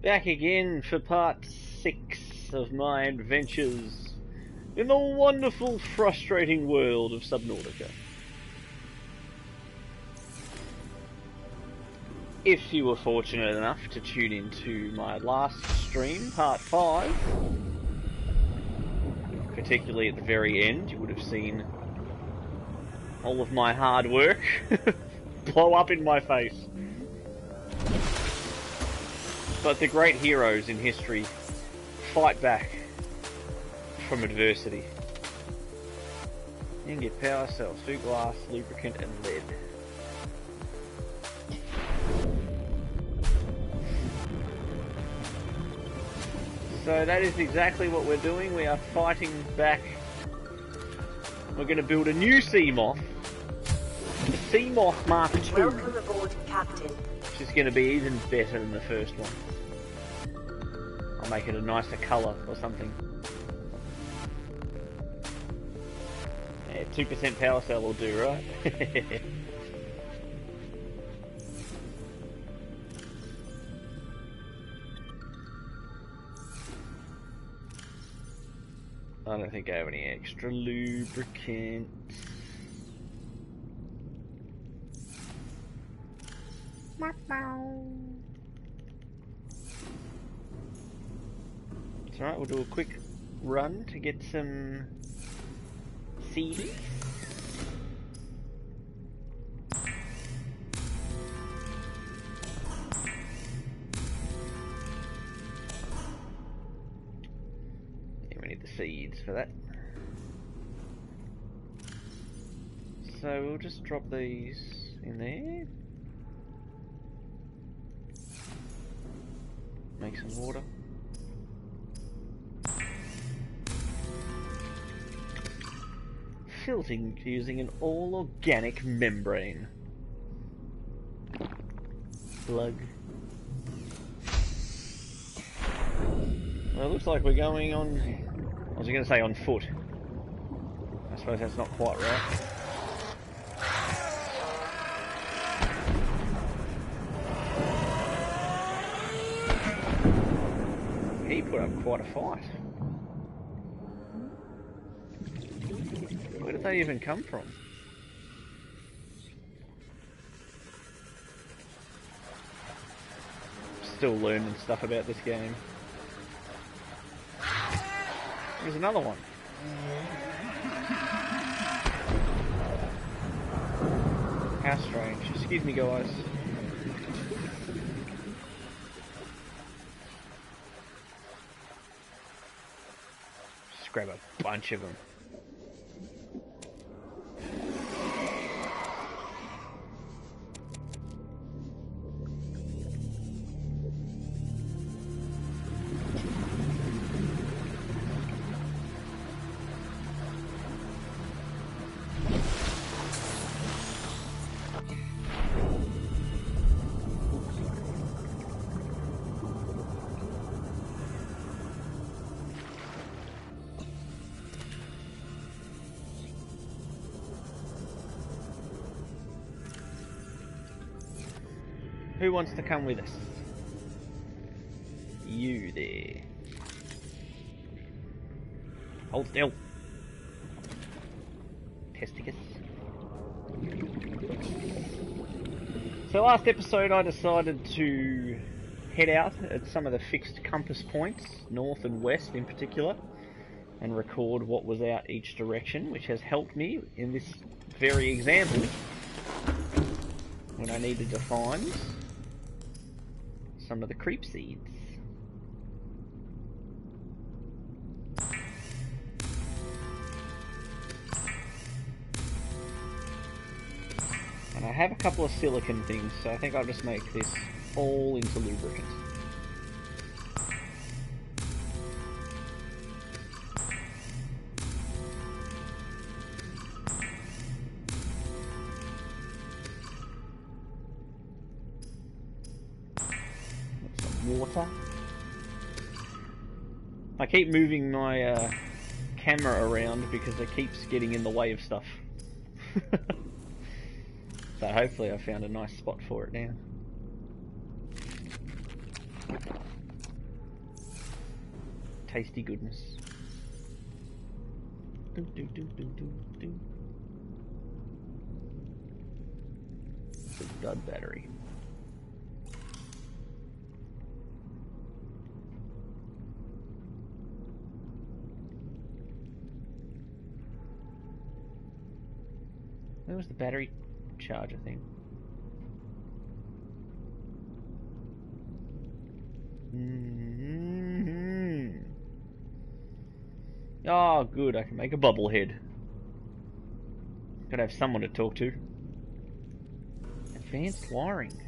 Back again for part 6 of my adventures in the wonderful, frustrating world of Subnautica. If you were fortunate enough to tune into my last stream, part 5, particularly at the very end, you would have seen all of my hard work blow up in my face. But the great heroes in history fight back from adversity. You can get power cells, food glass, lubricant and lead. So that is exactly what we're doing. We are fighting back. We're going to build a new Seamoth. The Seamoth Mark II. Welcome aboard, Captain. Which is going to be even better than the first one. I'll make it a nicer colour or something. Yeah, 2% power cell will do, right? I don't think I have any extra lubricant. It's alright, we'll do a quick run to get some seeds. Yeah, we need the seeds for that. So we'll just drop these in there. Make some water. Filtering using an all-organic membrane. Plug. Well, it looks like we're going on... I was going to say on foot. I suppose that's not quite right. He put up quite a fight. Where did they even come from? Still learning stuff about this game. There's another one. How strange. Excuse me, guys. Just grab a bunch of them. Who wants to come with us? You there. Hold still. Testicus. So last episode I decided to head out at some of the fixed compass points, north and west in particular, and record what was out each direction, which has helped me in this very example when I needed to find some of the creep seeds. And I have a couple of silicon things, so I think I'll just make this all into lubricant. Water. I keep moving my camera around because it keeps getting in the way of stuff. So hopefully I found a nice spot for it now. tasty goodness. Do, do, do, do, do, do. It's a dud battery. Where was the battery charger thing? Oh, good, I can make a bubblehead. Gotta have someone to talk to. Advanced wiring.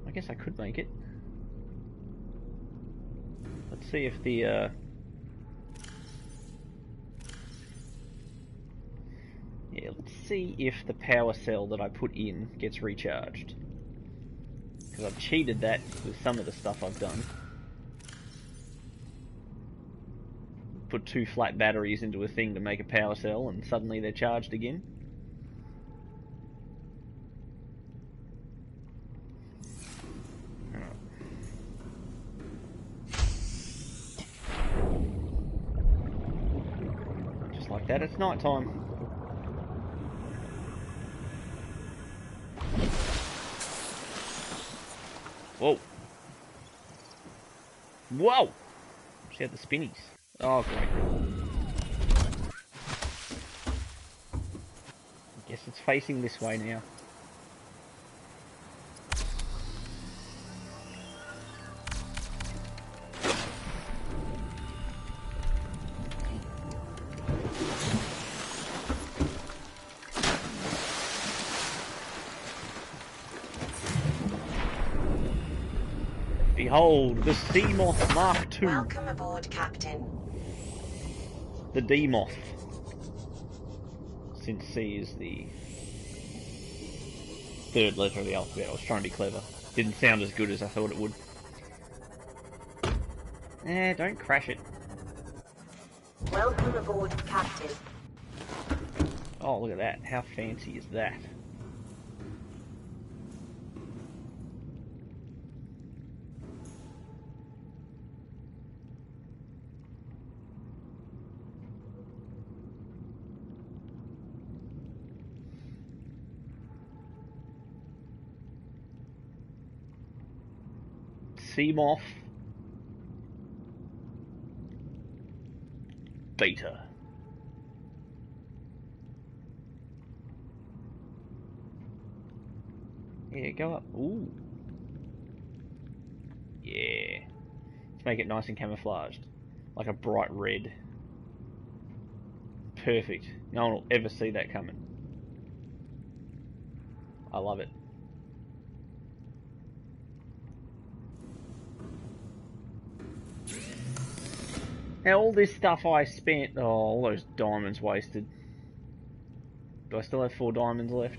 I guess I could make it. Let's see if the yeah, let's see if the power cell that I put in gets recharged. Because I've cheated that with some of the stuff I've done. Put 2 flat batteries into a thing to make a power cell and suddenly they're charged again. Just like that, it's night time. Whoa. Whoa! She had the spinnies. Oh, great. I guess it's facing this way now. Behold, the Seamoth Mark II. Welcome aboard, Captain. The D-Moth. Since C is the 3rd letter of the alphabet. I was trying to be clever. Didn't sound as good as I thought it would. Don't crash it. Welcome aboard, Captain. Oh, look at that. How fancy is that? Seamoth Beta. Yeah, go up. Ooh. Yeah. Let's make it nice and camouflaged. Like a bright red. Perfect. No one will ever see that coming. I love it. Now all this stuff I spent, oh, all those diamonds wasted. Do I still have 4 diamonds left?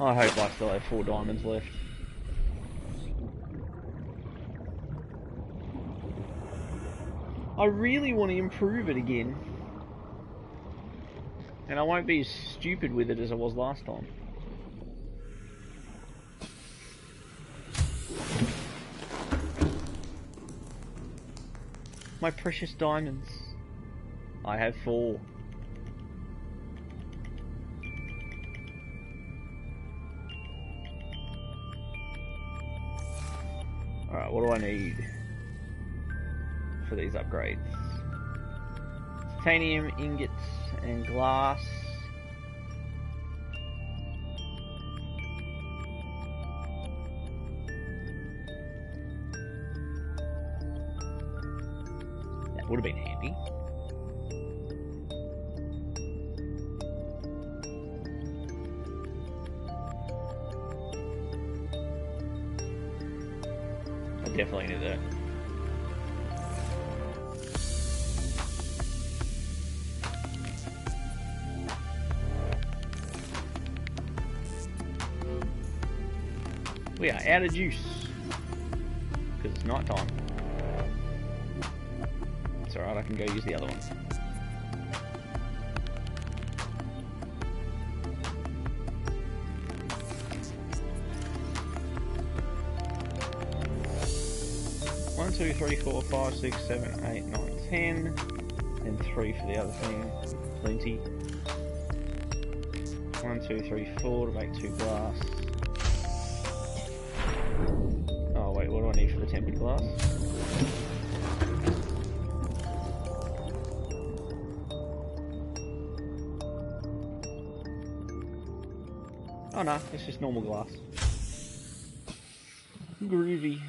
I hope I still have 4 diamonds left. I really want to improve it again. And I won't be as stupid with it as I was last time. My precious diamonds. I have 4. Alright, what do I need for these upgrades? Titanium ingots and glass. That would have been handy. I definitely need that. We are out of juice because it's night time. It's alright, I can go use the other one. 2, 3, 4, 5, 6, 7, 8, 9, 10. And 3 for the other thing. Plenty. 1, 2, 3, 4 to make 2 glass. Oh wait, what do I need for the tempered glass? Oh no, it's just normal glass. Groovy.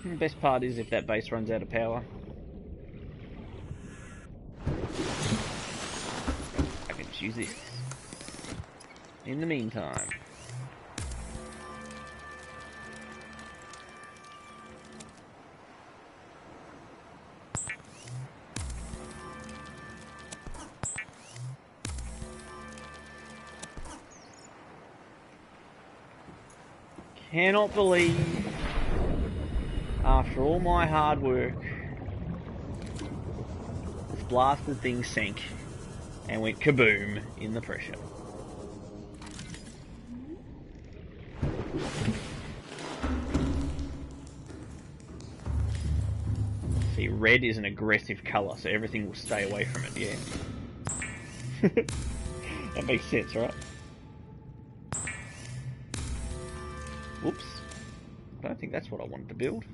And the best part is if that base runs out of power, I can just use this. In the meantime. Cannot believe, after all my hard work, this blasted thing sank and went kaboom in the pressure. See, red is an aggressive colour, so everything will stay away from it, yeah. That makes sense, right? Whoops. I don't think that's what I wanted to build.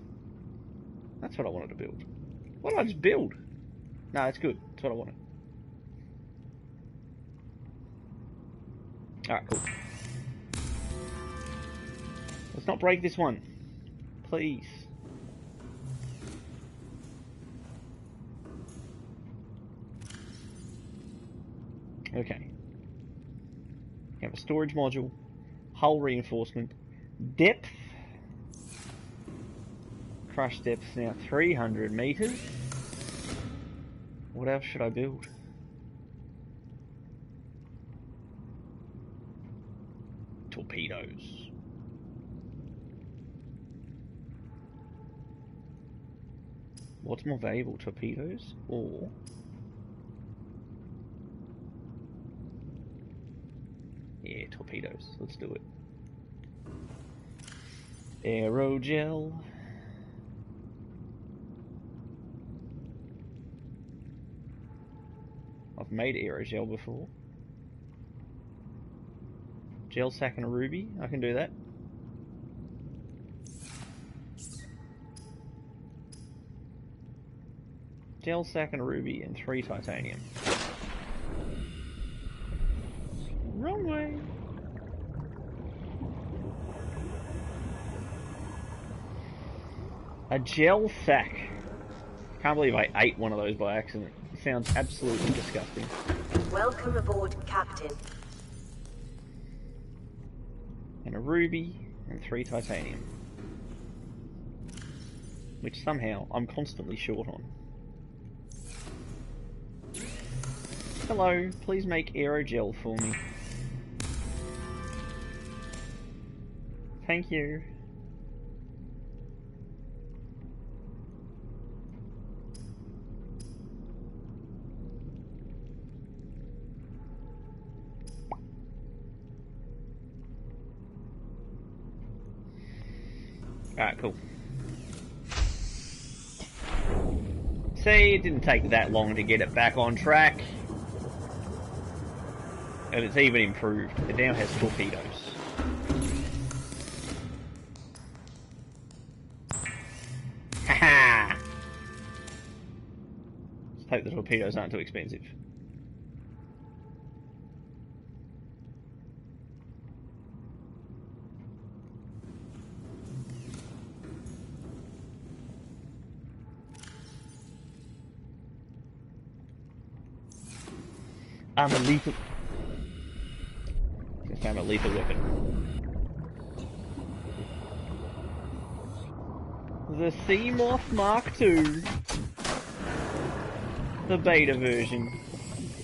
That's what I wanted to build. What did I just build? No, that's good. That's what I wanted. Alright, cool. Let's not break this one. Please. Okay. We have a storage module, hull reinforcement, depth. Crush depth now 300 meters. What else should I build? Torpedoes. What's more valuable, torpedoes or... Yeah, torpedoes. Let's do it. Aerogel. I've made aerogel before. Gel sack and a ruby. I can do that. Gel sack and a ruby and 3 titanium. Wrong way. A gel sack. Can't believe I ate one of those by accident. It sounds absolutely disgusting. Welcome aboard, Captain. And a ruby and 3 titanium. Which somehow I'm constantly short on. Hello, please make aerogel for me. Thank you. Alright, cool. See, it didn't take that long to get it back on track. And it's even improved. It now has torpedoes. Haha! Let's hope the torpedoes aren't too expensive. I'm a lethal... Just found a lethal weapon. The Seamoth Mark II. The beta version.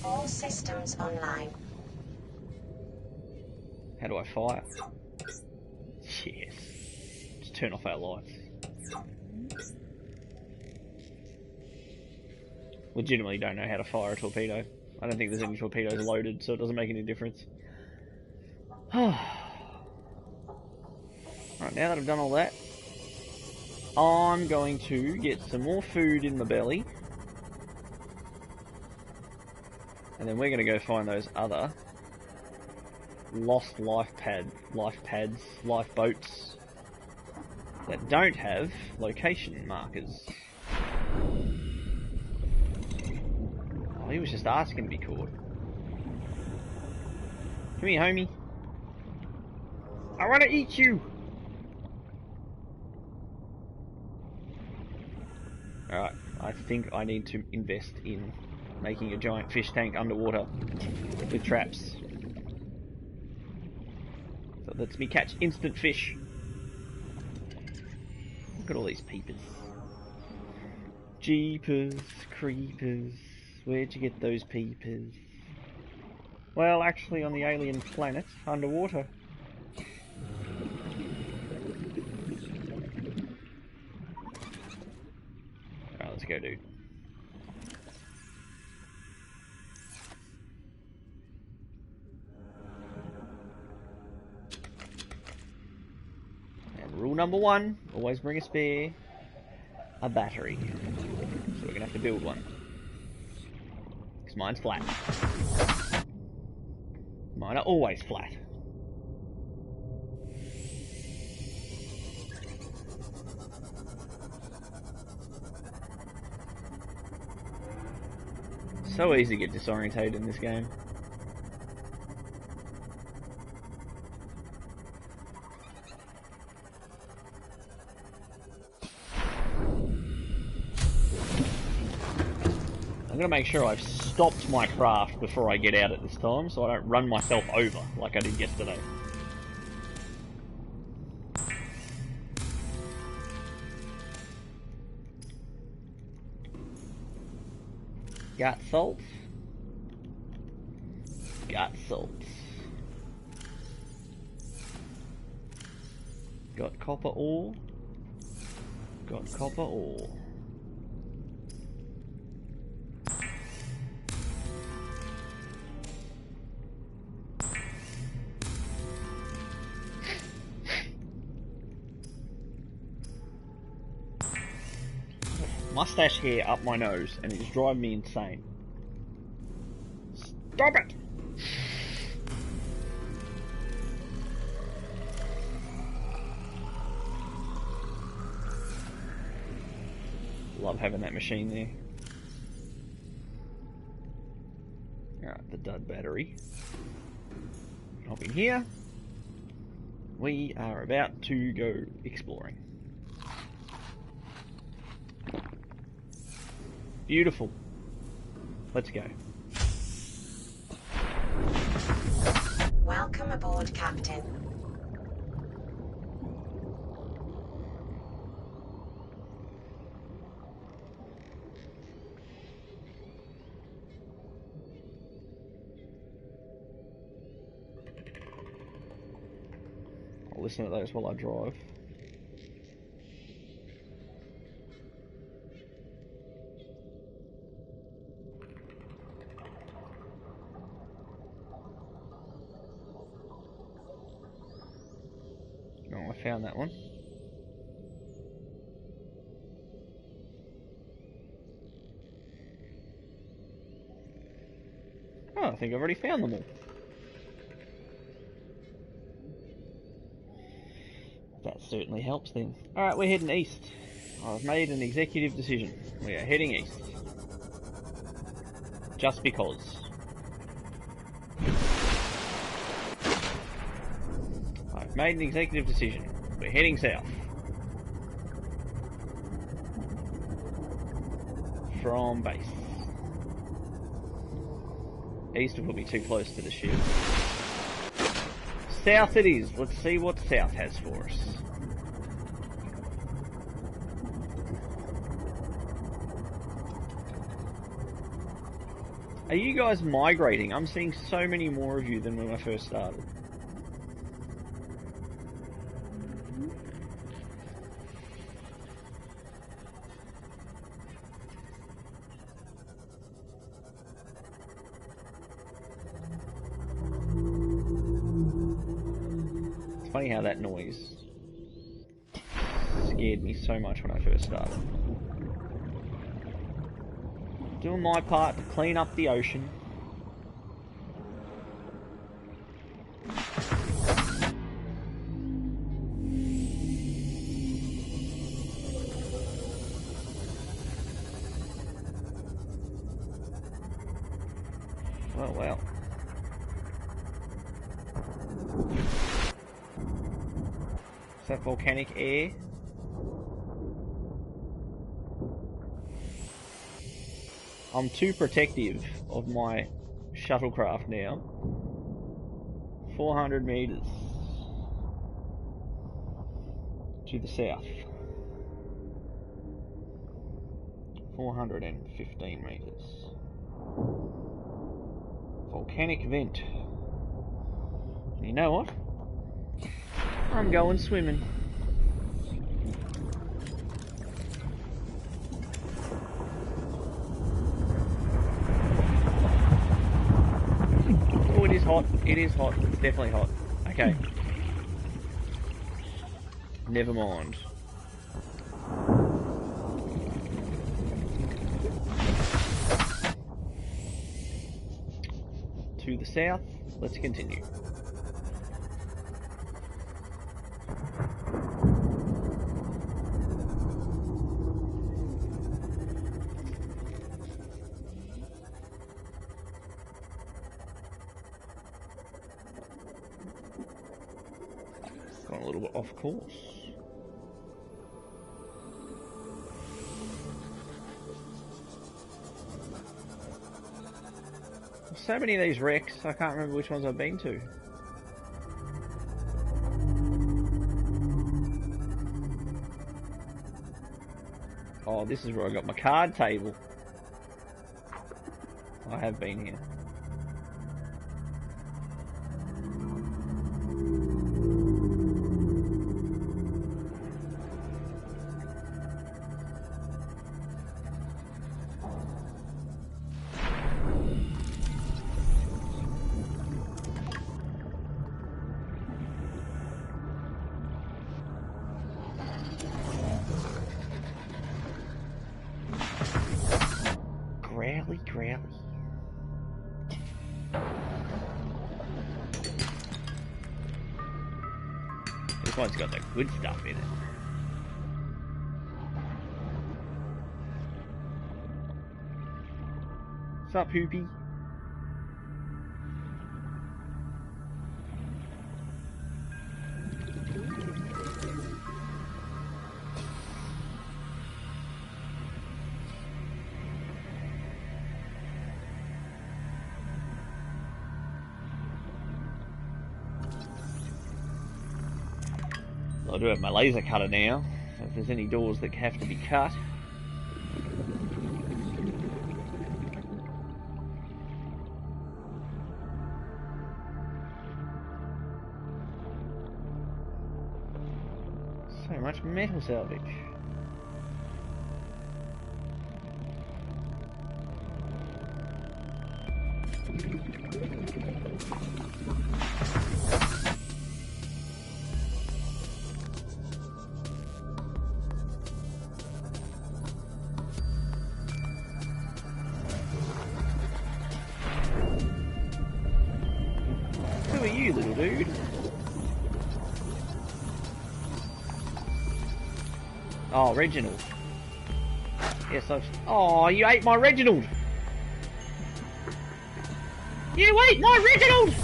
All systems online. How do I fire? Yes. Just turn off our lights. Legitimately don't know how to fire a torpedo. I don't think there's any torpedoes loaded, so it doesn't make any difference. Alright, now that I've done all that, I'm going to get some more food in my belly. And then we're going to go find those other lost lifeboats that don't have location markers. Oh, he was just asking to be caught. Come here, homie. I want to eat you! Alright, I think I need to invest in making a giant fish tank underwater with traps. So that lets me catch instant fish. Look at all these peepers. Jeepers, creepers. Where'd you get those peepers? Well, actually on the alien planet, underwater. Alright, let's go, dude. And rule number 1, always bring a spare. A battery. So we're gonna have to build one. Because mine's flat. Mine are always flat. So easy to get disorientated in this game. I'm gonna make sure I've stopped my craft before I get out at this time, so I don't run myself over like I did yesterday. Got salt. Got salt. Got copper ore. Got copper ore. Mustache hair up my nose, and it's driving me insane. Stop it! Love having that machine there. Alright, the dud battery. Hop in here. We are about to go exploring. Beautiful. Let's go. Welcome aboard, Captain. I'll listen to those while I drive. Oh, I found that one. Oh, I think I've already found them all. That certainly helps then. Alright, we're heading east. I've made an executive decision. We are heading east. Just because. I've made an executive decision. We're heading south. From base. East will be too close to the ship. South it is. Let's see what south has for us. Are you guys migrating? I'm seeing so many more of you than when I first started. It's funny how that noise scared me so much when I first started. Doing my part to clean up the ocean. Well. Is that volcanic air? I'm too protective of my shuttlecraft now. 400 meters to the south. 415 meters. Volcanic vent. And you know what? I'm going swimming. Oh, it is hot. It is hot. It's definitely hot. Okay. Never mind. To the south, let's continue. Gone a little bit off course. So many of these wrecks, I can't remember which ones I've been to. Oh, this is where I got my card table. I have been here. Growly. This one's got the good stuff in it. What's up, Hoopy? I do have my laser cutter now, so if there's any doors that have to be cut. So much metal salvage. Who are you, little dude? Oh, Reginald. Yes, I've... Oh, you ate my Reginald! You ate my Reginald!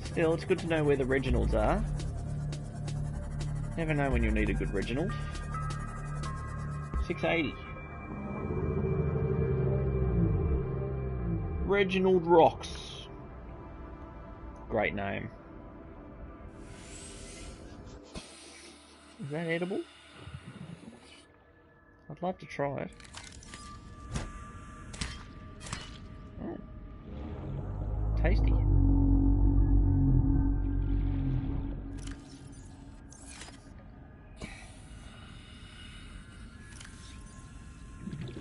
Still, it's good to know where the Reginalds are. Never know when you'll need a good Reginald. 680. Reginald Rocks. Great name. Is that edible? I'd love to try it. Oh. Tasty.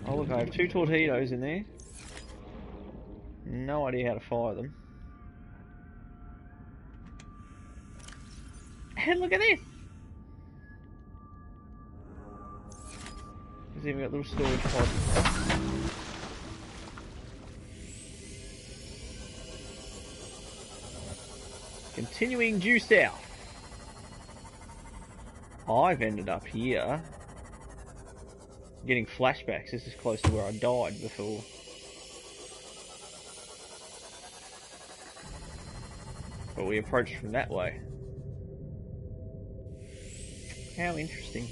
Oh look, I have 2 torpedoes in there. No idea how to fire them. And look at this! There's even got a little storage pod. Continuing due south. I've ended up here. Getting flashbacks. This is close to where I died before. But we approached from that way. How interesting.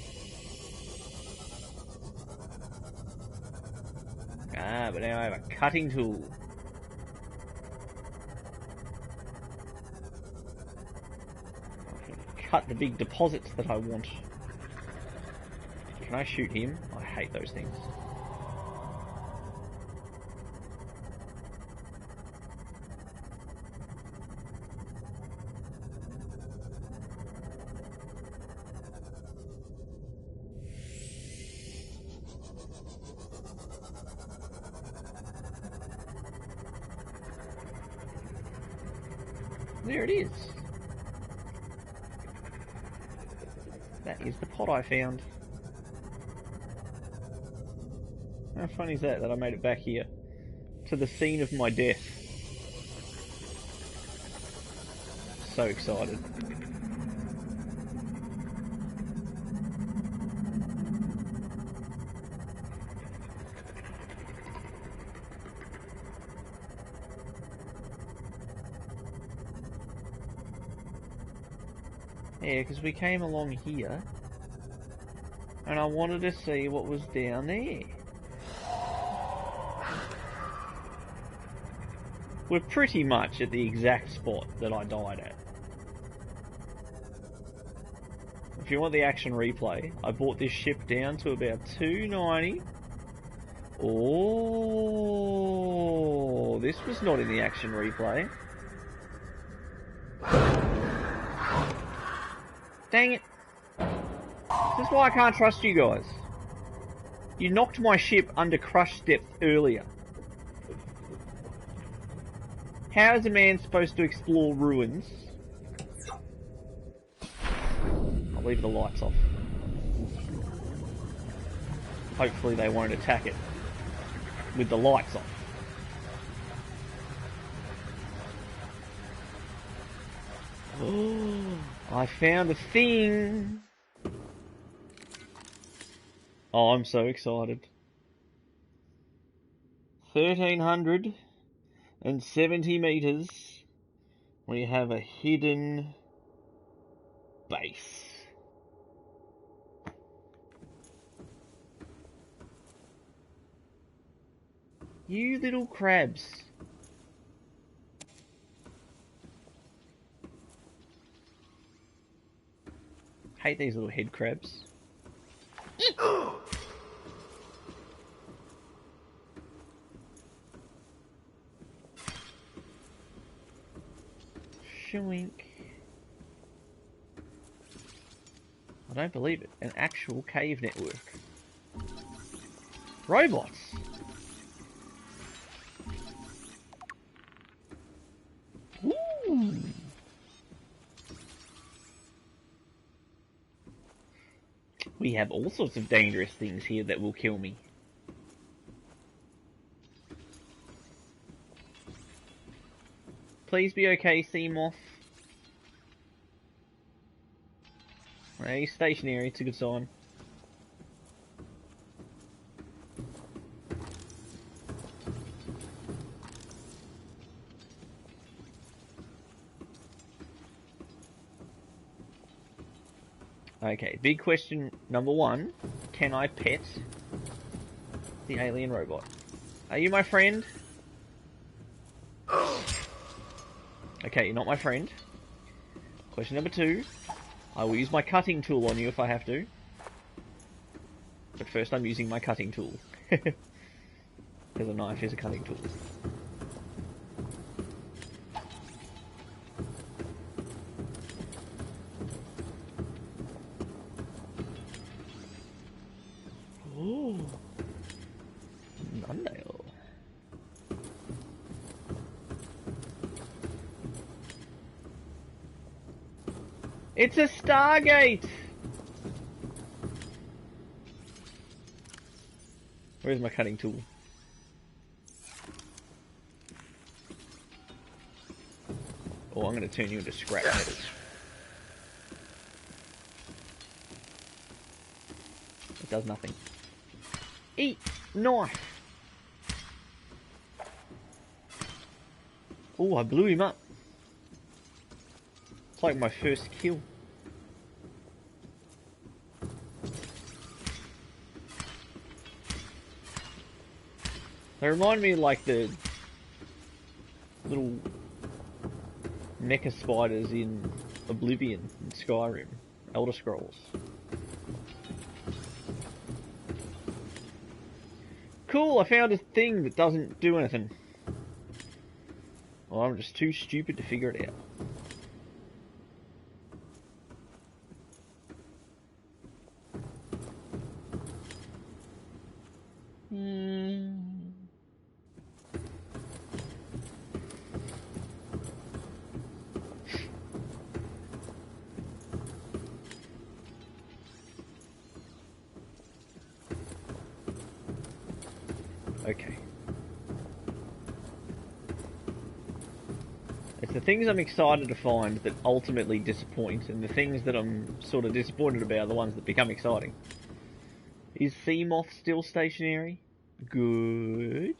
Ah, but now I have a cutting tool. I can cut the big deposits that I want. Can I shoot him? I hate those things. There it is. That is the pot I found. How funny is that I made it back here to the scene of my death? So excited. Yeah, because we came along here and I wanted to see what was down there. We're pretty much at the exact spot that I died at. If you want the action replay, I brought this ship down to about 290. Oh, this was not in the action replay. Dang it. This is why I can't trust you guys. You knocked my ship under crush depth earlier. How is a man supposed to explore ruins? I'll leave the lights off. Hopefully they won't attack it with the lights off. Oh, I found a thing. Oh, I'm so excited. 1,370 meters. We have a hidden base. You little crabs. Hate these little head crabs. Shoink. I don't believe it. An actual cave network. Robots. Ooh. We have all sorts of dangerous things here that will kill me. Please be okay, Seamoth. He's stationary, it's a good sign. Okay, big question number one. Can I pet the alien robot? Are you my friend? Okay, you're not my friend. Question number two. I will use my cutting tool on you if I have to. But first I'm using my cutting tool. Because a knife is a cutting tool. Oh, Nundale. It's a Stargate! Where's my cutting tool? Oh, I'm going to turn you into scrap metal. It does nothing. Eat! Knife! Oh, I blew him up. It's like my first kill. They remind me of like the little mecha spiders in Oblivion and Skyrim, Elder Scrolls. Cool, I found a thing that doesn't do anything. Well, I'm just too stupid to figure it out. Okay. It's the things I'm excited to find that ultimately disappoint, and the things that I'm sort of disappointed about are the ones that become exciting. Is Seamoth still stationary? Good.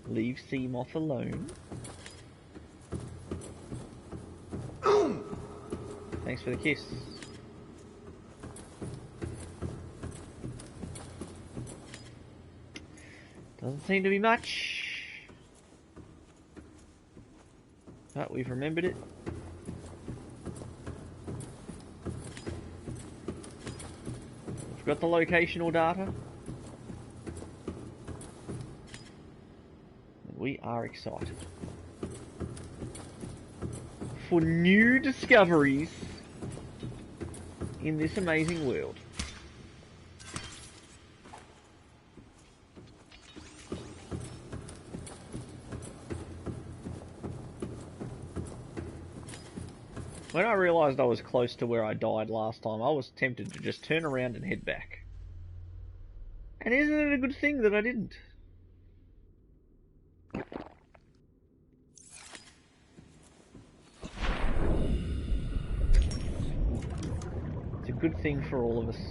Leave Seamoth alone. Thanks for the kiss. Doesn't seem to be much. But we've remembered it. We've got the locational data. We are excited for new discoveries in this amazing world. When I realised I was close to where I died last time, I was tempted to just turn around and head back. And isn't it a good thing that I didn't? It's a good thing for all of us.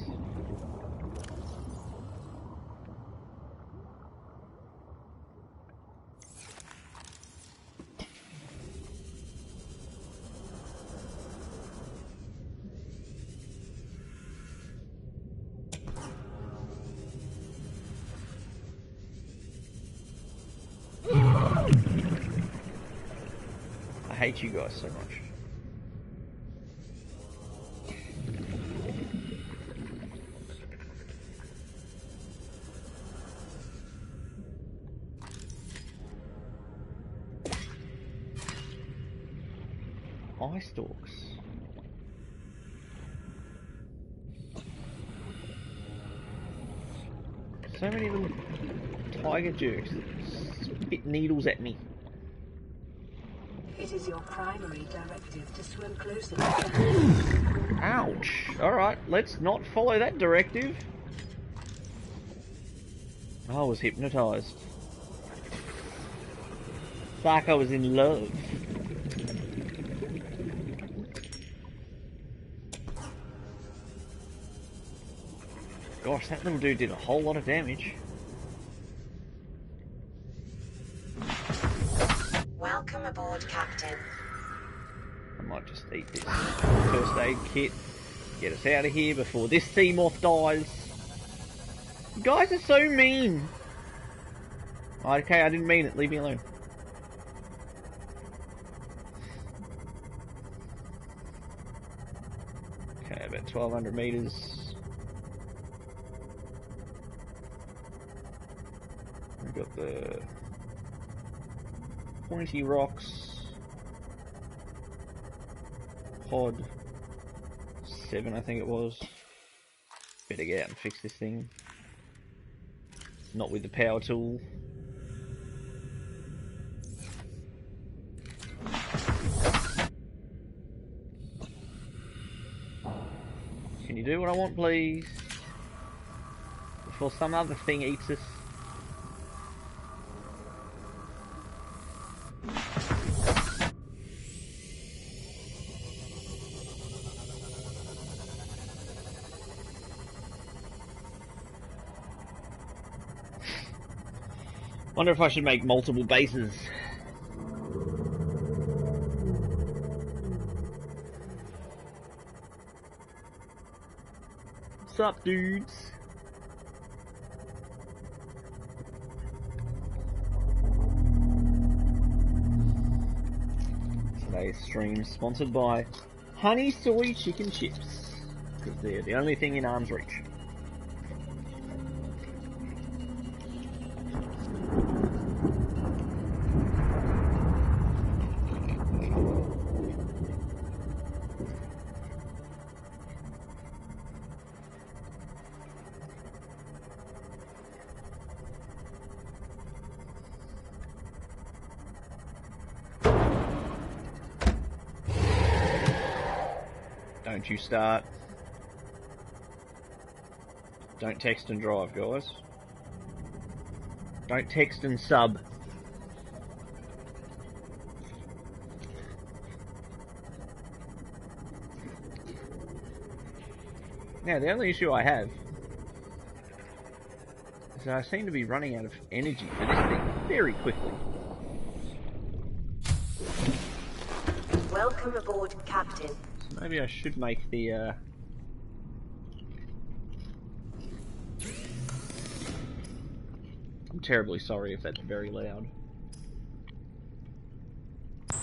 I hate you guys so much. Eye stalks. So many little tiger jerks that spit needles at me. It is your primary directive to swim closer to the Ouch! Alright, let's not follow that directive. I was hypnotised. It's like I was in love. Gosh, that little dude did a whole lot of damage. Welcome aboard, Captain. I might just eat this first aid kit. Get us out of here before this Seamoth dies. You guys are so mean. Okay, I didn't mean it. Leave me alone. Okay, about 1,200 meters. We've got the pointy rocks. Pod 7, I think it was. Better get out and fix this thing. Not with the power tool. you do what I want, please? Before some other thing eats us. Wonder if I should make multiple bases. What's up, dudes? Today's stream sponsored by Honey Soy Chicken Chips, because they're the only thing in arm's reach. Don't you start. Don't text and drive, guys. Don't text and sub. Now, the only issue I have is that I seem to be running out of energy for this thing very quickly. Welcome aboard, Captain. So maybe I should make the I'm terribly sorry if that's very loud. I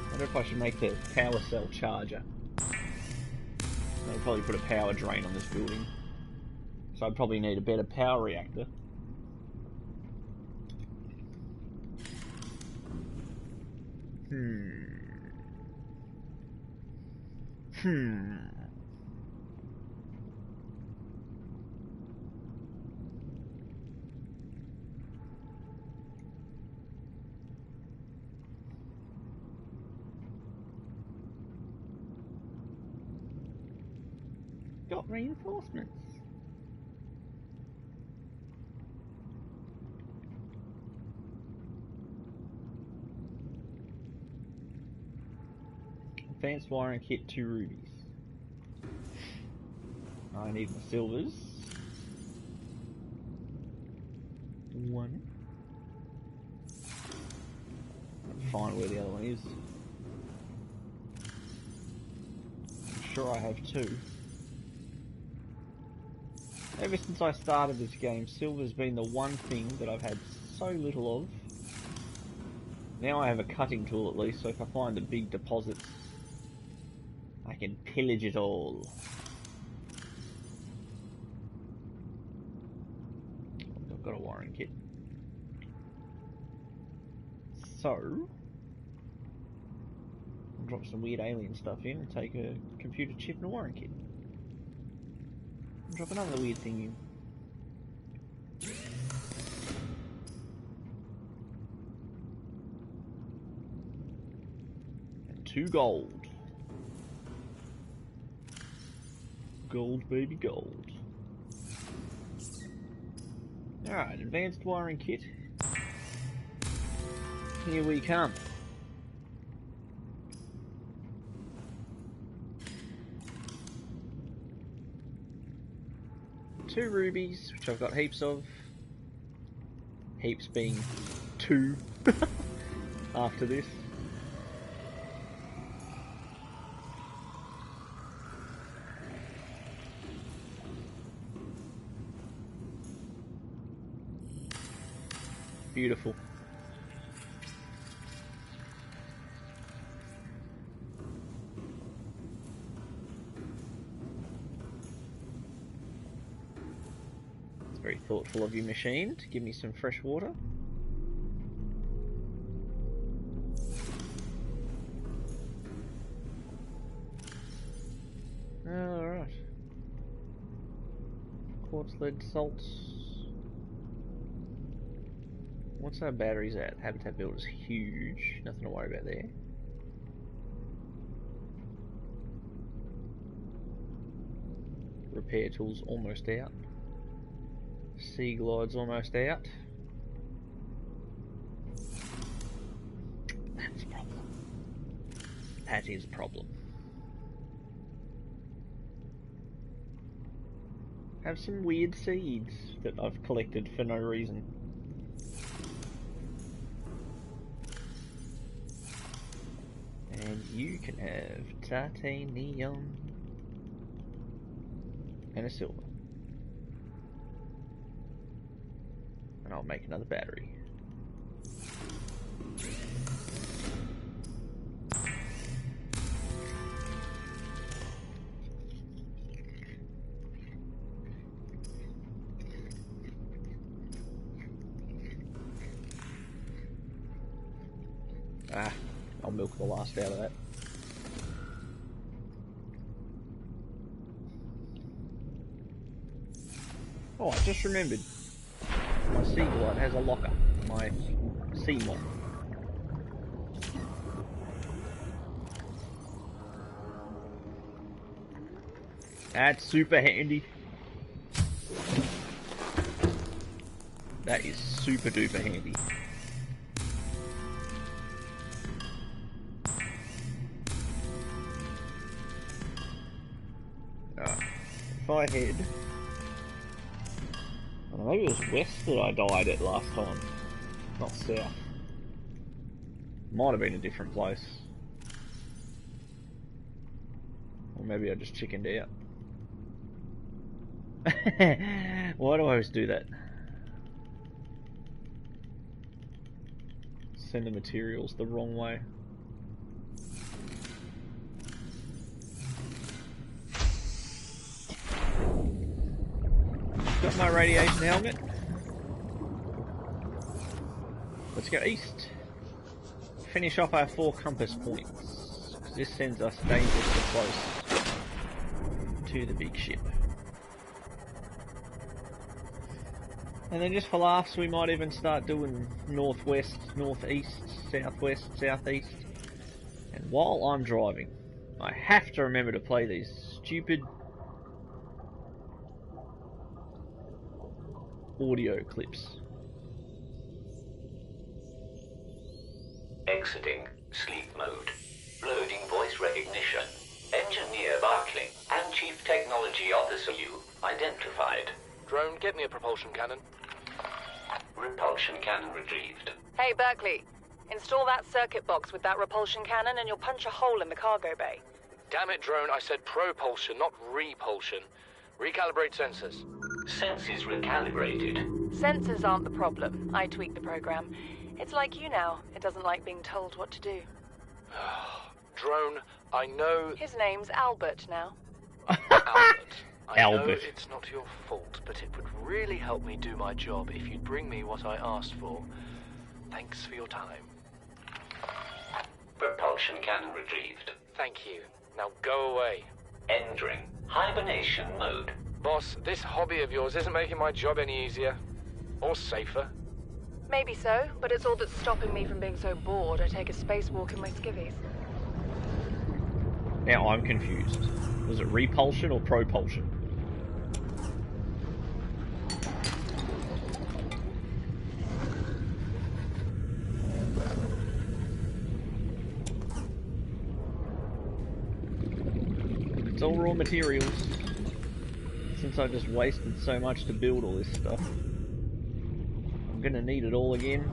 wonder if I should make the power cell charger. I'll probably put a power drain on this building. So I'd probably need a better power reactor. Got reinforcements. Advanced wiring kit, 2 rubies. I need my silvers. 1. I'll find where the other one is. I'm sure I have 2. Ever since I started this game, silver's been the one thing that I've had so little of. Now I have a cutting tool at least, so if I find the big deposits, I can pillage it all. I've got a wiring kit. So, I'll drop some weird alien stuff in and take a computer chip and a wiring kit. Drop another weird thing in. And 2 gold. Gold, baby, gold. Alright, advanced wiring kit. Here we come. Two rubies, which I've got heaps of. Heaps being 2 after this. Beautiful. It's very thoughtful of you, machine, to give me some fresh water. Alright. Quartz, lead, salts. What's our batteries at? Habitat build is huge. Nothing to worry about there. Repair tools almost out. Sea glide's almost out. That's a problem. That is a problem. Have some weird seeds that I've collected for no reason. And you can have titanium and a silver. And I'll make another battery. I'll milk the last out of that. Oh, I just remembered. My sea glide has a locker. My sea moth. That's super handy. That is super duper handy. If I head... Well, maybe it was west that I died at last time, not south. Might have been a different place. Or maybe I just chickened out. Why do I always do that? Send the materials the wrong way. Got my radiation helmet. Let's go east. Finish off our 4 compass points. This sends us dangerously close to the big ship. And then just for laughs, we might even start doing northwest, northeast, southwest, southeast. And while I'm driving, I have to remember to play these stupid audio clips. Exiting sleep mode. Loading voice recognition. Engineer Barclay and Chief Technology Officer you identified. Drone, get me a propulsion cannon. Repulsion cannon retrieved. Hey, Berkeley. Install that circuit box with that repulsion cannon and you'll punch a hole in the cargo bay. Damn it, Drone, I said propulsion, not repulsion. Recalibrate sensors. Sensors recalibrated. Sensors aren't the problem. I tweaked the program. It's like you now. It doesn't like being told what to do. Drone, I know... His name's Albert now. Albert. I know Albert. it's not your fault, but it would really help me do my job if you'd bring me what I asked for. Thanks for your time. Propulsion cannon retrieved. Thank you. Now go away. Entering hibernation mode. Boss, this hobby of yours isn't making my job any easier. Or safer. Maybe so, but it's all that's stopping me from being so bored I take a spacewalk in my skivvies. Now I'm confused. Was it repulsion or propulsion? It's all raw materials. Since I just wasted so much to build all this stuff, I'm gonna need it all again.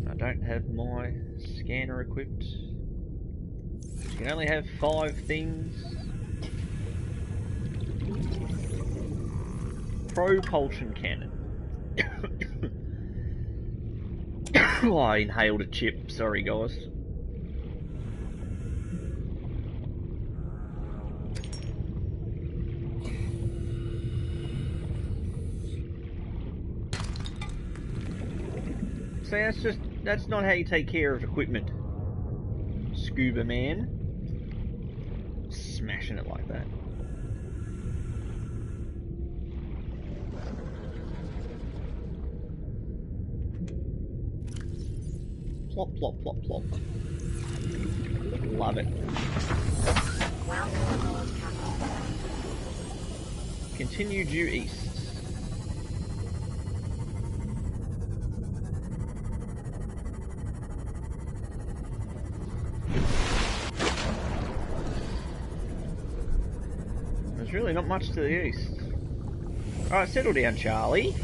I don't have my scanner equipped. You can only have 5 things. Propulsion cannon. Oh, I inhaled a chip. Sorry, guys. See, that's not how you take care of equipment. Scuba man. Smashing it like that. Plop, plop, plop, plop. Love it. Welcome aboard, Captain. Continue due east. There's really not much to the east. Alright, settle down, Charlie.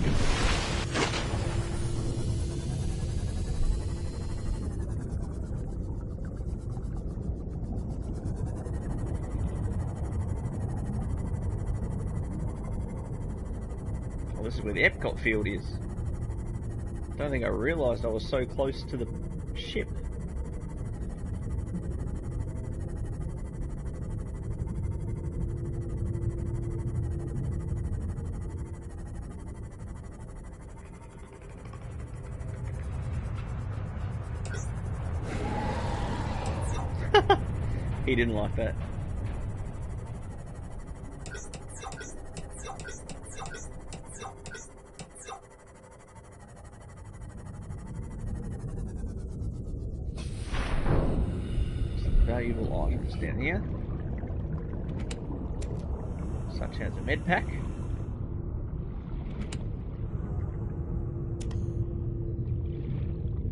Oh, this is where the Epcot field is. Don't think I realised I was so close to the ship. He didn't like that. Some valuable items down here, such as a med pack.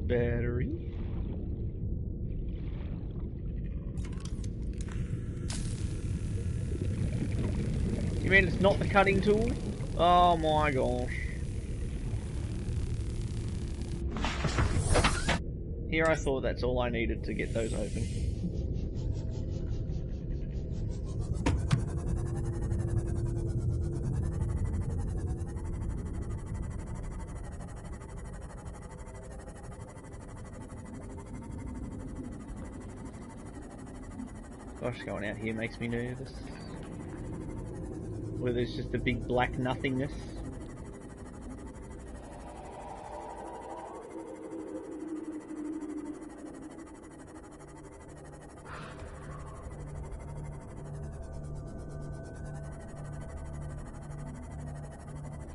Battery. You mean it's not the cutting tool? Oh my gosh. Here I thought that's all I needed to get those open. Gosh, going out here makes me nervous. Where there's just a big black nothingness.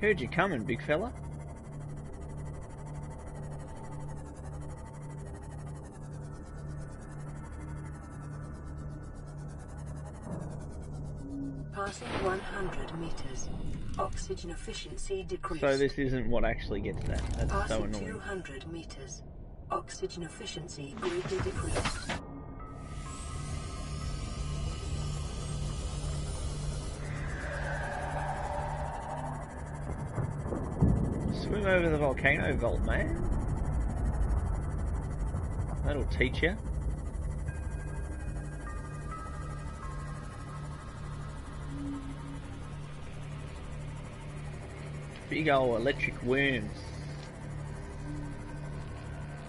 Heard you coming, big fella. Passing 100 meters. Oxygen efficiency decreased. So this isn't what actually gets that. That's so Passing annoying. 200 meters. Oxygen efficiency greatly decreased. Swim over the volcano vault, man. That'll teach you. Big ol' electric worms.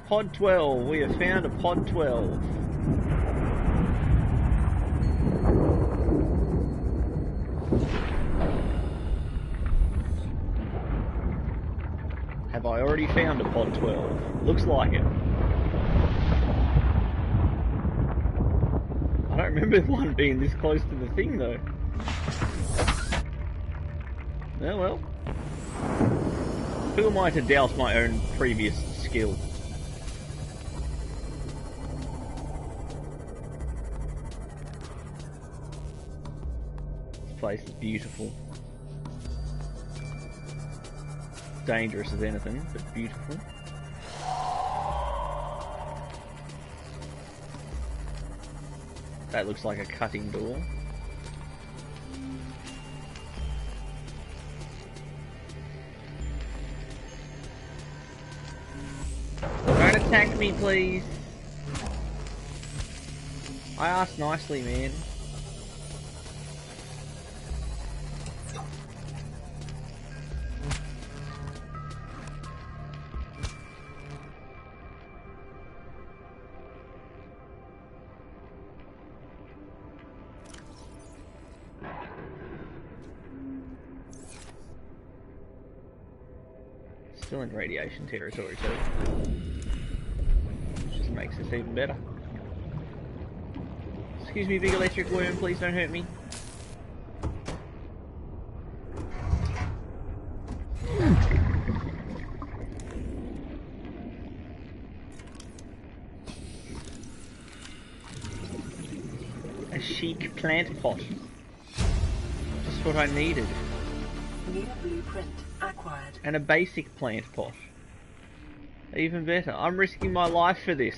Pod 12. We have found a pod 12. Have I already found a pod 12? Looks like it. I don't remember one being this close to the thing though. Oh well. Who am I to doubt my own previous skill? This place is beautiful. Dangerous as anything, but beautiful. That looks like a cutting door. Don't attack me, please. I asked nicely, man. Still in radiation territory too. Which just makes this even better. Excuse me, big electric worm, please don't hurt me. A chic plant pot. Just what I needed. New blueprint acquired. And a basic plant pot. Even better. I'm risking my life for this.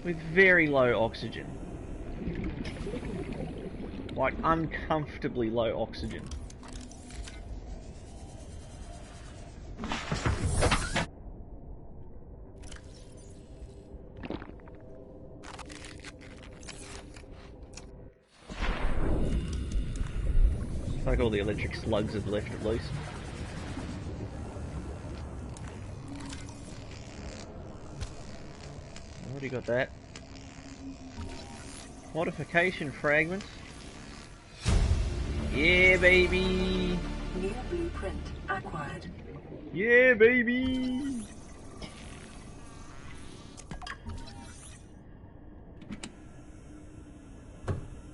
With very low oxygen. Like uncomfortably low oxygen. It's like all the electric slugs have left it loose. Already got that. Modification fragments. Yeah, baby! New blueprint acquired. Yeah, baby!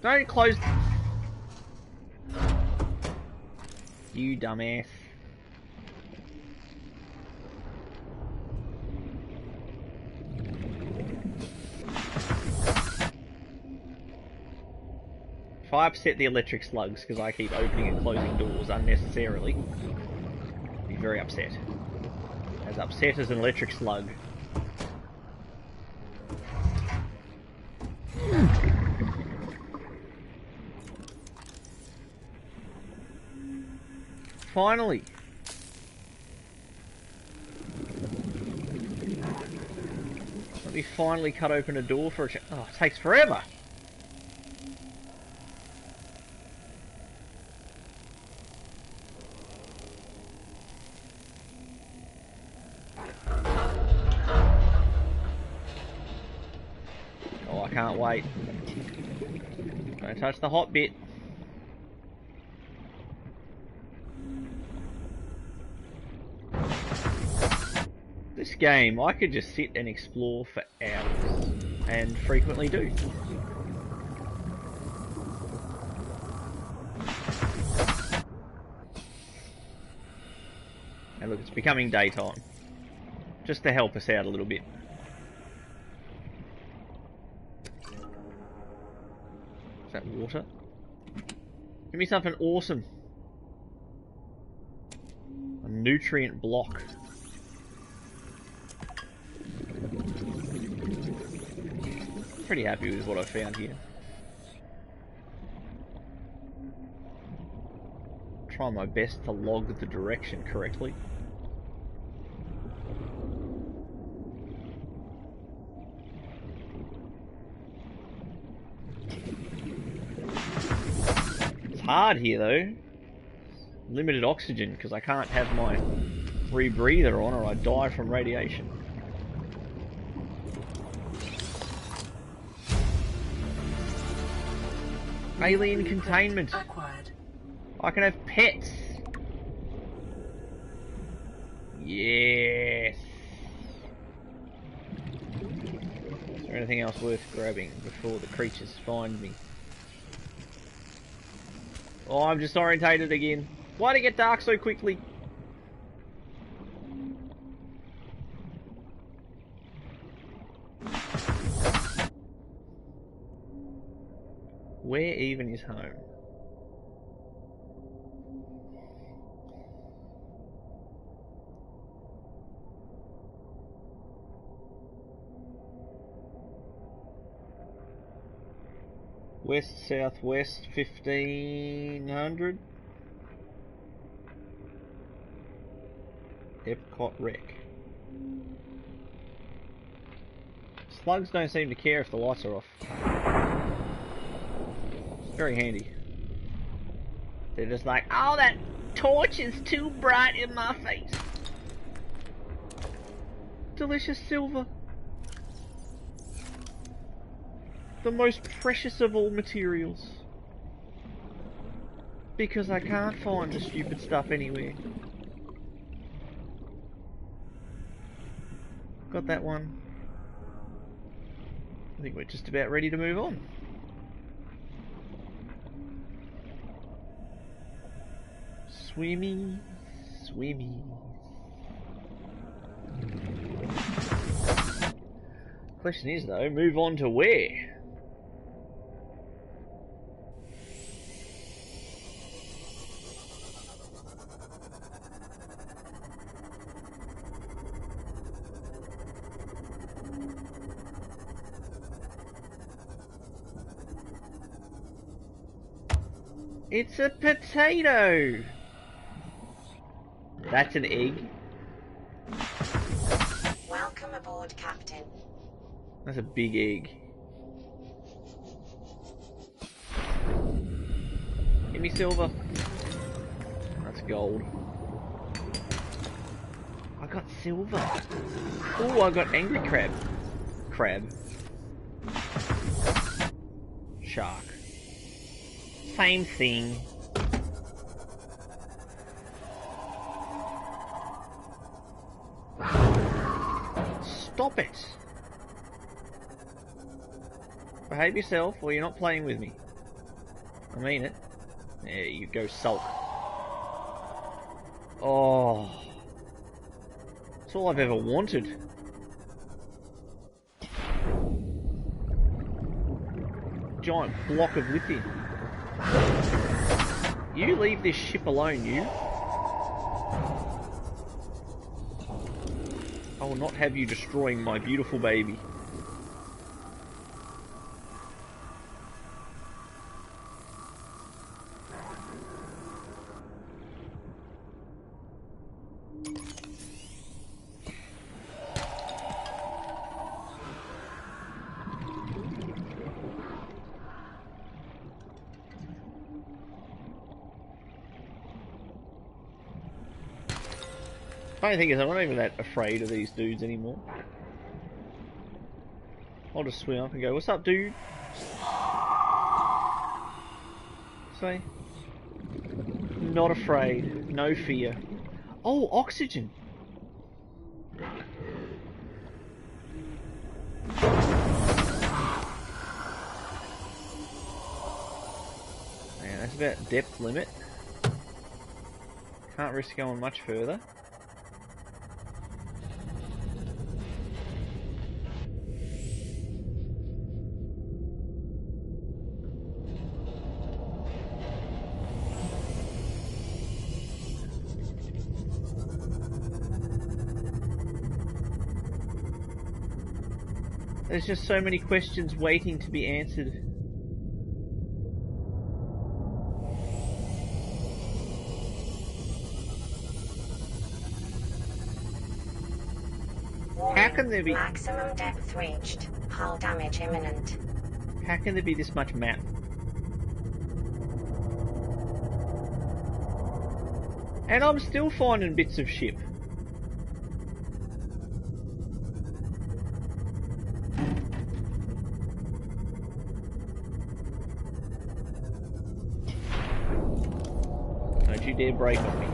Don't close... You dumbass. If I upset the electric slugs because I keep opening and closing doors unnecessarily, I'll be very upset. As upset as an electric slug. Finally! Let me finally cut open a door for a oh, it takes forever! Oh, I can't wait. Don't touch the hot bit. This game, I could just sit and explore for hours, and frequently do. And look, it's becoming daytime, just to help us out a little bit. Is that water? Give me something awesome. A nutrient block. Pretty happy with what I found here. Try my best to log the direction correctly. It's hard here though. Limited oxygen because I can't have my rebreather on or I die from radiation. Alien containment. Acquired. I can have pets. Yes. Is there anything else worth grabbing before the creatures find me? Oh, I'm disorientated again. Why did it get dark so quickly? Where even is home? West, southwest, 1500. Epcot Rec. Slugs don't seem to care if the lights are off. Very handy. They're just like, oh, that torch is too bright in my face. Delicious silver. The most precious of all materials. Because I can't find the stupid stuff anywhere. Got that one. I think we're just about ready to move on. Swimmy, swimmy. Question is though, move on to where? It's a potato! That's an egg. Welcome aboard, Captain. That's a big egg. Give me silver. That's gold. I got silver. Oh, I got angry crab. Crab. Shark. Same thing. Stop it. Behave yourself or you're not playing with me. I mean it. There you go, sulk. Oh. That's all I've ever wanted. Giant block of lithium. You leave this ship alone, you. I will not have you destroying my beautiful baby. Funny thing is, I'm not even that afraid of these dudes anymore. I'll just swim up and go, "What's up, dude?" Say, not afraid, no fear. Oh, oxygen. Man, that's about depth limit. Can't risk going much further. There's just so many questions waiting to be answered. How can there be... Maximum depth reached. Hull damage imminent. How can there be this much map? And I'm still finding bits of ship. Don't you dare break on me.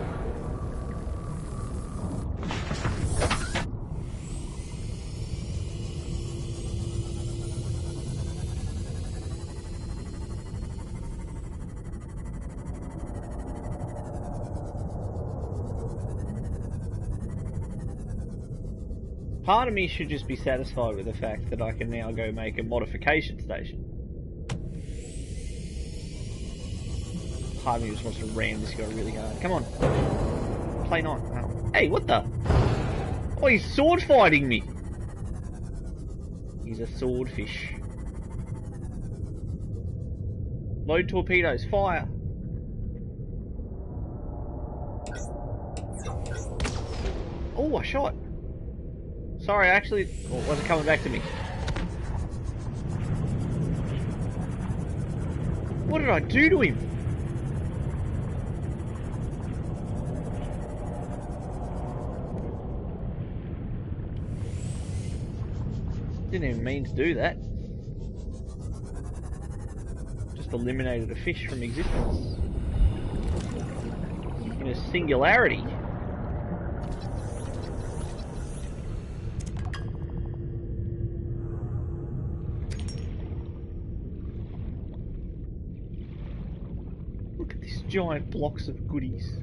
Part of me should just be satisfied with the fact that I can now go make a modification station. Part of me just wants to ram this guy really hard. Come on. Play night. Oh. Hey, what the? Oh, he's sword fighting me. He's a swordfish. Load torpedoes. Fire. Oh, I shot. Sorry, actually, it wasn't coming back to me. What did I do to him? Didn't even mean to do that. Just eliminated a fish from existence. In a singularity. Giant blocks of goodies.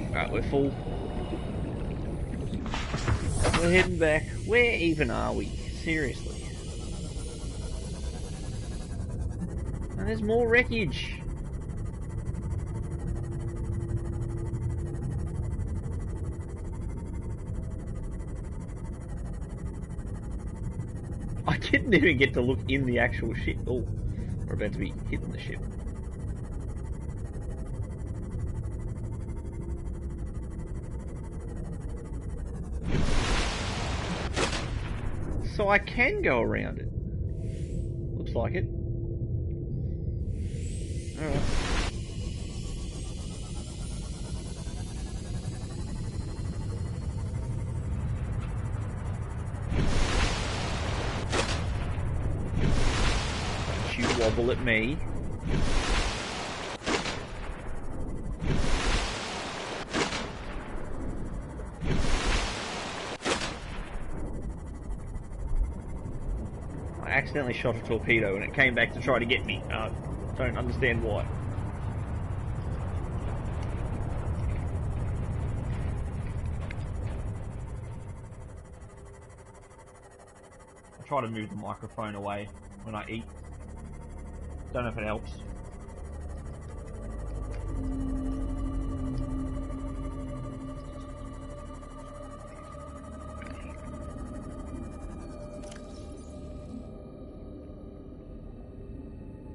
Alright, we're full. We're heading back. Where even are we? Seriously. And there's more wreckage. I didn't even get to look in the actual ship. Oh, we're about to be hitting the ship. So I can go around it. Looks like it. Alright. Don't you wobble at me. I accidentally shot a torpedo and it came back to try to get me. Don't understand why. I try to move the microphone away when I eat. Don't know if it helps.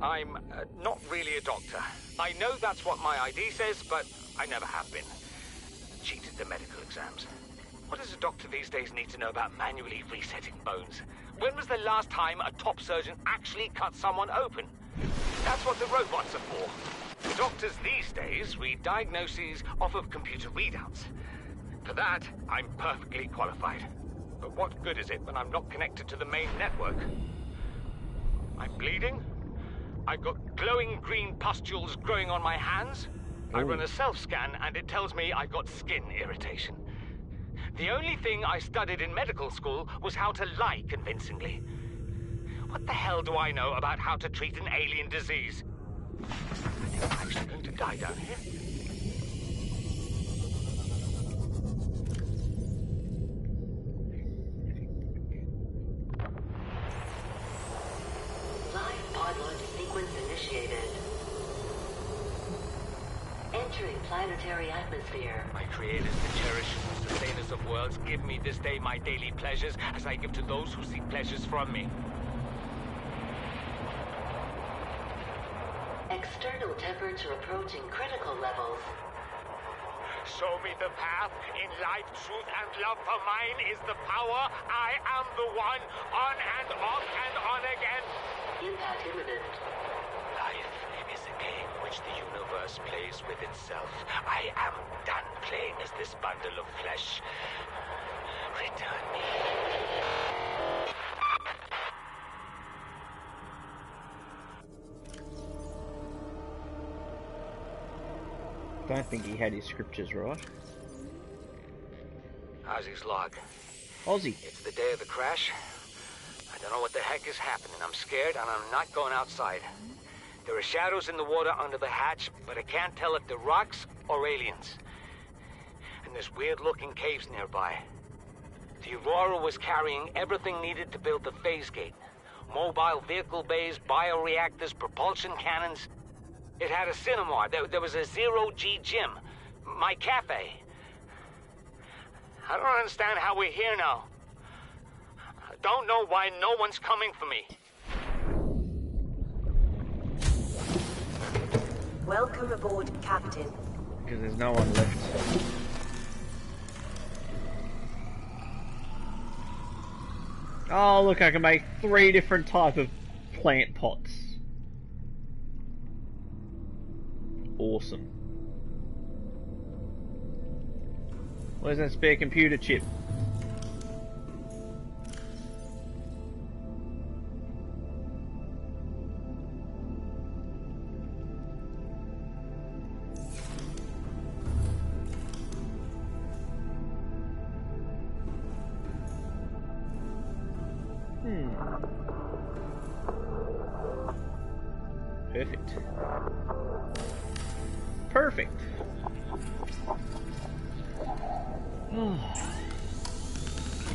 I'm not really a doctor. I know that's what my ID says, but I never have been. Cheated the medical exams. What does a doctor these days need to know about manually resetting bones? When was the last time a top surgeon actually cut someone open? That's what the robots are for. Doctors these days read diagnoses off of computer readouts. For that, I'm perfectly qualified. But what good is it when I'm not connected to the main network? I'm bleeding. I've got glowing green pustules growing on my hands. I run a self-scan and it tells me I've got skin irritation. The only thing I studied in medical school was how to lie convincingly. What the hell do I know about how to treat an alien disease? I think I'm actually going to die down here. Live pod launch sequence initiated. Entering planetary atmosphere. My creators, the cherishers, the sustainers of worlds, give me this day my daily pleasures as I give to those who seek pleasures from me. External temperature approaching critical levels. Show me the path. In life, truth, and love for mine is the power. I am the one. On and off and on again. Impact imminent. Life is a game which the universe plays with itself. I am done playing as this bundle of flesh. Return me. Don't think he had his scriptures right. Ozzy's log. Ozzy. It's the day of the crash. I don't know what the heck is happening. I'm scared and I'm not going outside. There are shadows in the water under the hatch, but I can't tell if they're rocks or aliens. And there's weird-looking caves nearby. The Aurora was carrying everything needed to build the phase gate. Mobile vehicle bays, bioreactors, propulsion cannons. It had a cinema. There was a zero-G gym. My cafe. I don't understand how we're here now. I don't know why no one's coming for me. Welcome aboard, Captain. Because there's no one left. Oh, look, I can make 3 different types of plant pots. Awesome. Where's that spare computer chip? Perfect. Perfect.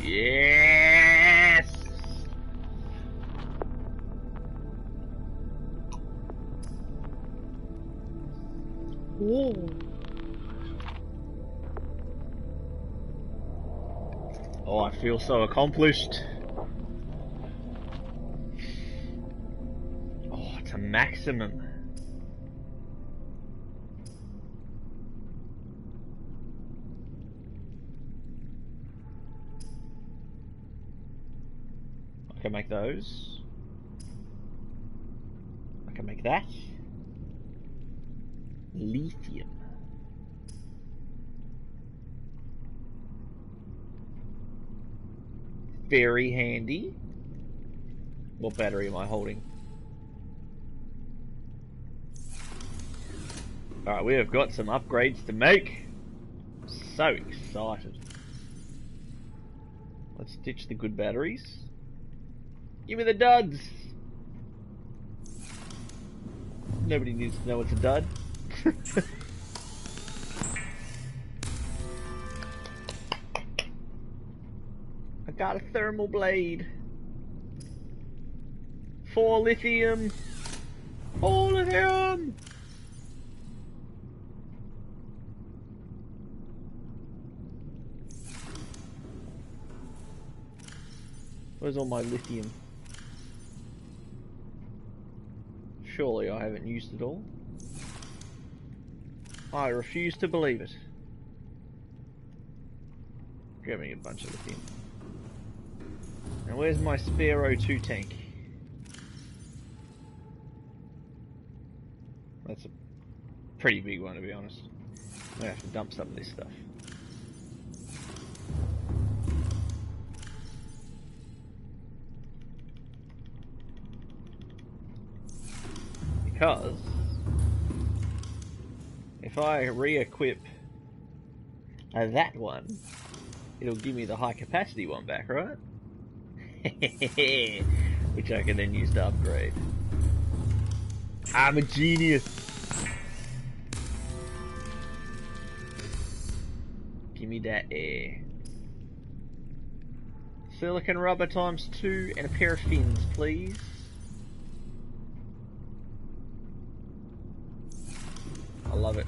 Yes. Whoa. Oh, I feel so accomplished. maximum. I can make those. I can make that. Lithium. Very handy. What battery am I holding? Alright, we have got some upgrades to make. So excited. Let's ditch the good batteries. Give me the duds! Nobody needs to know it's a dud. I got a thermal blade. 4 lithium. 4 lithium! Where's all my lithium? Surely I haven't used it all. I refuse to believe it. Give me a bunch of lithium. Now where's my spare O2 tank? That's a pretty big one, to be honest. I'm gonna have to dump some of this stuff. Because if I re-equip that one, it'll give me the high capacity one back, right? Which I can then use to upgrade. I'm a genius! Give me that air. Silicon rubber times 2 and a pair of fins, please. I love it.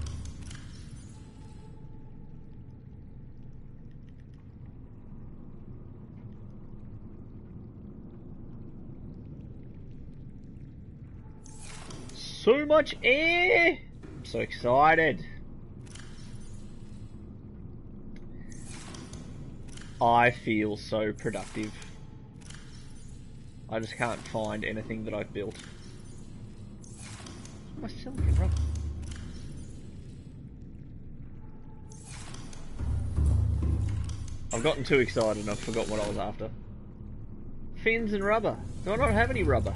So much air! I'm so excited. I feel so productive. I just can't find anything that I've built. My silicon rubber. I've gotten too excited and I've forgotten what I was after. Fins and rubber. Do I not have any rubber?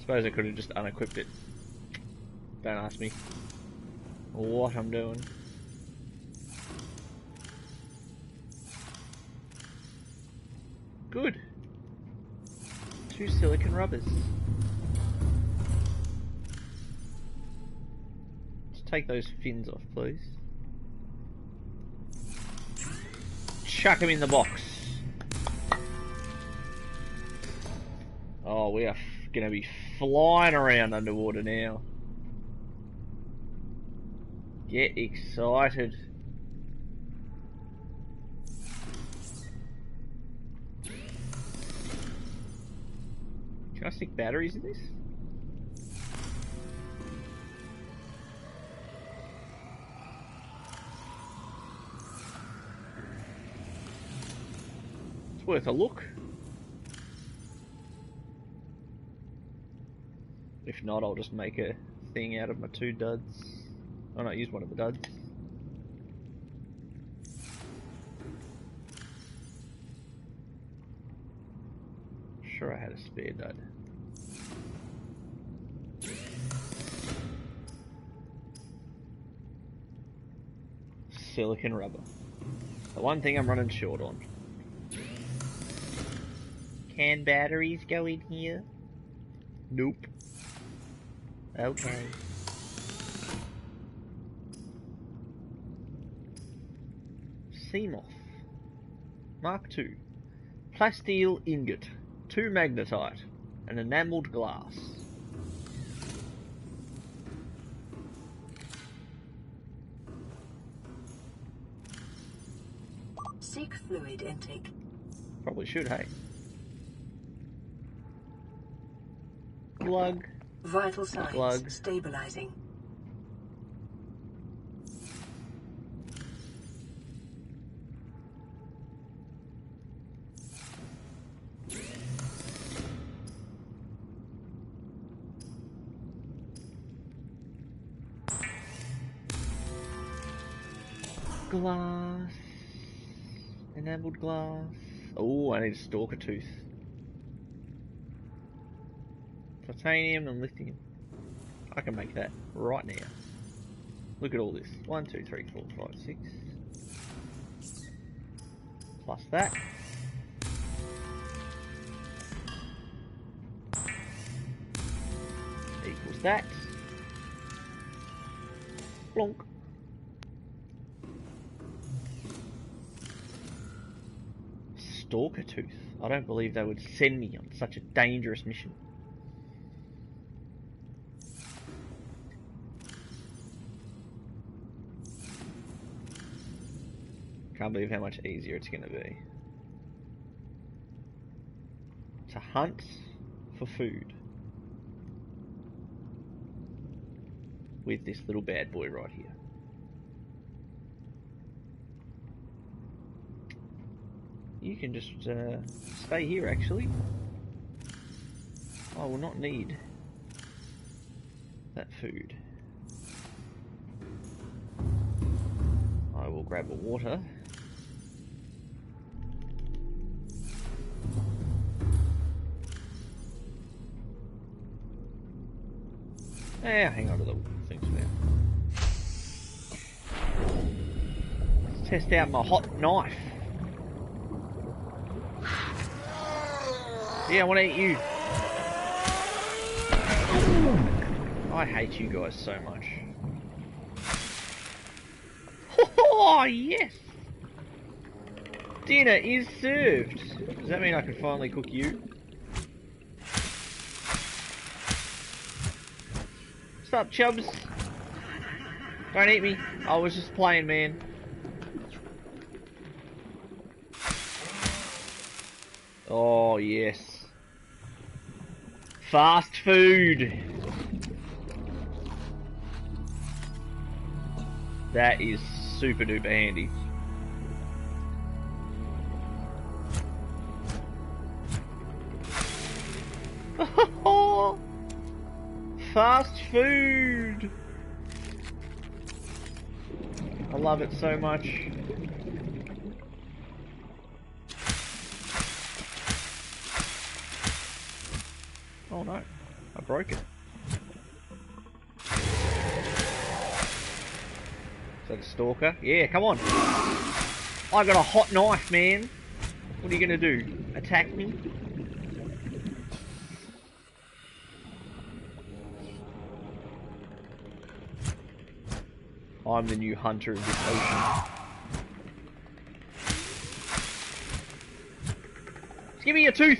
Suppose I could have just unequipped it. Don't ask me what I'm doing. Good. 2 silicon rubbers. Take those fins off, please. Chuck them in the box. Oh, we are going to be flying around underwater now. Get excited. Can I stick batteries in this? Worth a look. If not, I'll just make a thing out of my 2 duds. Oh no, use one of the duds. Sure, I had a spare dud. Silicon rubber. The one thing I'm running short on. Can batteries go in here? Nope. Okay. Seamoth. Mark II. Plasteel ingot. 2 magnetite. An enamelled glass. Seek fluid intake. Probably should, hey? Glug. Vital signs Glug. stabilizing. Glass. Enameled glass. Oh, I need a stalker tooth. Titanium and lithium. I can make that right now. Look at all this. 1, 2, 3, 4, 5, 6. Plus that. Equals that. Blonk. Stalker tooth. I don't believe they would send me on such a dangerous mission. Can't believe how much easier it's going to be to hunt for food with this little bad boy right here. You can just stay here actually. I will not need that food. I will grab a water. Yeah, hang on to the things for now. Let's test out my hot knife. Yeah, I want to eat you. I hate you guys so much. Oh, yes! Dinner is served. Does that mean I can finally cook you? What's up, chubs? Don't eat me. I was just playing, man. Oh, yes. Fast food. That is super duper handy. Fast food. I love it so much. Oh no, I broke it. Is that a stalker? Yeah, come on. I got a hot knife, man. What are you gonna do? Attack me? I'm the new hunter of this ocean. Just give me your tooth!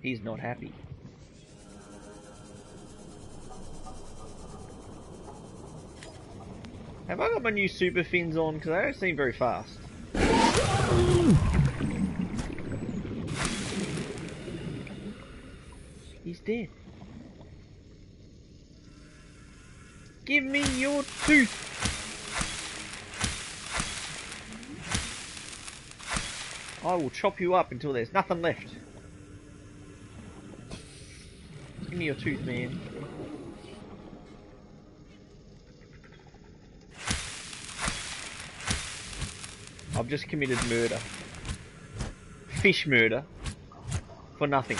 He's not happy. Have I got my new super fins on? Because they don't seem very fast. He's dead. Give me your tooth! I will chop you up until there's nothing left. Give me your tooth, man. I've just committed murder. Fish murder. For nothing.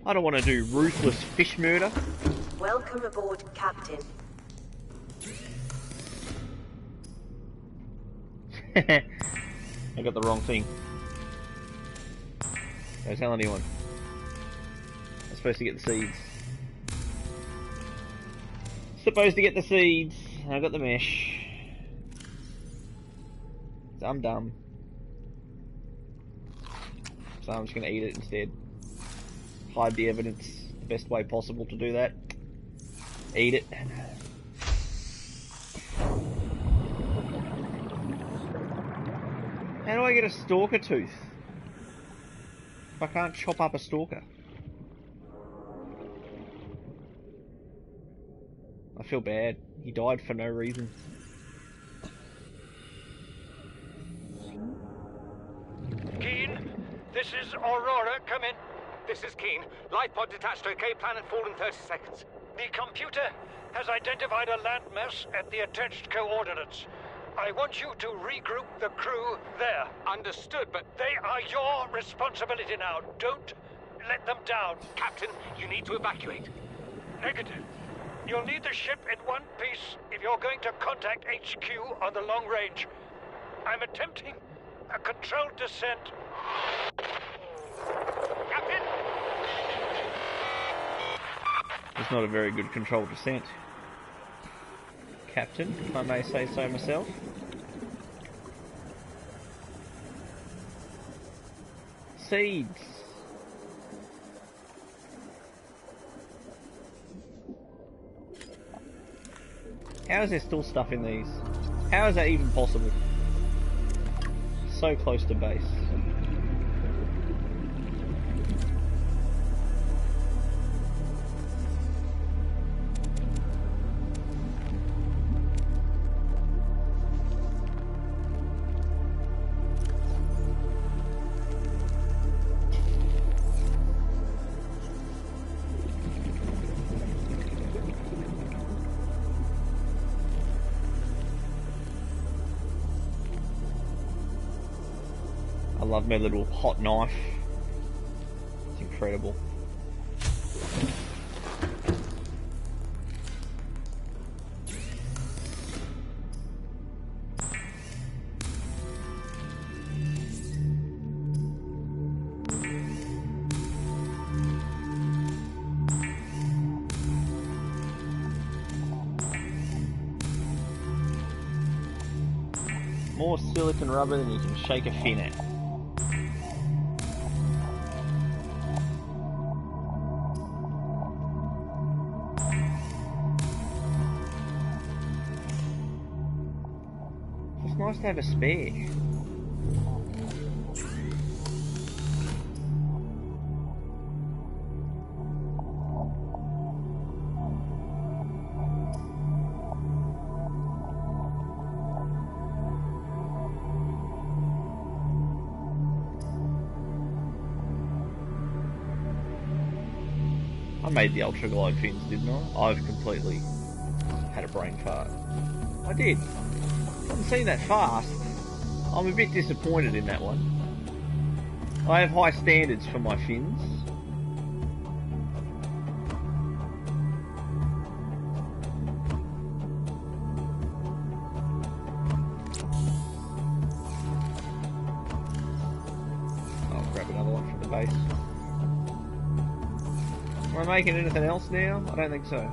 I don't want to do ruthless fish murder. Welcome aboard, Captain. I got the wrong thing. Don't tell anyone. I'm supposed to get the seeds. Supposed to get the seeds. I got the mesh. I'm dumb. So I'm just going to eat it instead. Hide the evidence the best way possible to do that. Eat it. How do I get a stalker tooth? If I can't chop up a stalker. I feel bad. He died for no reason. Keen, this is Aurora. Come in. This is Keen. Life pod detached, okay? Planet fall in 30 seconds. The computer has identified a landmass at the attached coordinates. I want you to regroup the crew there. Understood, but they are your responsibility now. Don't let them down. Captain, you need to evacuate. Negative. You'll need the ship in one piece if you're going to contact HQ on the long range. I'm attempting a controlled descent. Captain! It's not a very good controlled descent. Captain, if I may say so myself. Seeds. How is there still stuff in these? How is that even possible? So close to base. I love my little hot knife. It's incredible. More silicon rubber than you can shake a fin at. It's nice to have a spare. I made the ultra glide fins, didn't I? I've completely had a brain fart. I did. I haven't seen that fast. I'm a bit disappointed in that one. I have high standards for my fins. I'll grab another one from the base. Am I making anything else now? I don't think so.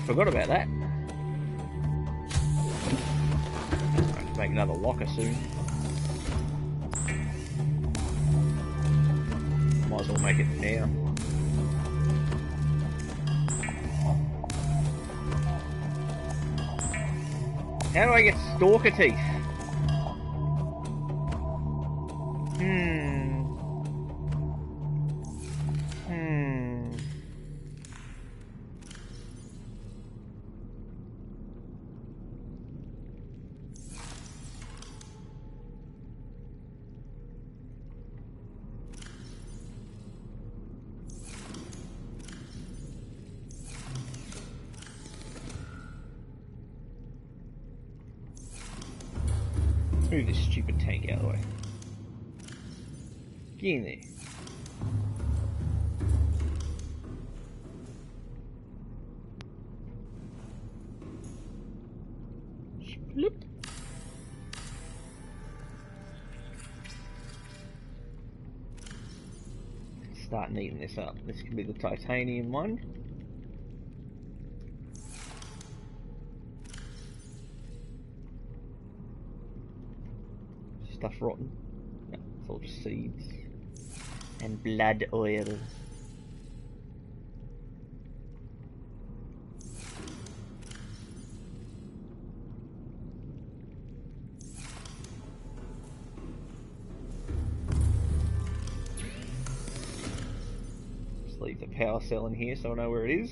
Forgot about that. I have to make another locker soon. Might as well make it now. How do I get stalker teeth? Move this stupid tank out of the way. Get in there. Sploop. start neating this up. This can be the titanium one. Stuff rotten? No, it's all just seeds. And blood oil. Just leave the power cell in here so I know where it is.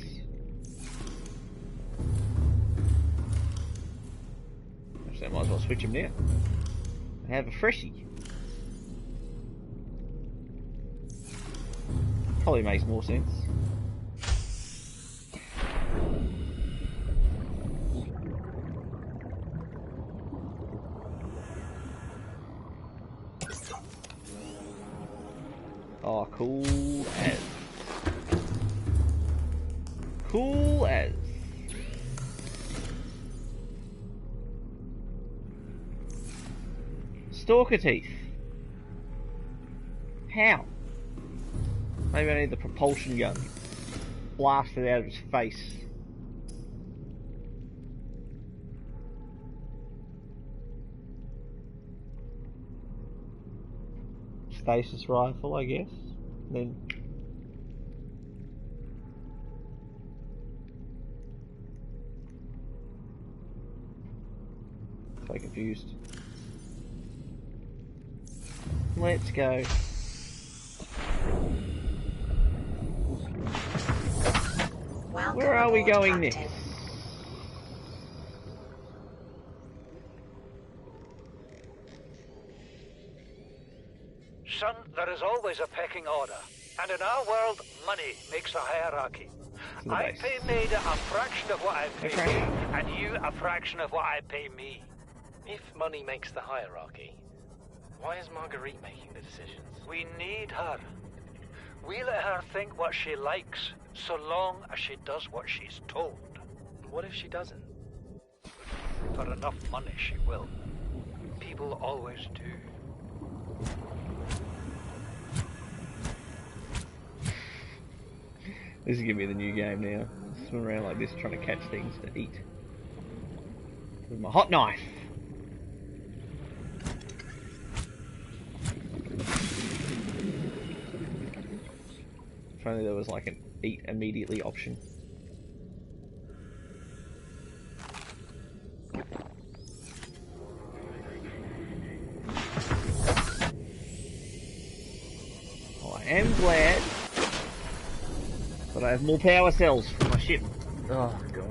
Actually, I might as well switch them now. I have a freshie. Probably makes more sense. Oh, cool as. Cool as. Stalker teeth. How? Maybe I need the propulsion gun. Blast it out of his face. Stasis rifle, I guess. Then so confused. Let's go. Where are we going next? Son, there is always a pecking order. And in our world, money makes the hierarchy. I pay Maida a fraction of what I pay you, and you a fraction of what I pay me. If money makes the hierarchy, why is Marguerite making the decisions? We need her. We let her think what she likes, so long as she does what she's told. What if she doesn't? For enough money, she will. People always do. This is gonna be the new game now. Swim around like this trying to catch things to eat. With my hot knife. If only there was like an eat immediately option. Oh, I am glad that I have more power cells for my ship. Oh gosh.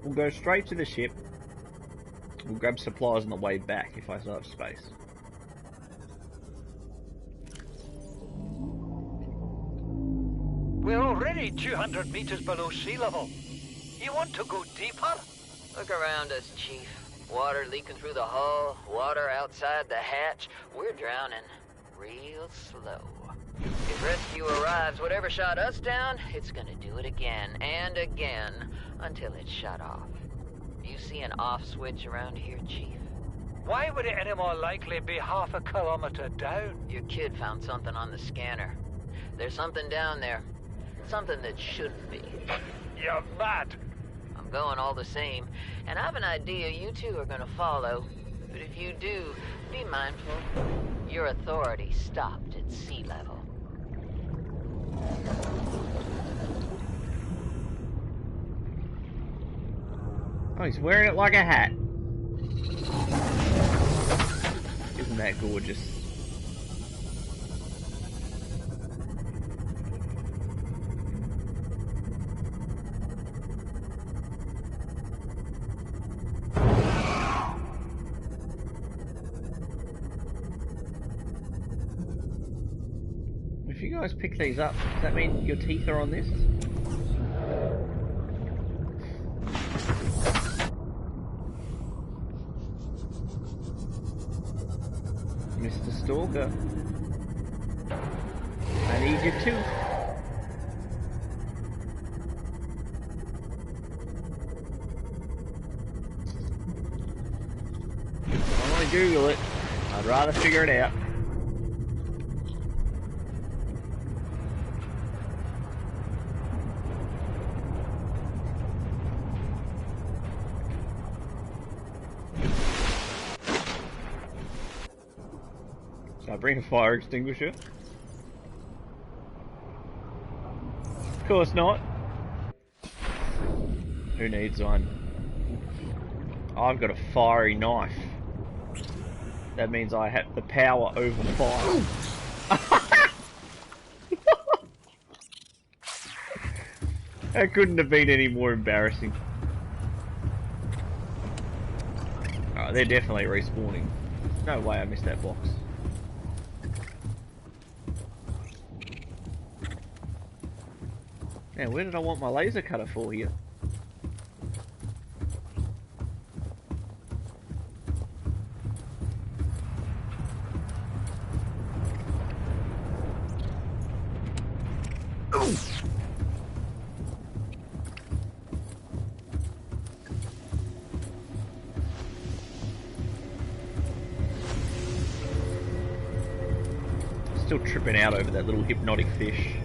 We'll go straight to the ship. We'll grab supplies on the way back if I still have space. We're already 200 meters below sea level. You want to go deeper? Look around us, Chief. Water leaking through the hull, water outside the hatch. We're drowning real slow. If rescue arrives, whatever shot us down, it's gonna do it again and again until it's shut off. You see an off switch around here, Chief? Why would it any more likely be half a kilometer down? Your kid found something on the scanner. There's something down there. Something that shouldn't be. You're mad. I'm going all the same, and I have an idea you two are gonna follow. But if you do, be mindful. Your authority stopped at sea level. Oh, he's wearing it like a hat. Isn't that gorgeous? If you guys pick these up, does that mean your teeth are on this? Mr. Stalker. I need you too. I don't want to Google it. I'd rather figure it out. Should I bring a fire extinguisher? Of course not. Who needs one? I've got a fiery knife. That means I have the power over fire. That couldn't have been any more embarrassing. Oh, they're definitely respawning. No way I missed that box. Now, where did I want my laser cutter for here? Still tripping out over that little hypnotic fish.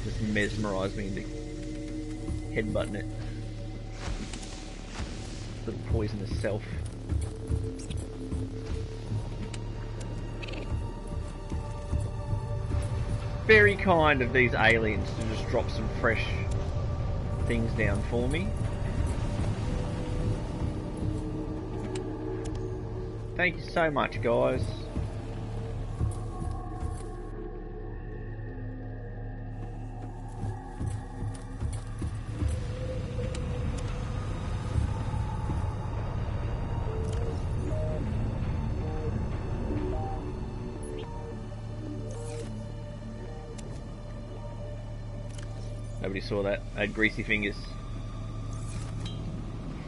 Just mesmerised me into headbutting it. Little poisonous self. Very kind of these aliens to just drop some fresh things down for me. Thank you so much, guys. Nobody saw that. I had greasy fingers.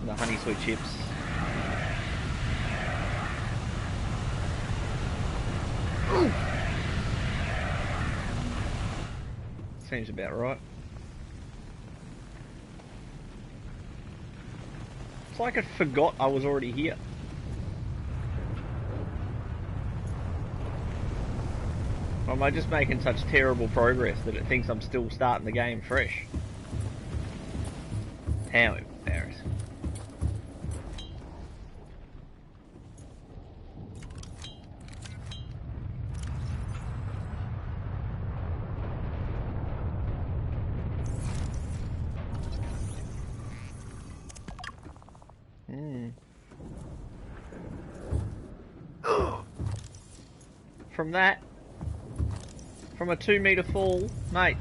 The honey sweet chips. Ooh. Seems about right. It's like I forgot I was already here. Or am I just making such terrible progress that it thinks I'm still starting the game fresh? How embarrassing. From that, from a 2-meter fall, mate,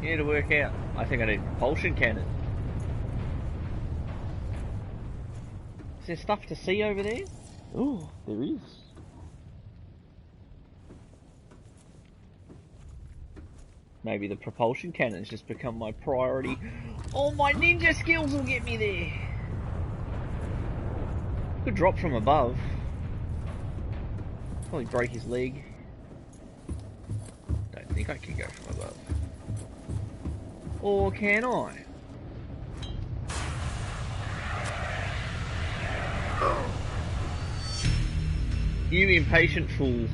you need to work out. I think I need a propulsion cannon. Is there stuff to see over there? Oh, there is. Maybe the propulsion cannon's just become my priority. All my ninja skills will get me there. Could drop from above. Probably break his leg. Don't think I can go from above. Or can I? You impatient fool.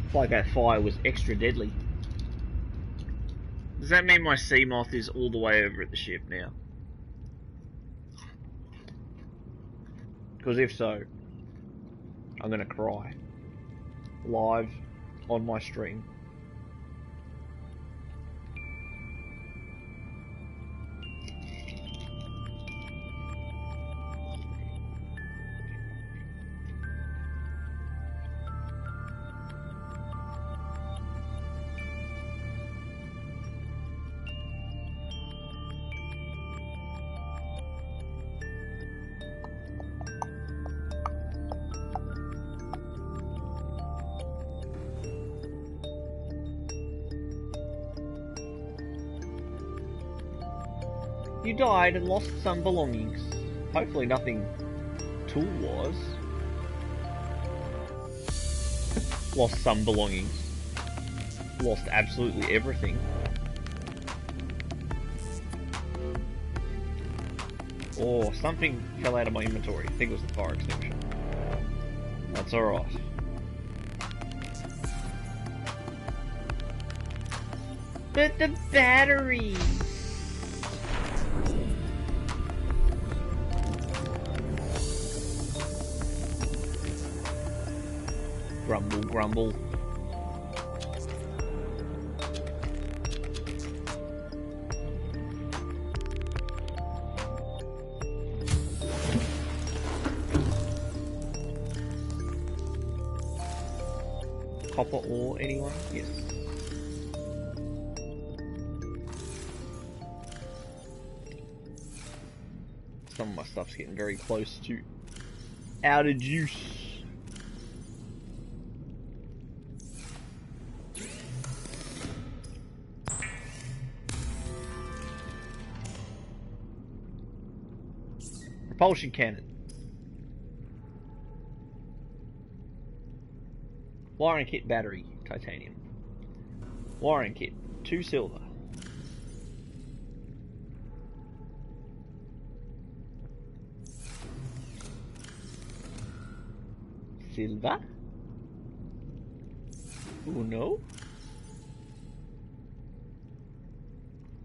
It's like that fire was extra deadly. Does that mean my sea moth is all the way over at the ship now? Because if so, I'm gonna cry. Live on my stream. You died and lost some belongings. Hopefully nothing tool-wise. Lost some belongings. Lost absolutely everything. Or something fell out of my inventory. I think it was the fire extinguisher. That's alright. But the batteries! Grumble, grumble. Copper ore, anyone? Yes. Some of my stuff's getting very close to out of juice. Propulsion cannon. Wiring kit battery, titanium. Wiring kit, 2 silver. Silver? Uno?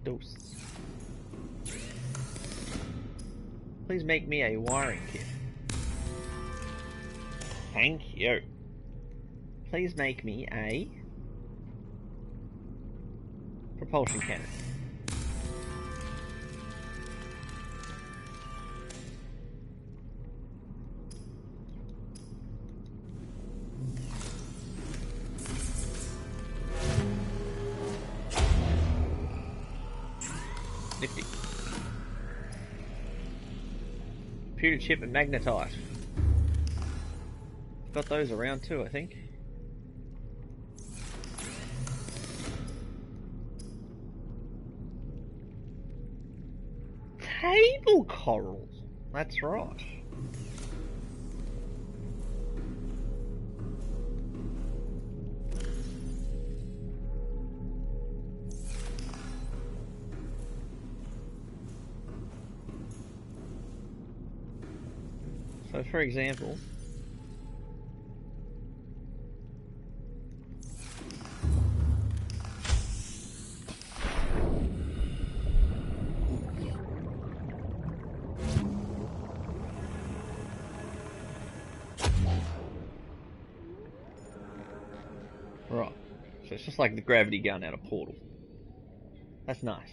Dos. Please make me a wiring kit. Thank you. Please make me a propulsion cannon. Nifty. Computer chip and magnetite. Got those around too, I think. Table coral. That's right. So, for example, right, so it's just like the gravity gun out of Portal. That's nice.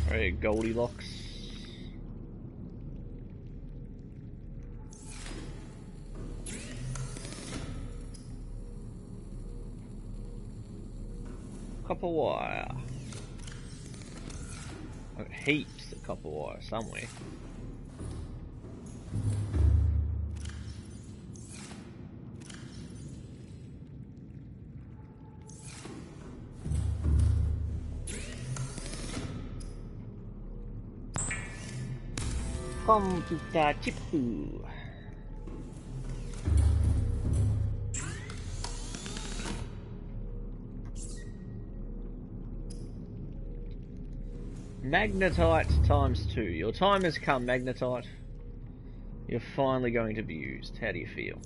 Alright, Goldilocks. Copper wire. I've got heaps of copper wire somewhere. Computer chip. Magnetite ×2. Your time has come, Magnetite. You're finally going to be used. How do you feel?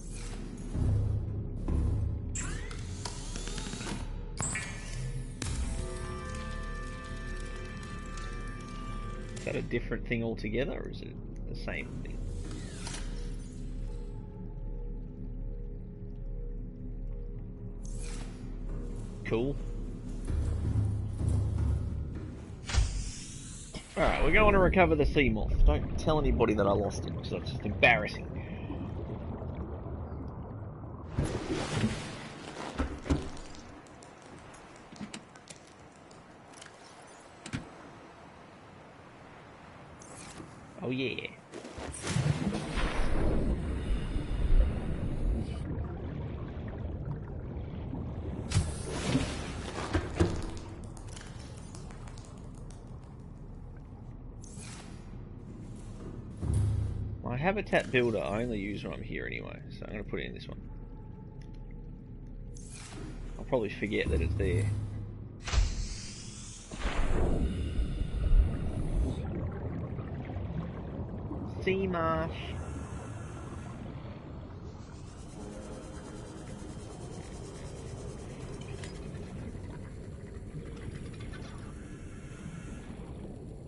Is that a different thing altogether, or is it the same thing? Cool. Alright, we're going to recover the sea moth. Don't tell anybody that I lost it, because that's just embarrassing. Oh yeah. My habitat builder I only use when I'm here anyway, so I'm going to put it in this one. I'll probably forget that it's there. Sea marsh.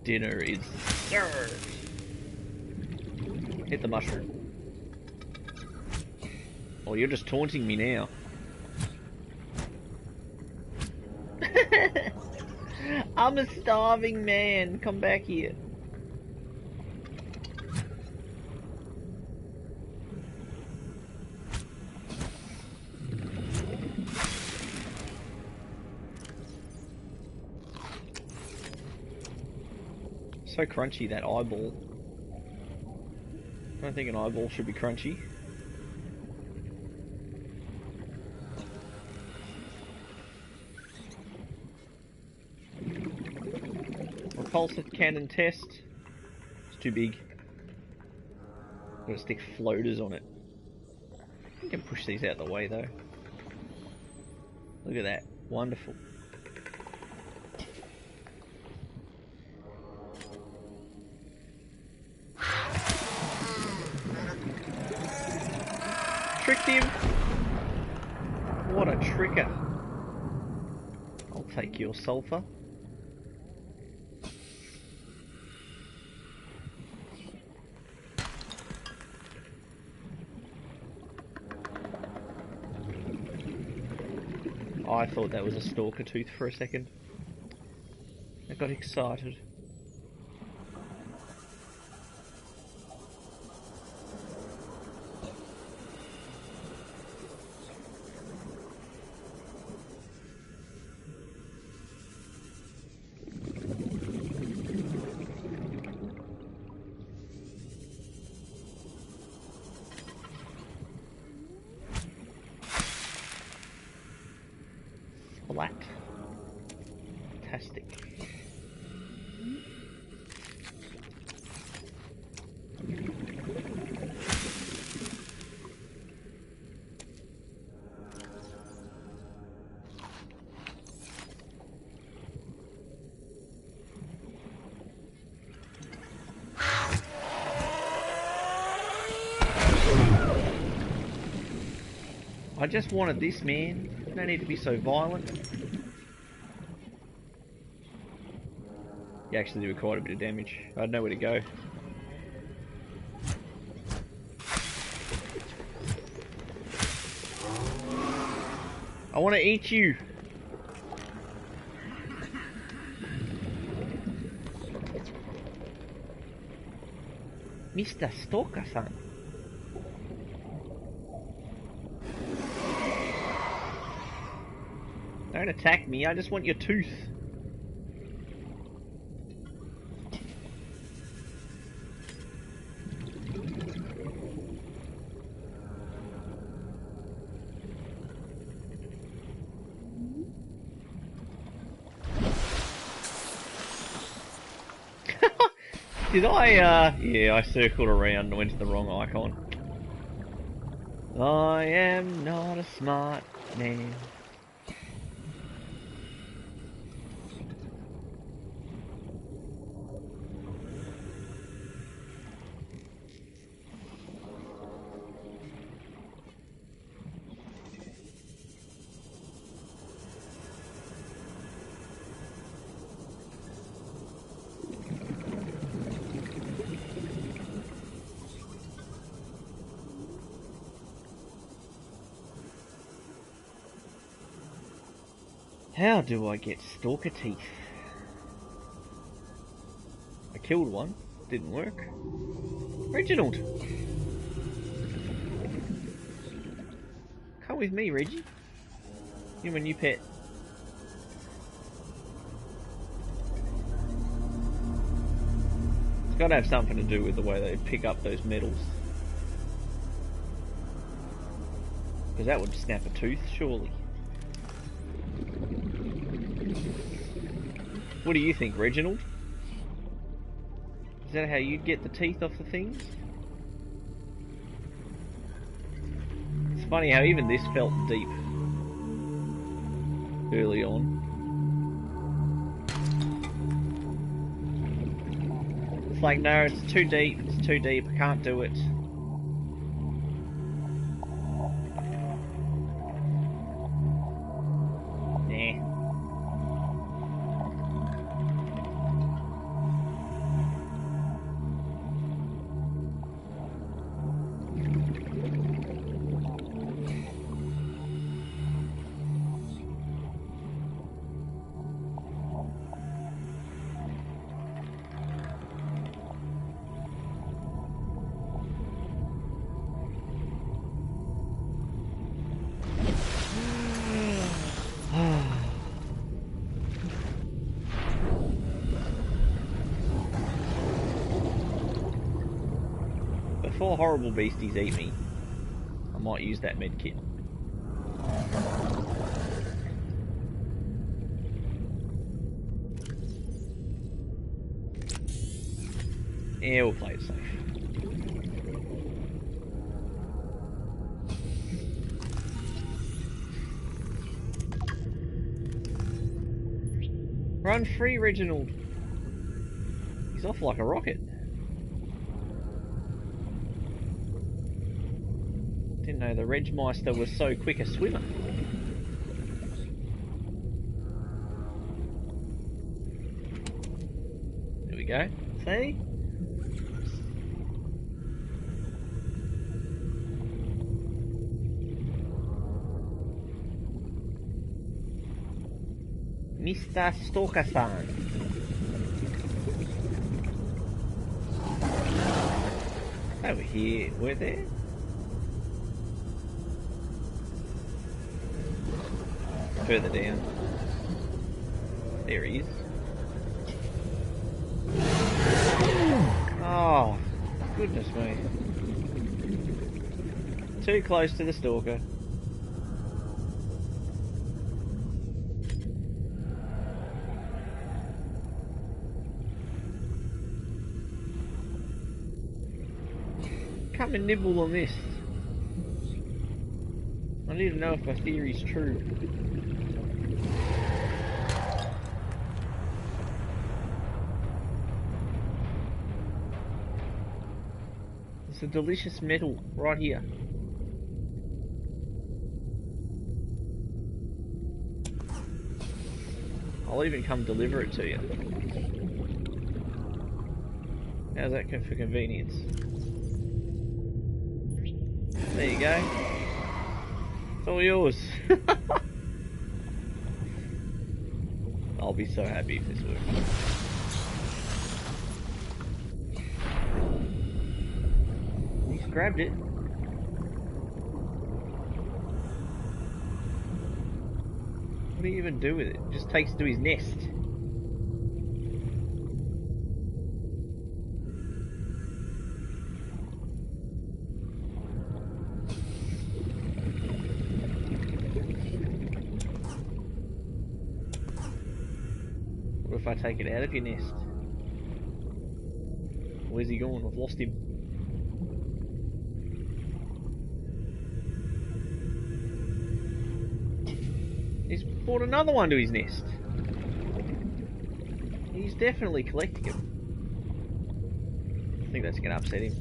Dinner is served. Hit the mushroom. Oh, you're just taunting me now. I'm a starving man. Come back here. So crunchy, that eyeball. I don't think an eyeball should be crunchy. Repulsor cannon test. It's too big. Gotta stick floaters on it. You can push these out the way though. Look at that. Wonderful. Tricked him! What a tricker. I'll take your sulfur. I thought that was a stalker tooth for a second. I got excited. Splat. Fantastic. I just wanted this, man. No need to be so violent. You actually do quite a bit of damage. I had nowhere to go. I want to eat you. Mr. Stalker-san. Don't attack me, I just want your tooth. Did I, yeah, I circled around and went to the wrong icon. I am not a smart man. How do I get stalker teeth? I killed one, didn't work. Reginald! Come with me, Reggie. You're my new pet. Gotta have something to do with the way they pick up those metals. Because that would snap a tooth, surely. What do you think, Reginald? Is that how you'd get the teeth off the things? It's funny how even this felt deep early on. It's like, no, it's too deep, I can't do it. Nah. Before horrible beasties eat me, I might use that med kit. Yeah, we'll play it safe. Run free, Reginald. He's off like a rocket. Didn't know the Regmeister was so quick a swimmer. There we go. See? Mr. Stalker-san. Over here, we're there. Further down. There he is. Oh, goodness me. Too close to the stalker. Come and nibble on this. I need to know if my theory's true. It's a delicious metal right here. I'll even come deliver it to you. How's that for convenience? There you go. It's all yours. I'll be so happy if this works. He's grabbed it. What do you even do with it? It just takes it to his nest. What if I take it out of your nest? Where's he gone? I've lost him. He's brought another one to his nest. He's definitely collecting them. I think that's going to upset him.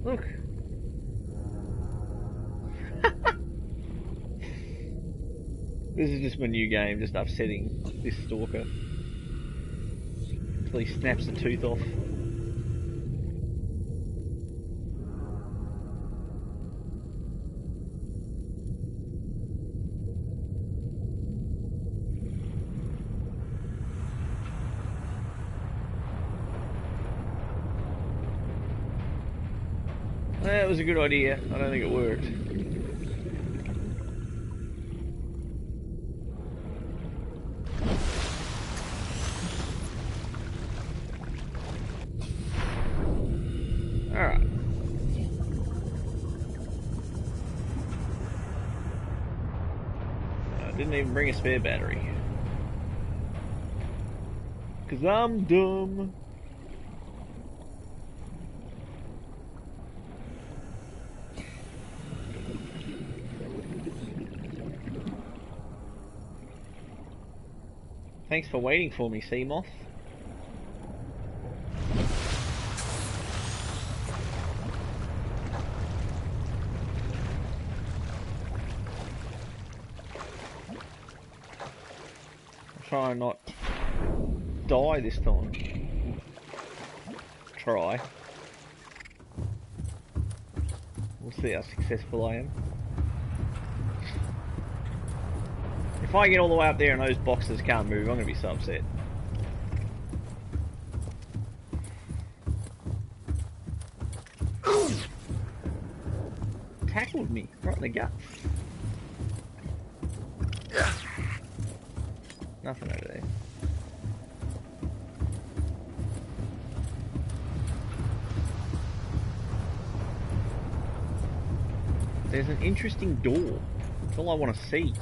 Look. This is just my new game, just upsetting this stalker. Until he snaps a tooth off. That was a good idea. I don't think it worked. didn't even bring a spare battery. 'Cause I'm dumb. Thanks for waiting for me, Seamoth. Try and not die this time. Try. We'll see how successful I am. If I get all the way up there and those boxes can't move, I'm going to be so upset. Tackled me right in the guts. Nothing over there. There's an interesting door. That's all I want to see.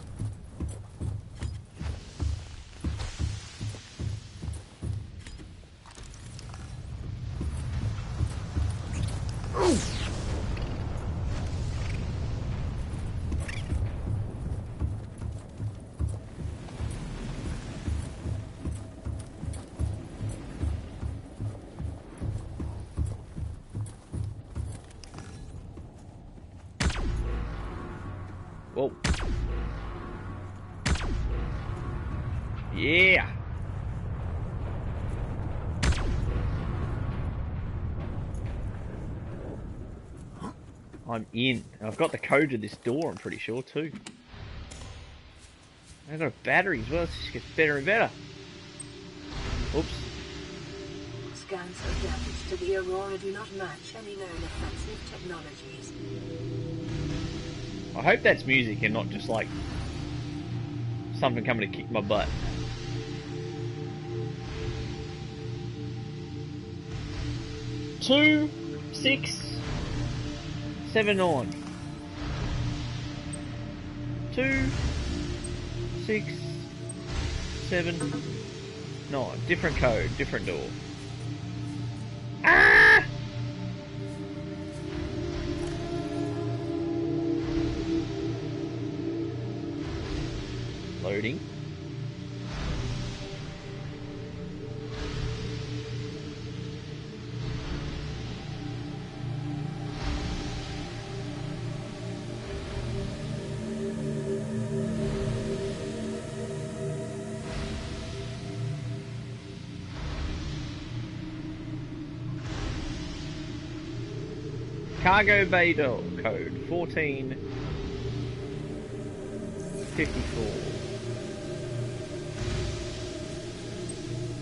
Whoa. Yeah. I'm in. And I've got the code to this door, I'm pretty sure, too. I've got a battery as well. This just gets better and better. Oops. Scans of damage to the Aurora do not match any known offensive technologies. I hope that's music and not just like something coming to kick my butt. Two, 6, 7, 9. 2, 6, 7, 9. Different code, different door. Ah! Loading. Cargo bay door code 1454.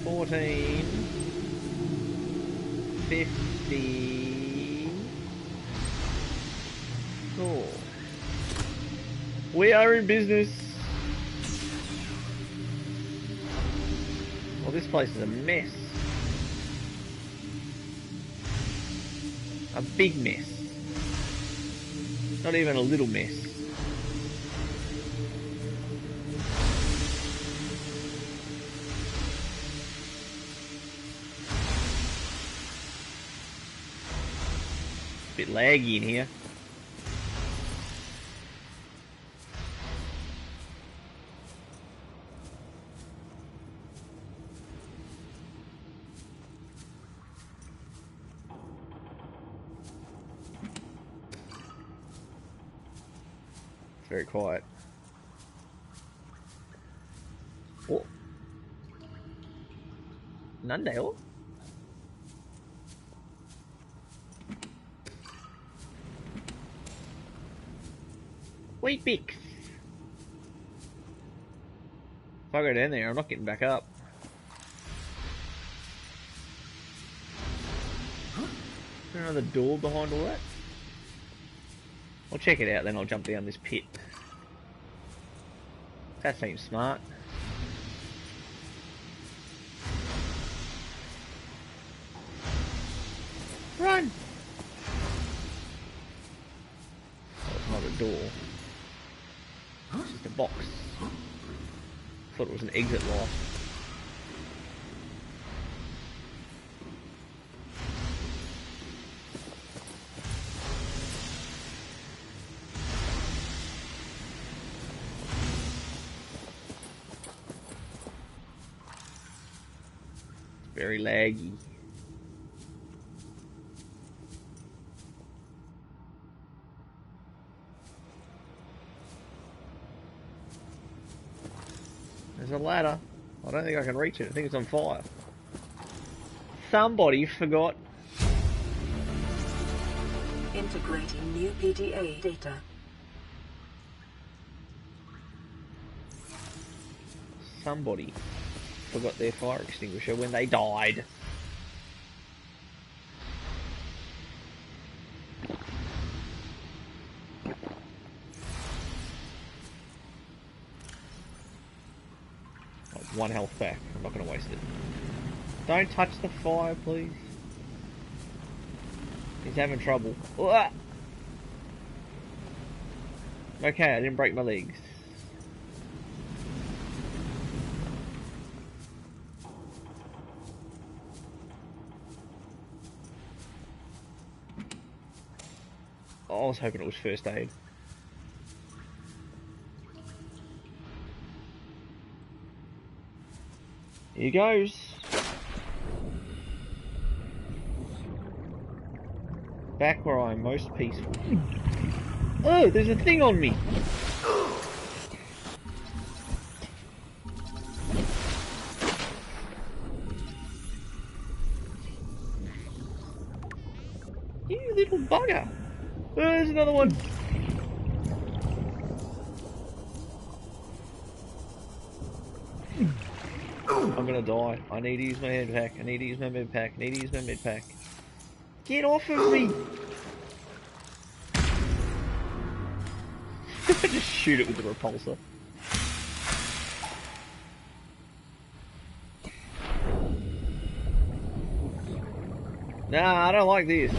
1454. We are in business. Well, this place is a mess. A big mess. Not even a little mess. Bit laggy in here. Very quiet. Oh. Nandale? Wait, Bix. If I go down there, I'm not getting back up. Is there another door behind all that? I'll check it out, then I'll jump down this pit. That seems smart. Run! Oh, it's not a door. It's just a box. Thought it was an exit light. Very laggy. There's a ladder. I don't think I can reach it. I think it's on fire. Somebody forgot. Integrating new PDA data. Somebody forgot their fire extinguisher when they died. One health back. I'm not going to waste it. Don't touch the fire, please. He's having trouble. Uah! Okay, I didn't break my legs. Oh, I was hoping it was first aid. Here goes. Back where I am most peaceful. Oh, there's a thing on me. You little bugger. Oh, there's another one. I'm gonna die. I need to use my med pack. I need to use my med pack. I need to use my med pack. Get off of me! Just shoot it with the repulsor. Nah, I don't like this.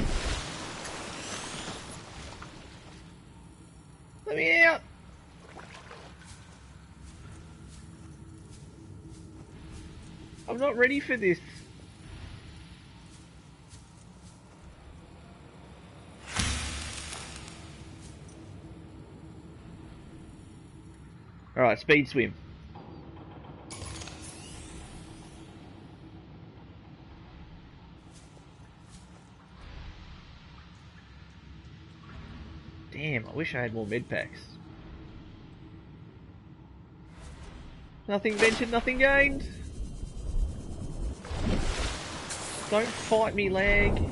Let me out! I'm not ready for this. Alright, speed swim. Damn, I wish I had more med packs. Nothing ventured, nothing gained. Don't fight me, lag.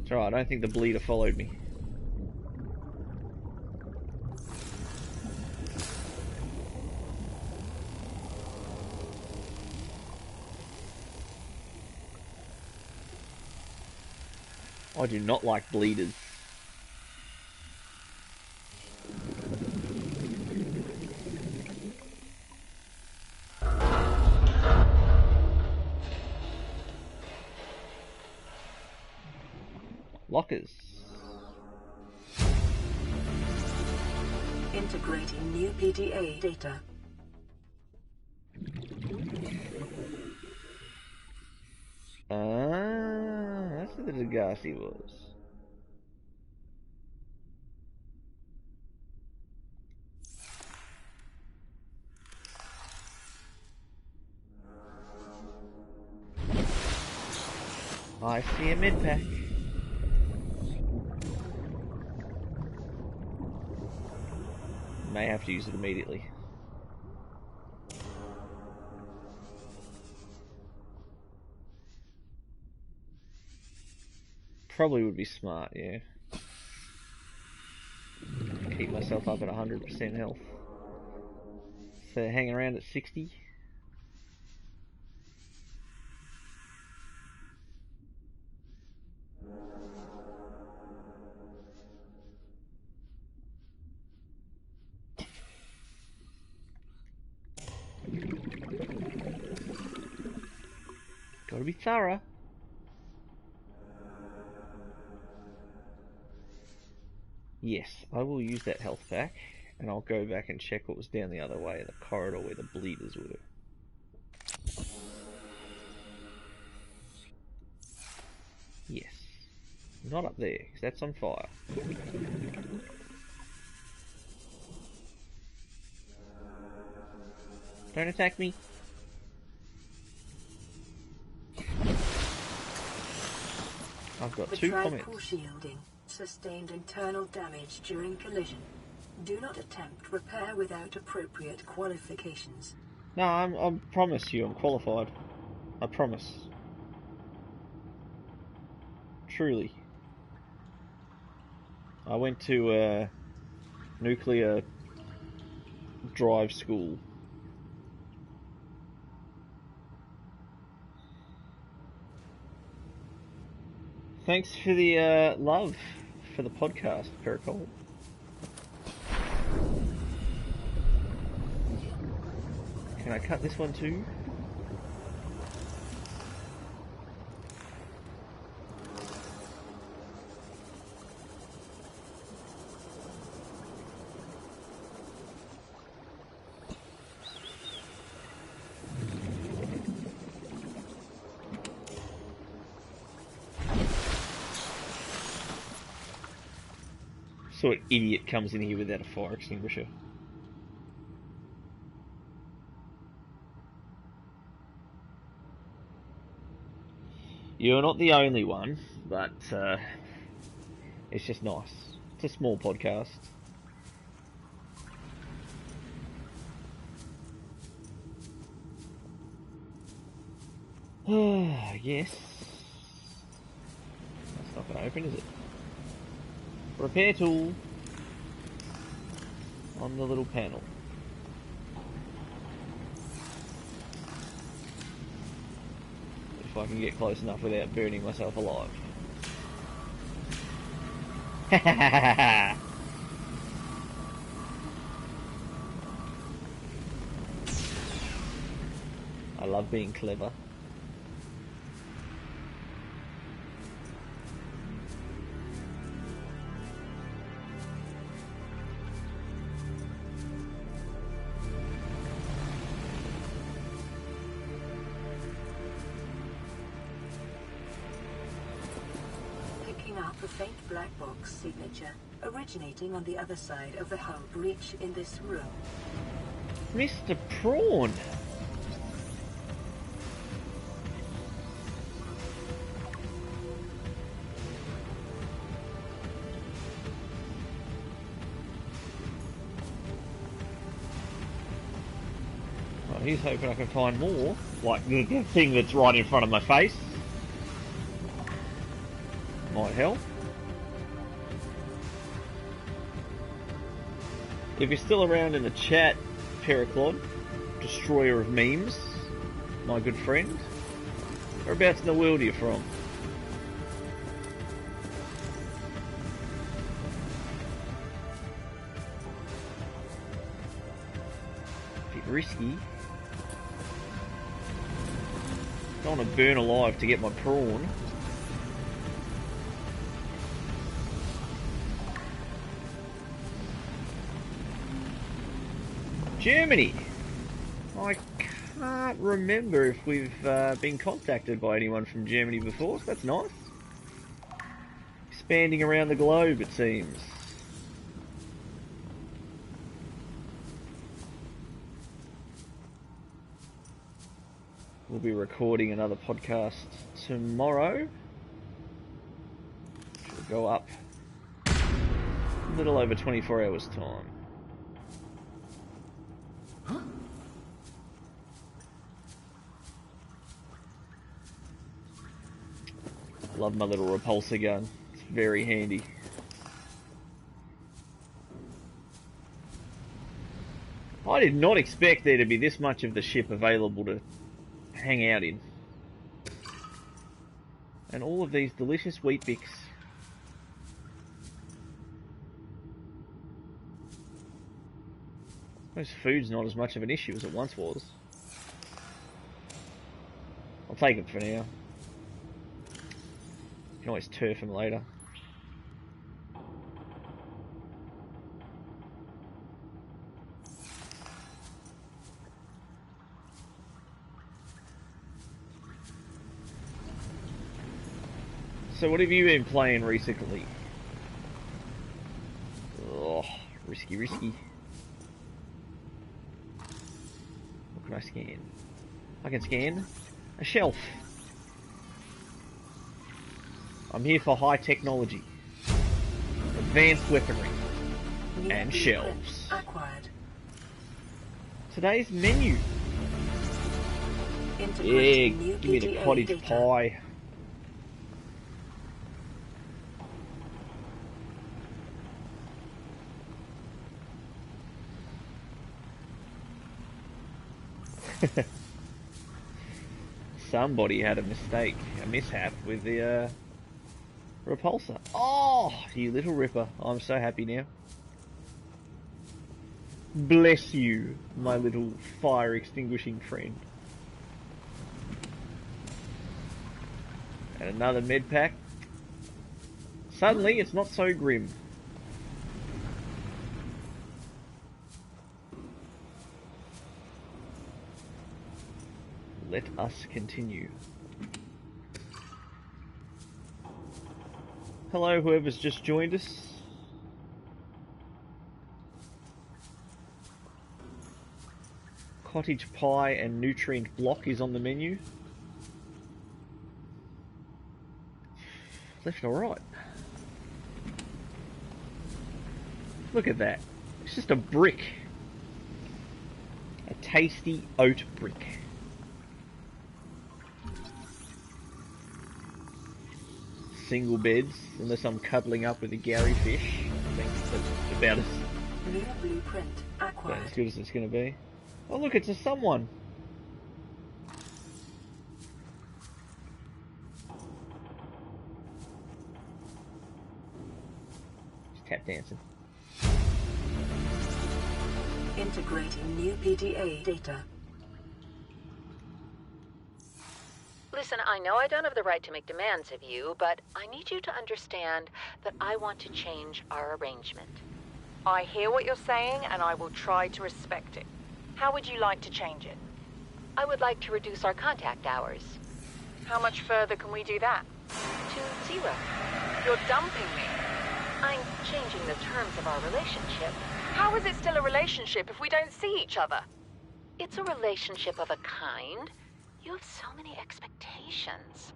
It's alright, I don't think the bleeder followed me. I do not like bleeders. Lockers. Integrating new PDA data. That's what the Degassi was. I see a mid pack. May have to use it immediately. Probably would be smart, yeah. Keep myself up at 100% health. So hang around at 60. Gotta be thorough. Yes, I will use that health pack, and I'll go back and check what was down the other way, the corridor where the bleeders were. Yes. Not up there, because that's on fire. Don't attack me. I've got 2 comments. The shielding sustained internal damage during collision. Do not attempt repair without appropriate qualifications. No, I promise you I'm qualified. I promise. Truly. I went to nuclear drive school. Thanks for the love for the podcast, Pericol. Can I cut this one too? What idiot comes in here without a fire extinguisher? You're not the only one, but it's just nice. It's a small podcast. Yes. That's not going to open, is it? Repair tool on the little panel. If I can get close enough without burning myself alive. I love being clever. A faint black box signature originating on the other side of the hull breach in this room. Mr. Prawn! Well, he's hoping I can find more, like the thing that's right in front of my face. Might help. If you're still around in the chat, Periclod, destroyer of memes, my good friend, whereabouts in the world are you from? A bit risky. Don't want to burn alive to get my prawn. Germany! I can't remember if we've been contacted by anyone from Germany before, so that's nice. Expanding around the globe, it seems. We'll be recording another podcast tomorrow. Which will go up a little over 24 hours time. Love my little repulsor gun. It's very handy. I did not expect there to be this much of the ship available to hang out in. And all of these delicious wheat bix. Suppose food's not as much of an issue as it once was. I'll take it for now. You can always turf them later. So what have you been playing recently? Oh, risky. What can I scan? I can scan a shelf. I'm here for high technology, advanced weaponry, and shelves. Acquired. Today's menu. Yeah, give me the cottage pie. Somebody had a mishap with the repulsor. Oh, you little ripper. I'm so happy now. Bless you, my little fire extinguishing friend. And another med pack. Suddenly, it's not so grim. Let us continue. Hello, whoever's just joined us. Cottage pie and nutrient block is on the menu. Left or right? Look at that. It's just a brick. A tasty oat brick. Single beds, unless I'm cuddling up with a Gary fish. I think that's about as good as it's going to be. Oh look, it's a someone. Just tap dancing. Integrating new PDA data. Listen, I know I don't have the right to make demands of you, but I need you to understand that I want to change our arrangement. I hear what you're saying, and I will try to respect it. How would you like to change it? I would like to reduce our contact hours. How much further can we do that? To 0. You're dumping me. I'm changing the terms of our relationship. How is it still a relationship if we don't see each other? It's a relationship of a kind. You have so many expectations.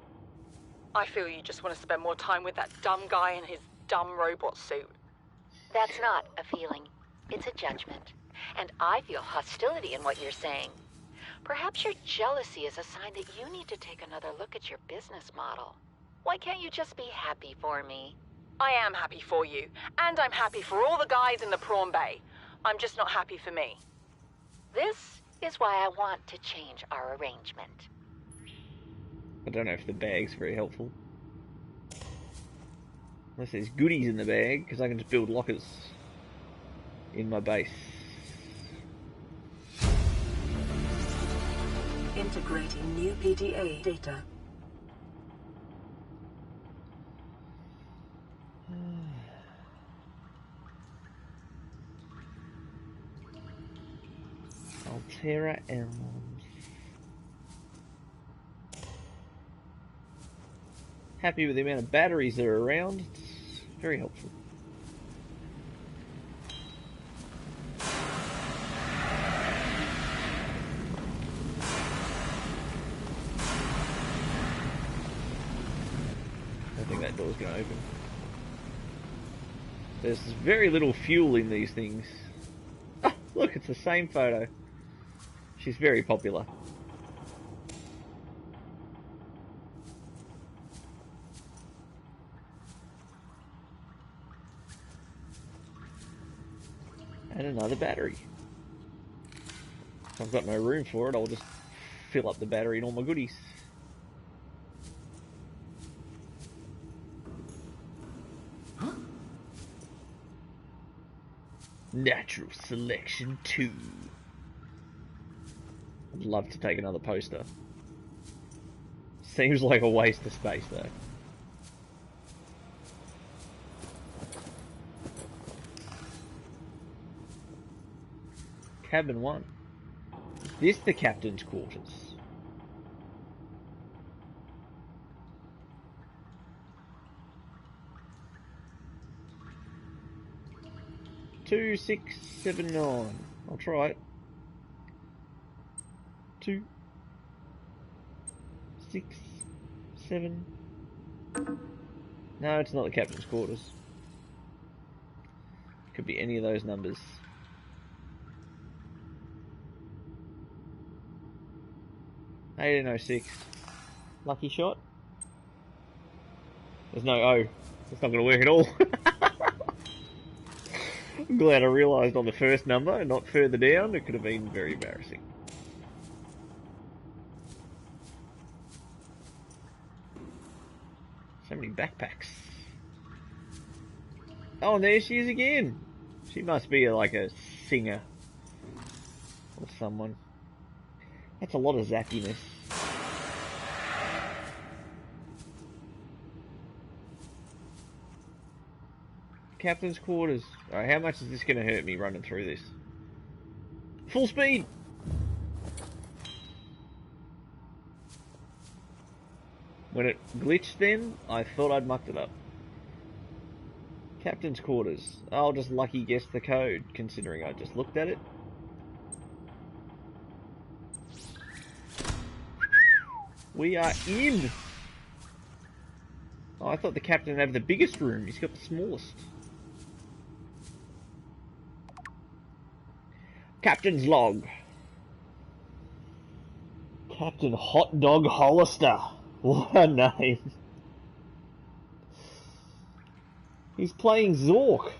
I feel you just want to spend more time with that dumb guy in his dumb robot suit. That's not a feeling. It's a judgment. And I feel hostility in what you're saying. Perhaps your jealousy is a sign that you need to take another look at your business model. Why can't you just be happy for me? I am happy for you, and I'm happy for all the guys in the prawn bay. I'm just not happy for me. This is why I want to change our arrangement. I don't know if the bag's very helpful. Unless there's goodies in the bag, because I can just build lockers in my base. Integrating new PDA data. Altera Elms. Happy with the amount of batteries that are around. It's very helpful. I think that door's going to open. There's very little fuel in these things. Ah, look, it's the same photo. She's very popular. And another battery. If I've got no room for it, I'll just fill up the battery and all my goodies. Natural Selection 2. I'd love to take another poster. Seems like a waste of space though. Cabin 1. Is this the captain's quarters? 2679. I'll try it. 2, 6, 7. No, it's not the captain's quarters. Could be any of those numbers. $18.06. Lucky shot. There's no O. It's not going to work at all. I'm glad I realised on the first number and not further down. It could have been very embarrassing. So many backpacks. Oh, and there she is again. She must be like a singer or someone. That's a lot of zappiness. Captain's quarters. Alright, how much is this going to hurt me running through this? Full speed! When it glitched then, I thought I'd mucked it up. Captain's quarters. I'll just lucky guess the code, considering I just looked at it. We are in! Oh, I thought the captain had the biggest room. He's got the smallest. Captain's log. Captain Hot Dog Hollister. What a name. He's playing Zork.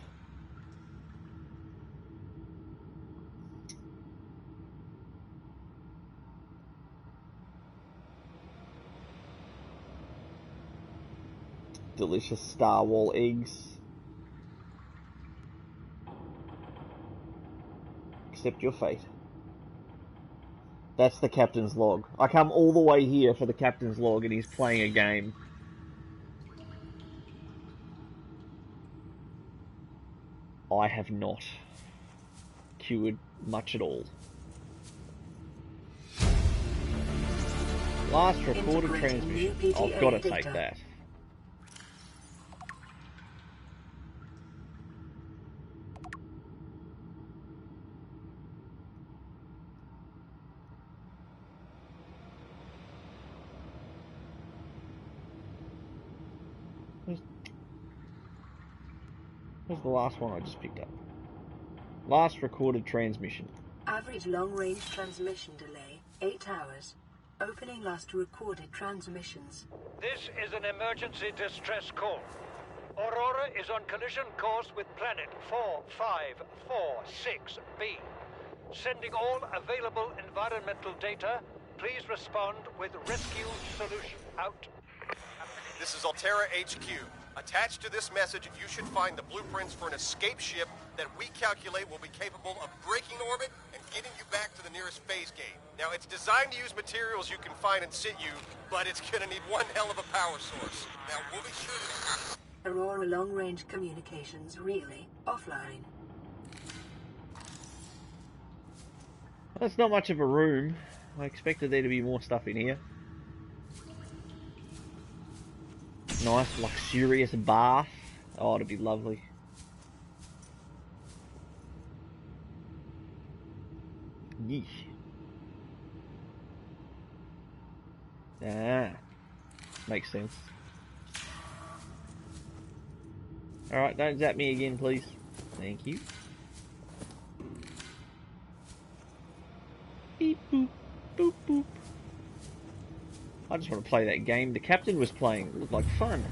Delicious Star Wall eggs. Accept your fate. That's the captain's log. I come all the way here for the captain's log and he's playing a game. I have not cured much at all. Last recorded transmission. I've got to take that. Where's the last one I just picked up? Last recorded transmission. Average long-range transmission delay, 8 hours. Opening last recorded transmissions. This is an emergency distress call. Aurora is on collision course with planet 4546b. Sending all available environmental data. Please respond with rescue solution. Out. This is Altera HQ. Attached to this message, you should find the blueprints for an escape ship that we calculate will be capable of breaking orbit and getting you back to the nearest phase gate. Now, it's designed to use materials you can find in situ, but it's gonna need one hell of a power source. Now, we'll be sure to... Aurora long-range communications really offline. That's not much of a room. I expected there to be more stuff in here. Nice, luxurious bath. Oh, it'd be lovely. Yeesh. Ah, makes sense. Alright, don't zap me again, please. Thank you. Beep boop, boop boop. I just want to play that game the captain was playing. It looked like fun.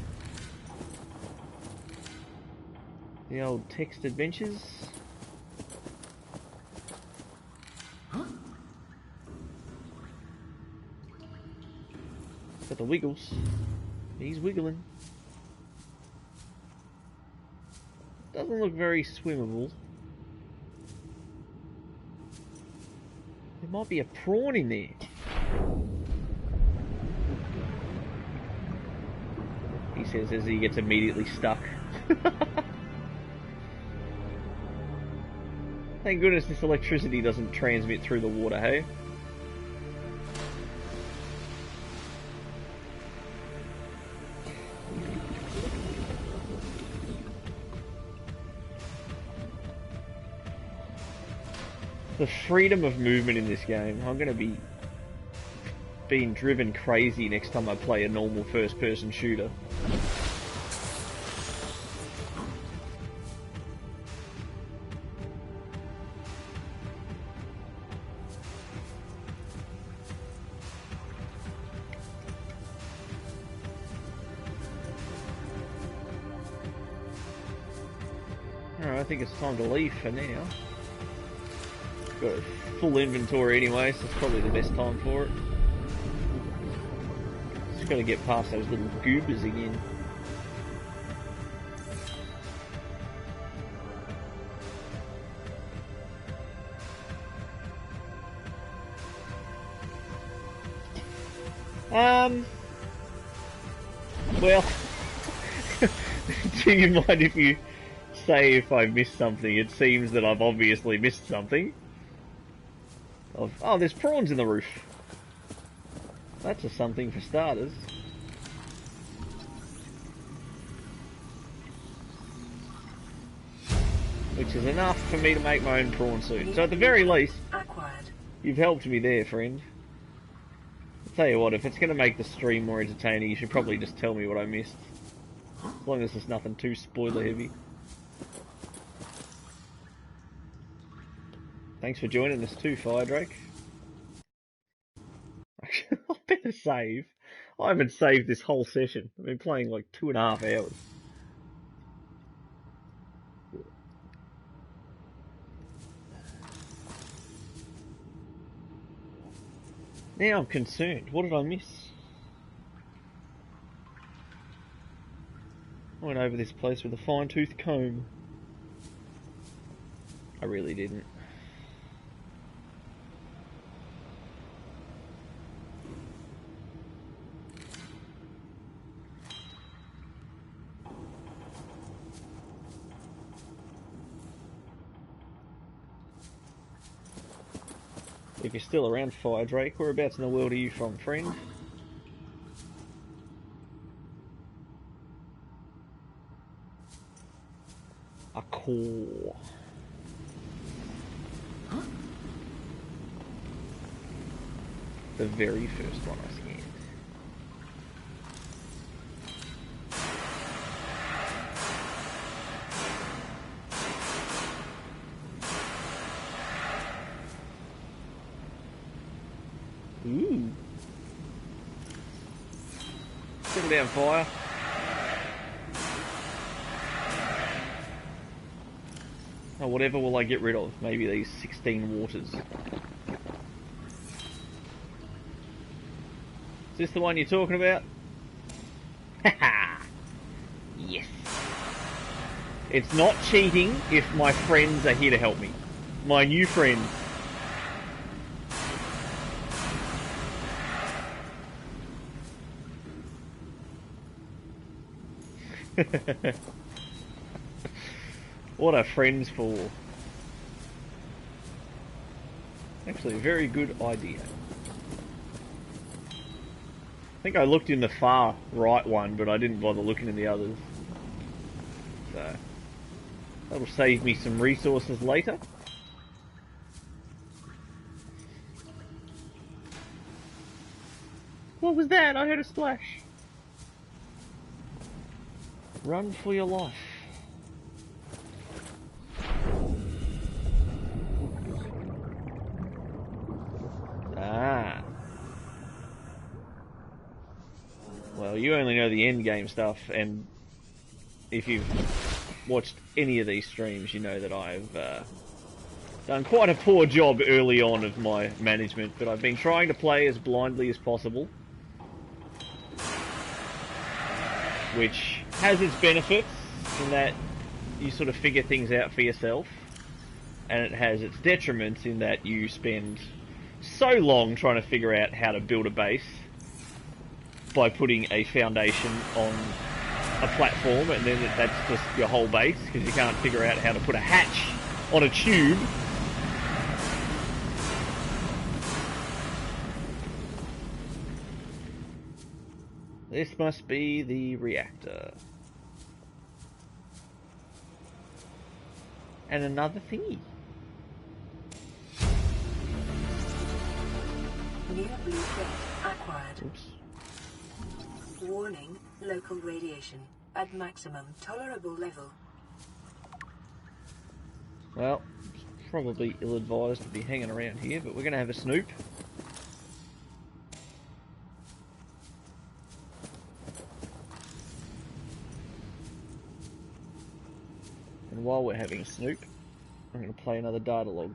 The old text adventures. Huh? Got the wiggles. He's wiggling. Doesn't look very swimmable. There might be a prawn in there. He says as he gets immediately stuck. Thank goodness this electricity doesn't transmit through the water, hey? The freedom of movement in this game. I'm going to be being driven crazy next time I play a normal first-person shooter. Alright, I think it's time to leave for now. Got a full inventory anyway, so it's probably the best time for it. Just gotta get past those little goobers again. Well, do you mind if you say if I missed something? It seems that I've obviously missed something. Oh, there's prawns in the roof. That's a something for starters. Which is enough for me to make my own prawn suit. So at the very least, you've helped me there, friend. I'll tell you what, if it's going to make the stream more entertaining, you should probably just tell me what I missed. As long as there's nothing too spoiler heavy. Thanks for joining us too, Fire Drake. I better save. I haven't saved this whole session. I've been playing like 2.5 hours. Now I'm concerned. What did I miss? I went over this place with a fine-tooth comb. I really didn't. If you're still around, Fire Drake, whereabouts in the world are you from, friend? A core. Huh? The very first one I scanned. Ooh. Settle down, Fire. Oh, whatever will I get rid of? Maybe these 16 waters. Is this the one you're talking about? Haha! Yes. It's not cheating if my friends are here to help me. My new friends. What are friends for? Actually, a very good idea. I think I looked in the far right one, but I didn't bother looking in the others. So, that'll save me some resources later. What was that? I heard a splash. Run for your life. Ah. Well, you only know the end game stuff, and if you've watched any of these streams, you know that I've done quite a poor job early on of my management, but I've been trying to play as blindly as possible. Which has its benefits in that you sort of figure things out for yourself, and it has its detriments in that you spend so long trying to figure out how to build a base by putting a foundation on a platform, and then that's just your whole base because you can't figure out how to put a hatch on a tube. This must be the reactor. And another thingy. Near blueprint acquired. Oops. Warning, local radiation at maximum tolerable level. Well, it's probably ill-advised to be hanging around here, but we're going to have a snoop. And while we're having a snoop, I'm going to play another data log.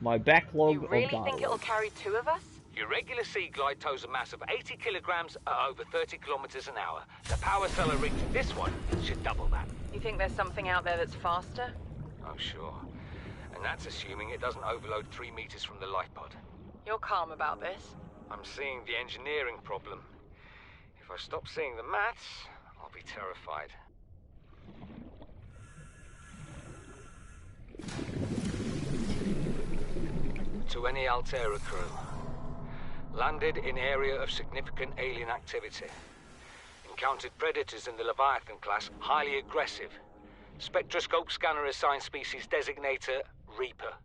My backlog of data. You really think it'll carry 2 of us? Your regular sea glide tows a mass of 80 kilograms at over 30 kilometers an hour. The power cell rig to this one should double that. You think there's something out there that's faster? Oh, sure. And that's assuming it doesn't overload 3 meters from the life pod. You're calm about this? I'm seeing the engineering problem. If I stop seeing the maths, I'll be terrified. To any Altera crew. Landed in area of significant alien activity. Encountered predators in the Leviathan class, highly aggressive. Spectroscope scanner assigned species designator Reaper.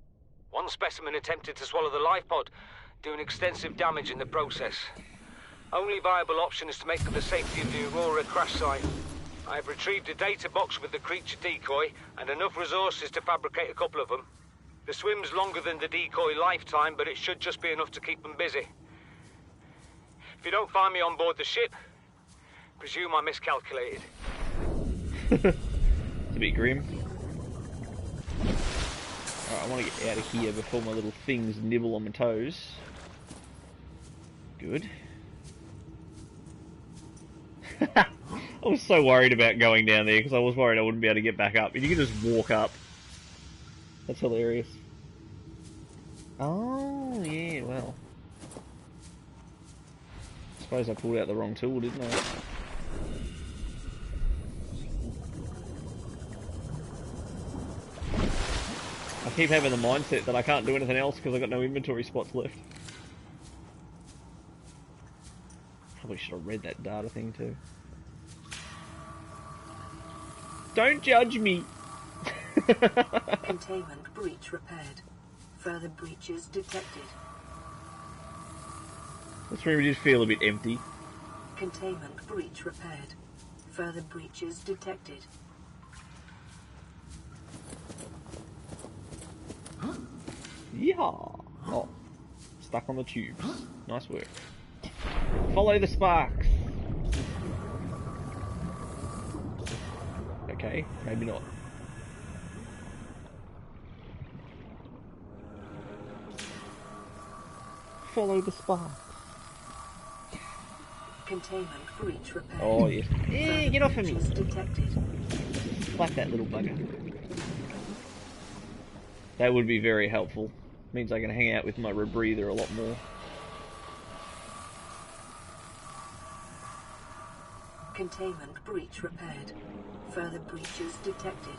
One specimen attempted to swallow the life pod, doing extensive damage in the process. Only viable option is to make for the safety of the Aurora crash site. I have retrieved a data box with the creature decoy and enough resources to fabricate a couple of them. The swim's longer than the decoy lifetime, but it should just be enough to keep them busy. If you don't find me on board the ship, presume I miscalculated. It's a bit grim. Alright, I want to get out of here before my little things nibble on my toes. Good. I was so worried about going down there because I was worried I wouldn't be able to get back up. And you can just walk up. That's hilarious. Oh, yeah, well. I suppose I pulled out the wrong tool, didn't I? I keep having the mindset that I can't do anything else because I've got no inventory spots left. Probably should have read that data thing too. Don't judge me! Containment breach repaired. Further breaches detected. This room did feel a bit empty. Containment breach repaired. Further breaches detected. Yeehaw! Oh, stuck on the tubes. Nice work. Follow the sparks! Okay, maybe not. Follow the sparks. Containment breach repaired. Oh yes. Yeah, get off of me! Detected. Like that little bugger. That would be very helpful. Means I can hang out with my rebreather a lot more. Containment breach repaired. Further breaches detected.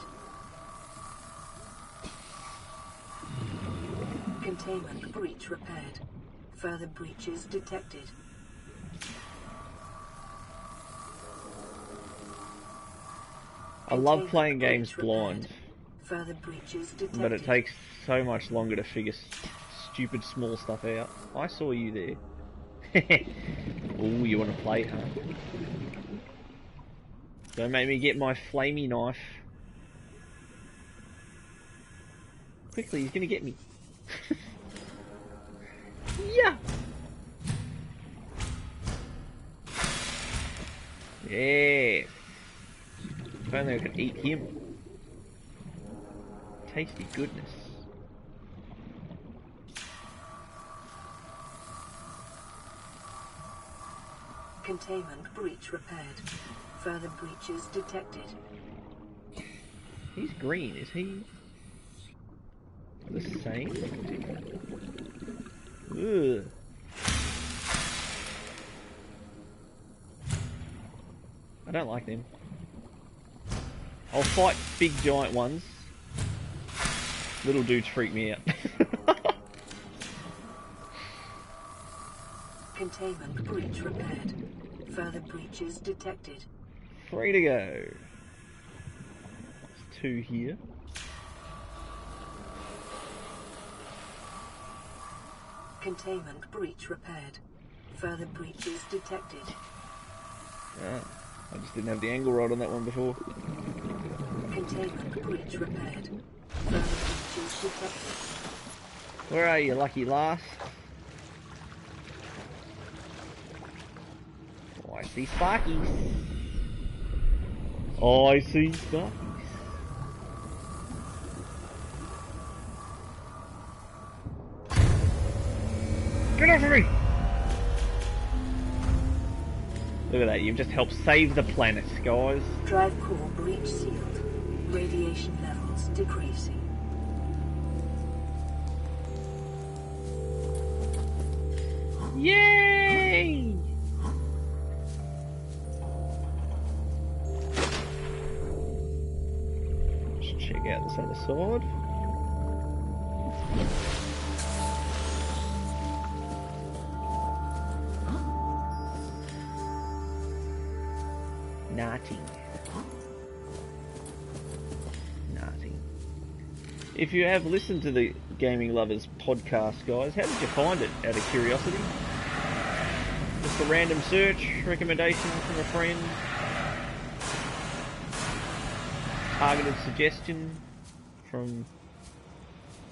Containment breach repaired. Further breaches detected. I love playing games blind. Further breaches detected. But it takes so much longer to figure stupid small stuff out. I saw you there. Ooh, you want to play, huh? Don't make me get my flamey knife. Quickly, he's gonna get me. Yeah! Yeah! If only I could eat him. Tasty goodness. Containment breach repaired. Further breaches detected. He's green, is he? The same? Ugh. I don't like them. I'll fight big giant ones. Little dudes freak me out. Containment breach repaired. Further breaches detected. 3 to go. There's 2 here. Containment breach repaired. Further breaches detected. Ah, I just didn't have the angle right on that one before. Containment breach repaired. Further breaches detected. Where are you, lucky lass? Oh, I see Sparkies. Oh, I see Sparkies. Get off of me! Look at that, you've just helped save the planet, guys. Drive core breach sealed. Radiation levels decreasing. Yay! Let's check out this other side. Naughty. If you have listened to the Gaming Lovers podcast, guys, how did you find it, out of curiosity? Just a random search, recommendation from a friend, targeted suggestion from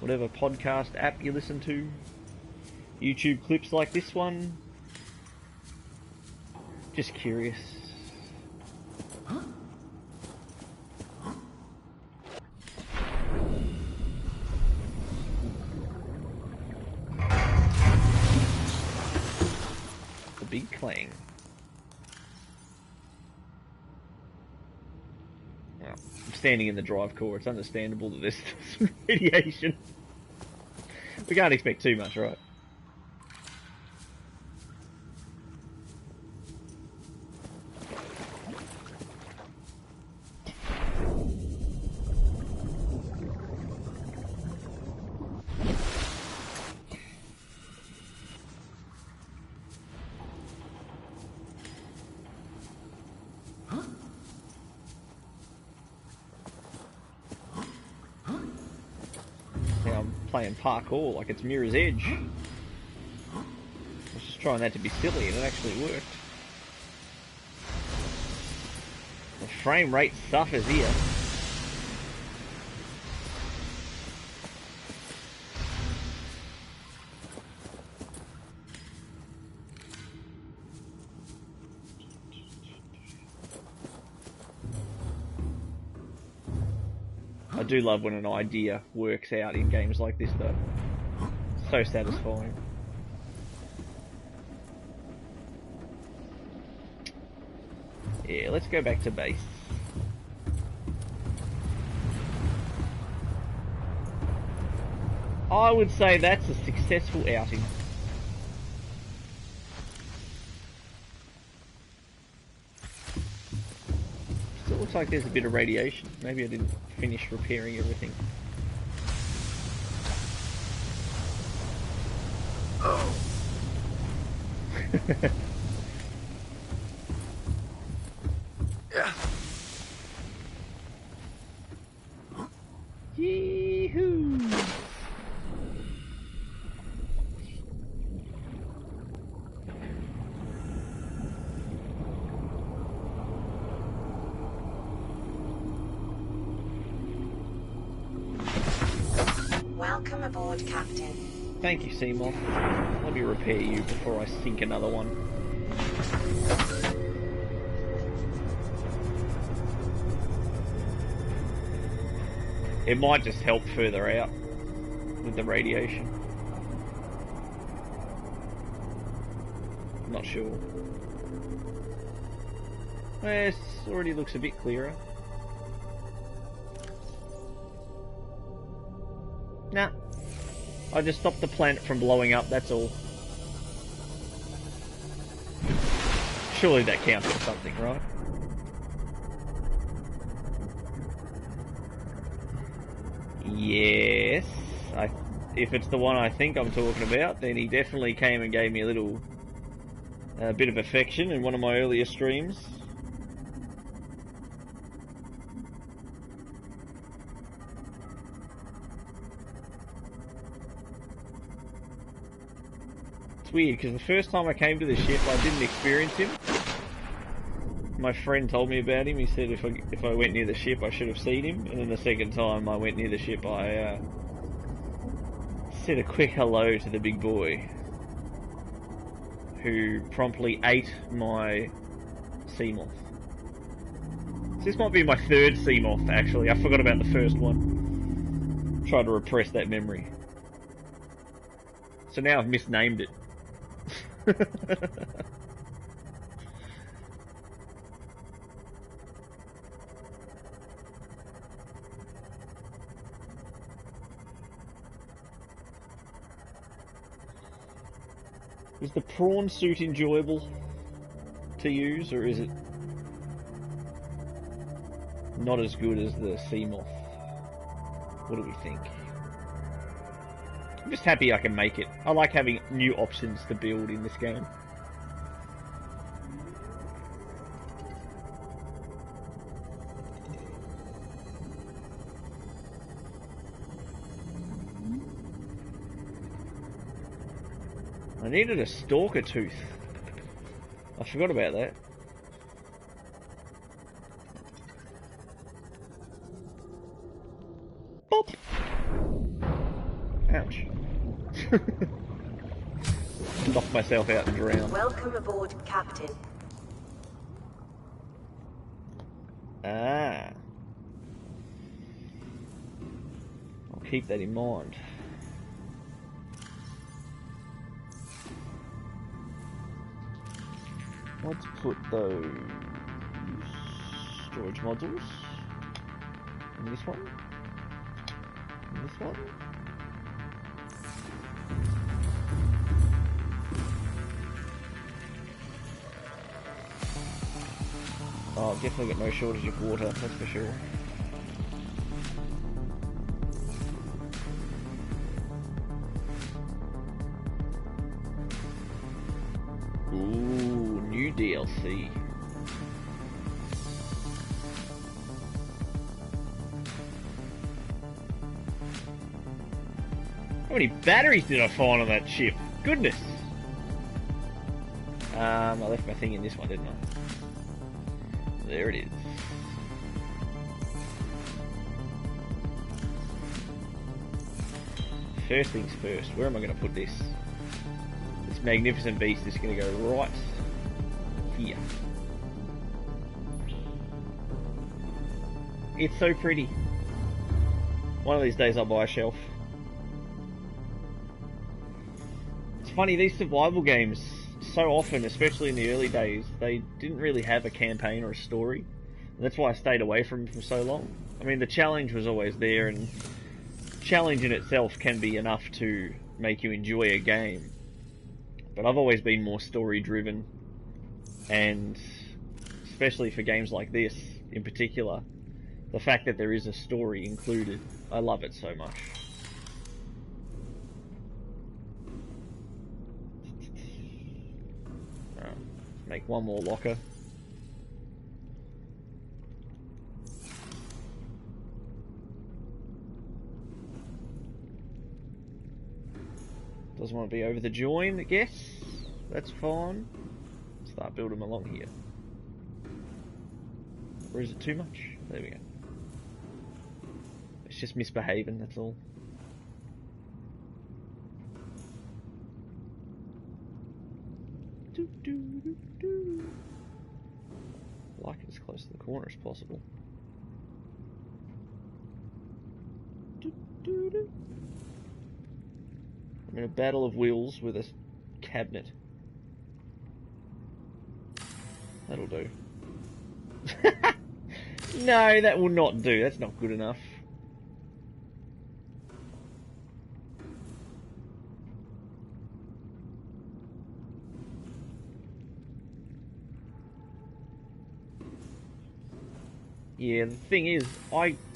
whatever podcast app you listen to, YouTube clips like this one? Just curious. Big clang. Well, I'm standing in the drive core. It's understandable that there's some radiation. We can't expect too much, right? Playing parkour like it's Mirror's Edge. I was just trying that to be silly and it actually worked. The frame rate suffers here. I do love when an idea works out in games like this though. So satisfying. Yeah, let's go back to base. I would say that's a successful outing. Still looks like there's a bit of radiation. Maybe I didn't finish repairing everything. Oh. Yeah. Yee-hoo! Welcome aboard, Captain. Thank you, Seamoth. Let me repair you before I sink another one. It might just help further out with the radiation. Not sure. Well, it already looks a bit clearer. Nah. I just stopped the planet from blowing up, that's all. Surely that counts for something, right? Yes. If it's the one I think I'm talking about, then he definitely came and gave me a little bit of affection in one of my earlier streams. weird, because the first time I came to the ship, I didn't experience him. My friend told me about him. He said if I went near the ship, I should have seen him. And then the second time I went near the ship, I said a quick hello to the big boy, who promptly ate my sea moth. So this might be my third sea moth, actually. I forgot about the first one. Tried to repress that memory. So now I've misnamed it. Is the prawn suit enjoyable to use, or is it not as good as the sea moth? What do we think? I'm just happy I can make it. I like having new options to build in this game. I needed a stalker tooth. I forgot about that. Bop! Ouch. Knocked myself out and drowned. Welcome aboard, Captain. Ah. I'll keep that in mind. Let's put those storage modules in this one, and this one. Oh, I've definitely got no shortage of water, that's for sure. Ooh, new DLC. How many batteries did I find on that ship? Goodness! I left my thing in this one, didn't I? There it is. First things first, where am I going to put this? This magnificent beast is going to go right here. It's so pretty. One of these days I'll buy a shelf. It's funny, these survival games, so often, especially in the early days, they didn't really have a campaign or a story. And that's why I stayed away from them for so long. I mean, the challenge was always there, and challenge in itself can be enough to make you enjoy a game. But I've always been more story driven, and especially for games like this in particular, the fact that there is a story included, I love it so much. Alright, make one more locker. Doesn't want to be over the join, I guess. That's fine. Start building them along here. Or is it too much? There we go. It's just misbehaving, that's all. Like it as close to the corner as possible. I'm in a battle of wills with a cabinet. That'll do. No, that will not do. That's not good enough. Yeah, the thing is,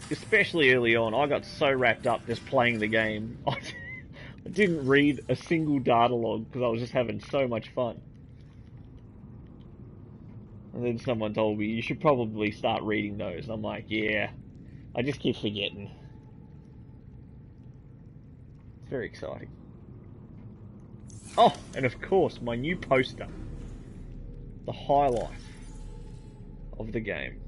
especially early on, I got so wrapped up just playing the game. I didn't read a single data log because I was just having so much fun. And then someone told me, you should probably start reading those. And I'm like, yeah, I just keep forgetting. It's very exciting. Oh, and of course, my new poster. The highlight of the game.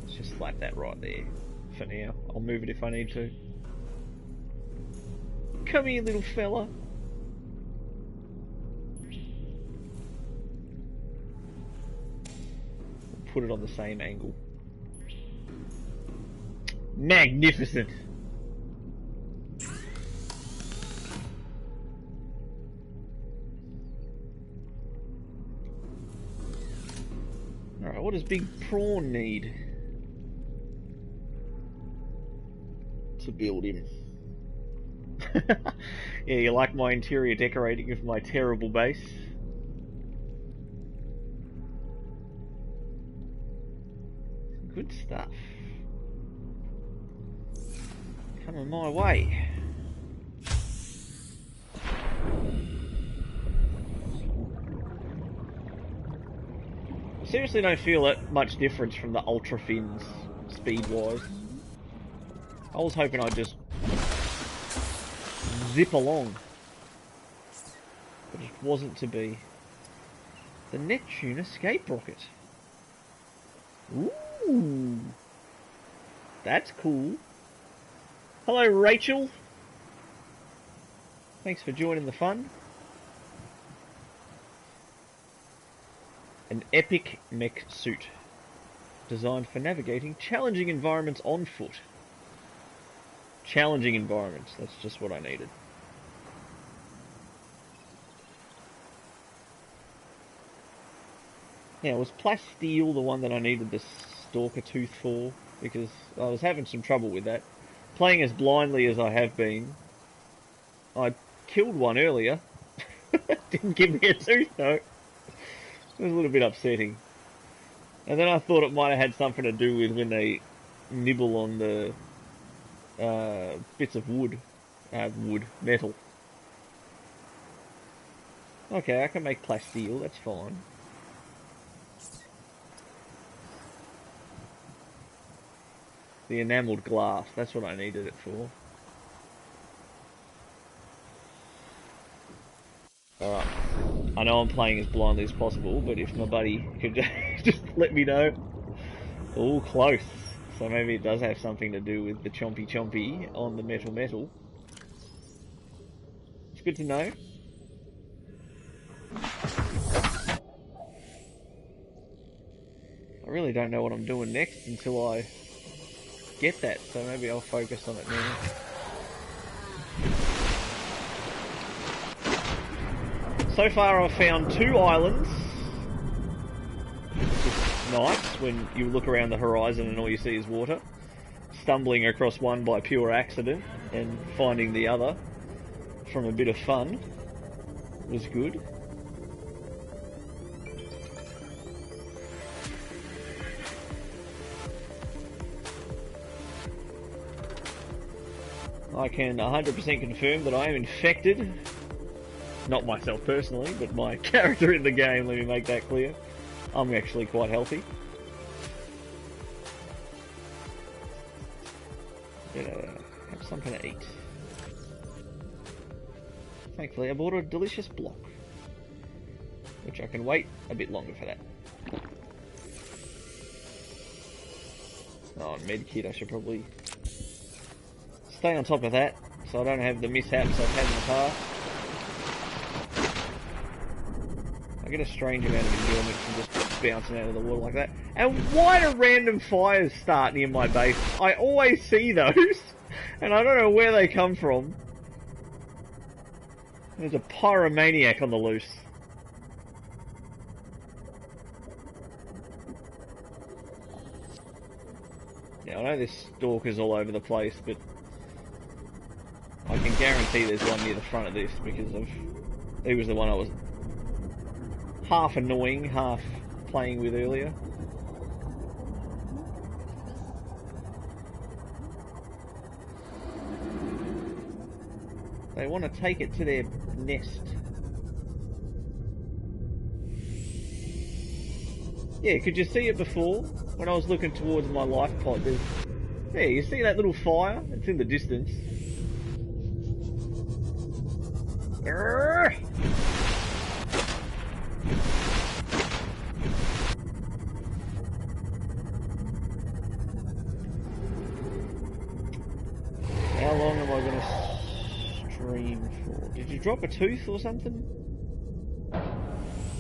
Let's just slap that right there for now. I'll move it if I need to. Come here, little fella. Put it on the same angle. Magnificent. Alright, what does Big Prawn need to build him? Yeah, you like my interior decorating of my terrible base? Good stuff. Coming my way. I seriously don't feel that much difference from the Ultra Fins speed-wise. I was hoping I'd just zip along, but it wasn't to be. The Neptune escape rocket. Ooh, that's cool. Hello, Rachel. Thanks for joining the fun. An epic mech suit designed for navigating challenging environments on foot. Challenging environments, that's just what I needed. Now, was plasteel the one that I needed the stalker tooth for? Because I was having some trouble with that. Playing as blindly as I have been, I killed one earlier. Didn't give me a tooth though. It was a little bit upsetting. And then I thought it might have had something to do with when they nibble on the bits of metal. Okay, I can make plasteel, that's fine. The enamelled glass, that's what I needed it for. Alright, I know I'm playing as blindly as possible, but if my buddy could just let me know. Oh, close. So maybe it does have something to do with the chompy on the metal. It's good to know. I really don't know what I'm doing next until I get that, so maybe I'll focus on it now. So far I've found 2 islands, which is nice when you look around the horizon and all you see is water. Stumbling across one by pure accident and finding the other from a bit of fun was good. I can 100% confirm that I am infected. Not myself personally, but my character in the game, let me make that clear. I'm actually quite healthy. Gonna have something to eat. Thankfully I bought a delicious block, which I can wait a bit longer for that. Oh, medkit, I should probably stay on top of that, so I don't have the mishaps I've had in the past. I get a strange amount of enjoyment from just bouncing out of the water like that. And why do random fires start near my base? I always see those, and I don't know where they come from. There's a pyromaniac on the loose. Yeah, I know there's stalkers all over the place, but I can guarantee there's one near the front of this because he was the one I was half annoying, half playing with earlier. They want to take it to their nest. Yeah, could you see it before? When I was looking towards my life pod, Yeah, you see that little fire? It's in the distance. Urgh. How long am I going to stream for? Did you drop a tooth or something?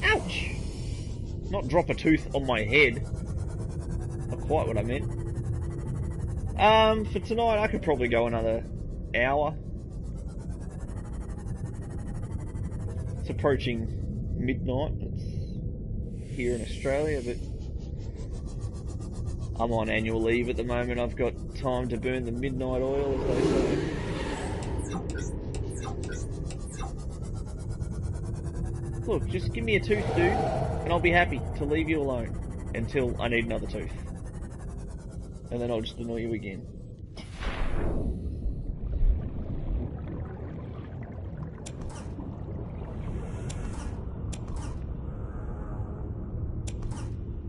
Ouch! Not drop a tooth on my head. Not quite what I meant. For tonight I could probably go another hour. It's approaching midnight. It's here in Australia, but I'm on annual leave at the moment. I've got time to burn the midnight oil, as they say. Look, just give me a tooth, dude, and I'll be happy to leave you alone until I need another tooth. And then I'll just annoy you again.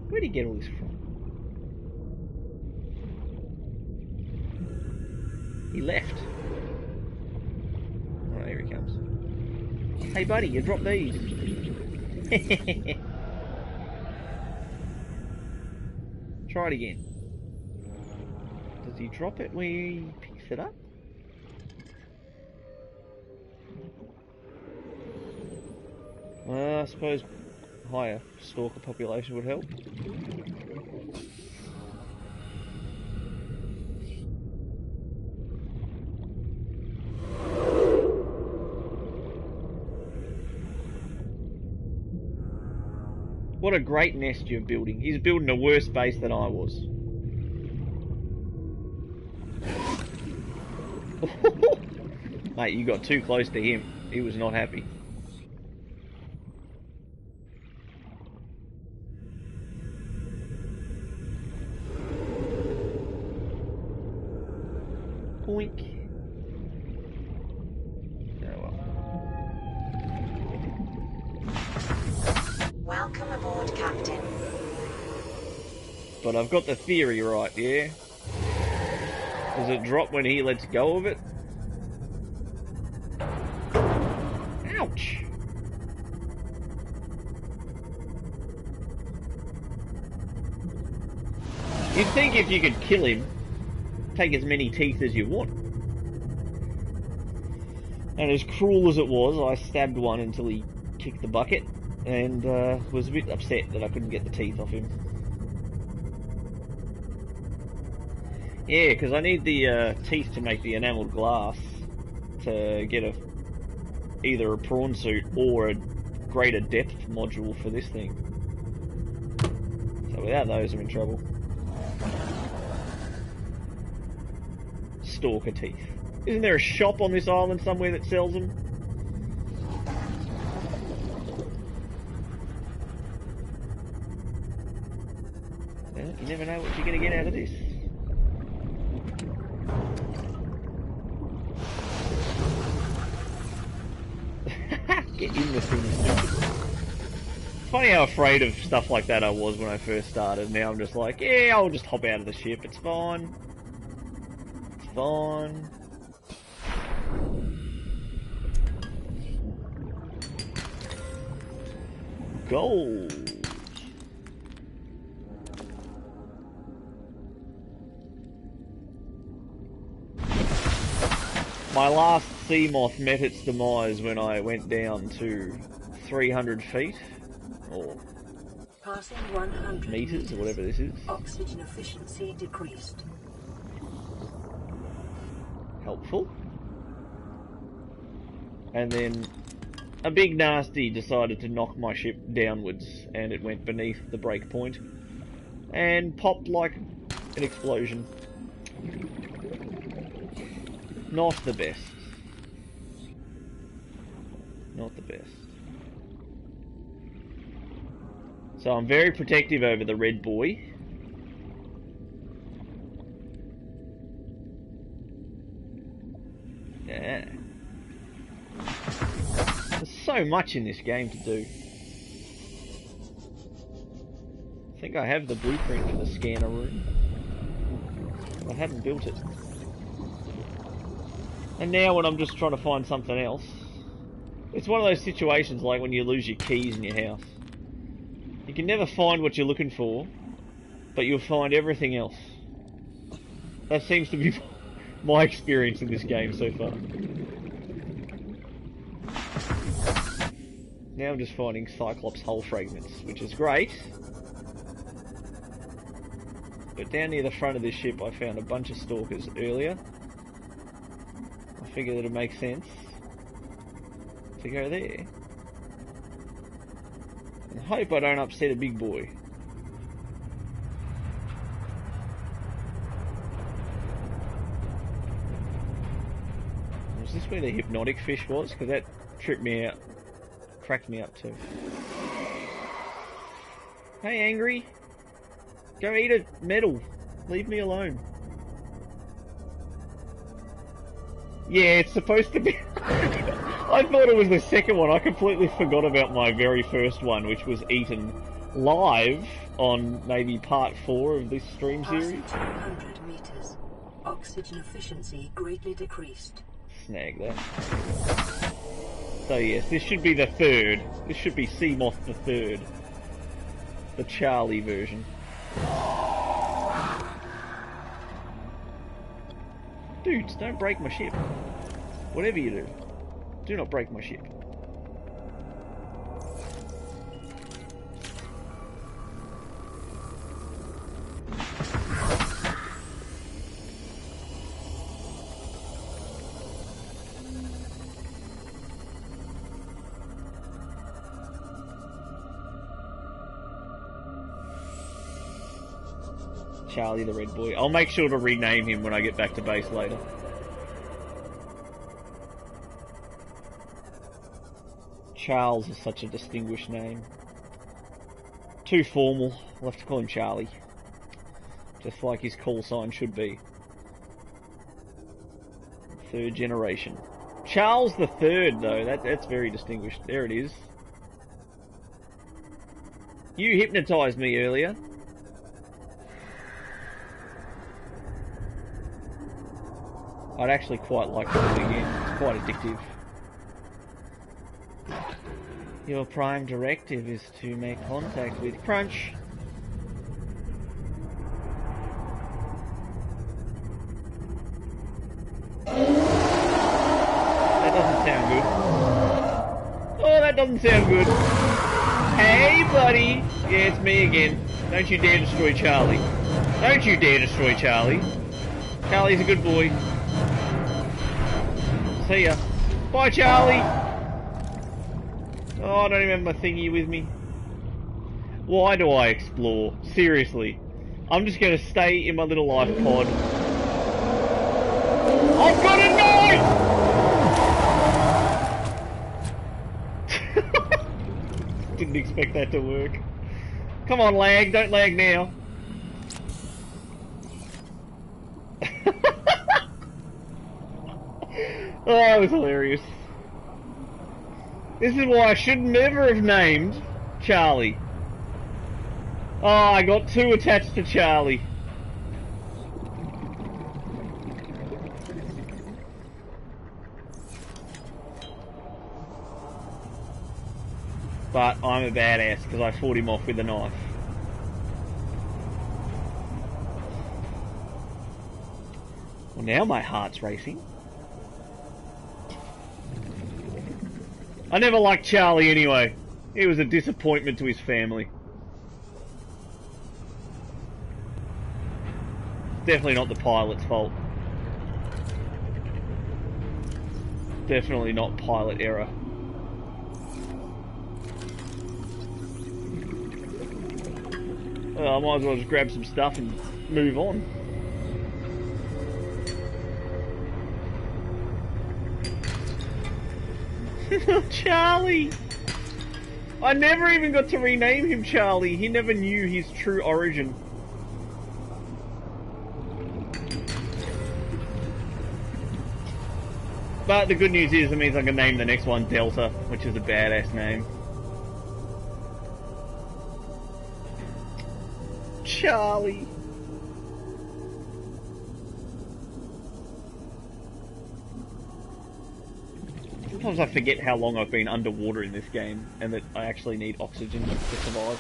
Where'd he get all this from? He left. Oh, here he comes. Hey buddy, you dropped these. Try it again. Does he drop it where he picks it up? I suppose higher stalker population would help. What a great nest you're building. He's building a worse base than I was. Mate, you got too close to him. He was not happy. Boink. Welcome aboard, Captain. But I've got the theory right, yeah? Does it drop when he lets go of it? Ouch! You'd think if you could kill him, take as many teeth as you want. And as cruel as it was, I stabbed one until he kicked the bucket, and was a bit upset that I couldn't get the teeth off him. Yeah, because I need the teeth to make the enamelled glass to get either a prawn suit or a greater depth module for this thing. So without those, I'm in trouble. Stalker teeth. Isn't there a shop on this island somewhere that sells them? Well, you never know what you're going to get out of this. Get in the thing. It's funny how afraid of stuff like that I was when I first started. Now I'm just like, yeah, I'll just hop out of the ship. It's fine. It's fine. Gold. My last sea moth met its demise when I went down to 300 feet, or passing 100 meters, or whatever this is. Oxygen efficiency decreased. Helpful. And then a big nasty decided to knock my ship downwards, and it went beneath the break point and popped like an explosion. Not the best. Not the best. So I'm very protective over the red boy. Yeah. There's so much in this game to do. I think I have the blueprint for the scanner room. I hadn't built it. And now when I'm just trying to find something else, it's one of those situations like when you lose your keys in your house. You can never find what you're looking for, but you'll find everything else. That seems to be my experience in this game so far. Now I'm just finding Cyclops hull fragments, which is great. But down near the front of this ship I found a bunch of stalkers earlier. I figure that it makes sense to go there. And hope I don't upset a big boy. Was this where the hypnotic fish was? Because that tripped me out. Cracked me up too. Hey, Angry. Go eat a medal. Leave me alone. Yeah, it's supposed to be... I thought it was the second one. I completely forgot about my very first one, which was eaten live on maybe part 4 of this stream series. 200 meters. Oxygen efficiency greatly decreased. Snag that. So yes, this should be the third. This should be Seamoth the third. The Charlie version. Dudes, don't break my ship. Whatever you do, do not break my ship. Charlie the Red Boy. I'll make sure to rename him when I get back to base later. Charles is such a distinguished name. Too formal. We'll have to call him Charlie. Just like his call sign should be. 3rd generation. Charles the Third, though. That's very distinguished. There it is. You hypnotised me earlier. I'd actually quite like to do it again. It's quite addictive. Your prime directive is to make contact with Crunch. That doesn't sound good. Oh, that doesn't sound good. Hey, buddy. Yeah, it's me again. Don't you dare destroy Charlie. Don't you dare destroy Charlie. Charlie's a good boy. See ya. Bye, Charlie. Oh, I don't even have my thingy with me. Why do I explore? Seriously. I'm just going to stay in my little life pod. I've got a knife! Didn't expect that to work. Come on, lag. Don't lag now. Oh, that was hilarious. This is why I should never have named Charlie. Oh, I got too attached to Charlie. But I'm a badass because I fought him off with a knife. Well, now my heart's racing. I never liked Charlie anyway. He was a disappointment to his family. Definitely not the pilot's fault. Definitely not pilot error. Well, I might as well just grab some stuff and move on. Charlie! I never even got to rename him Charlie. He never knew his true origin. But the good news is it means I can name the next one Delta, which is a badass name. Charlie. Sometimes I forget how long I've been underwater in this game, and that I actually need oxygen to survive.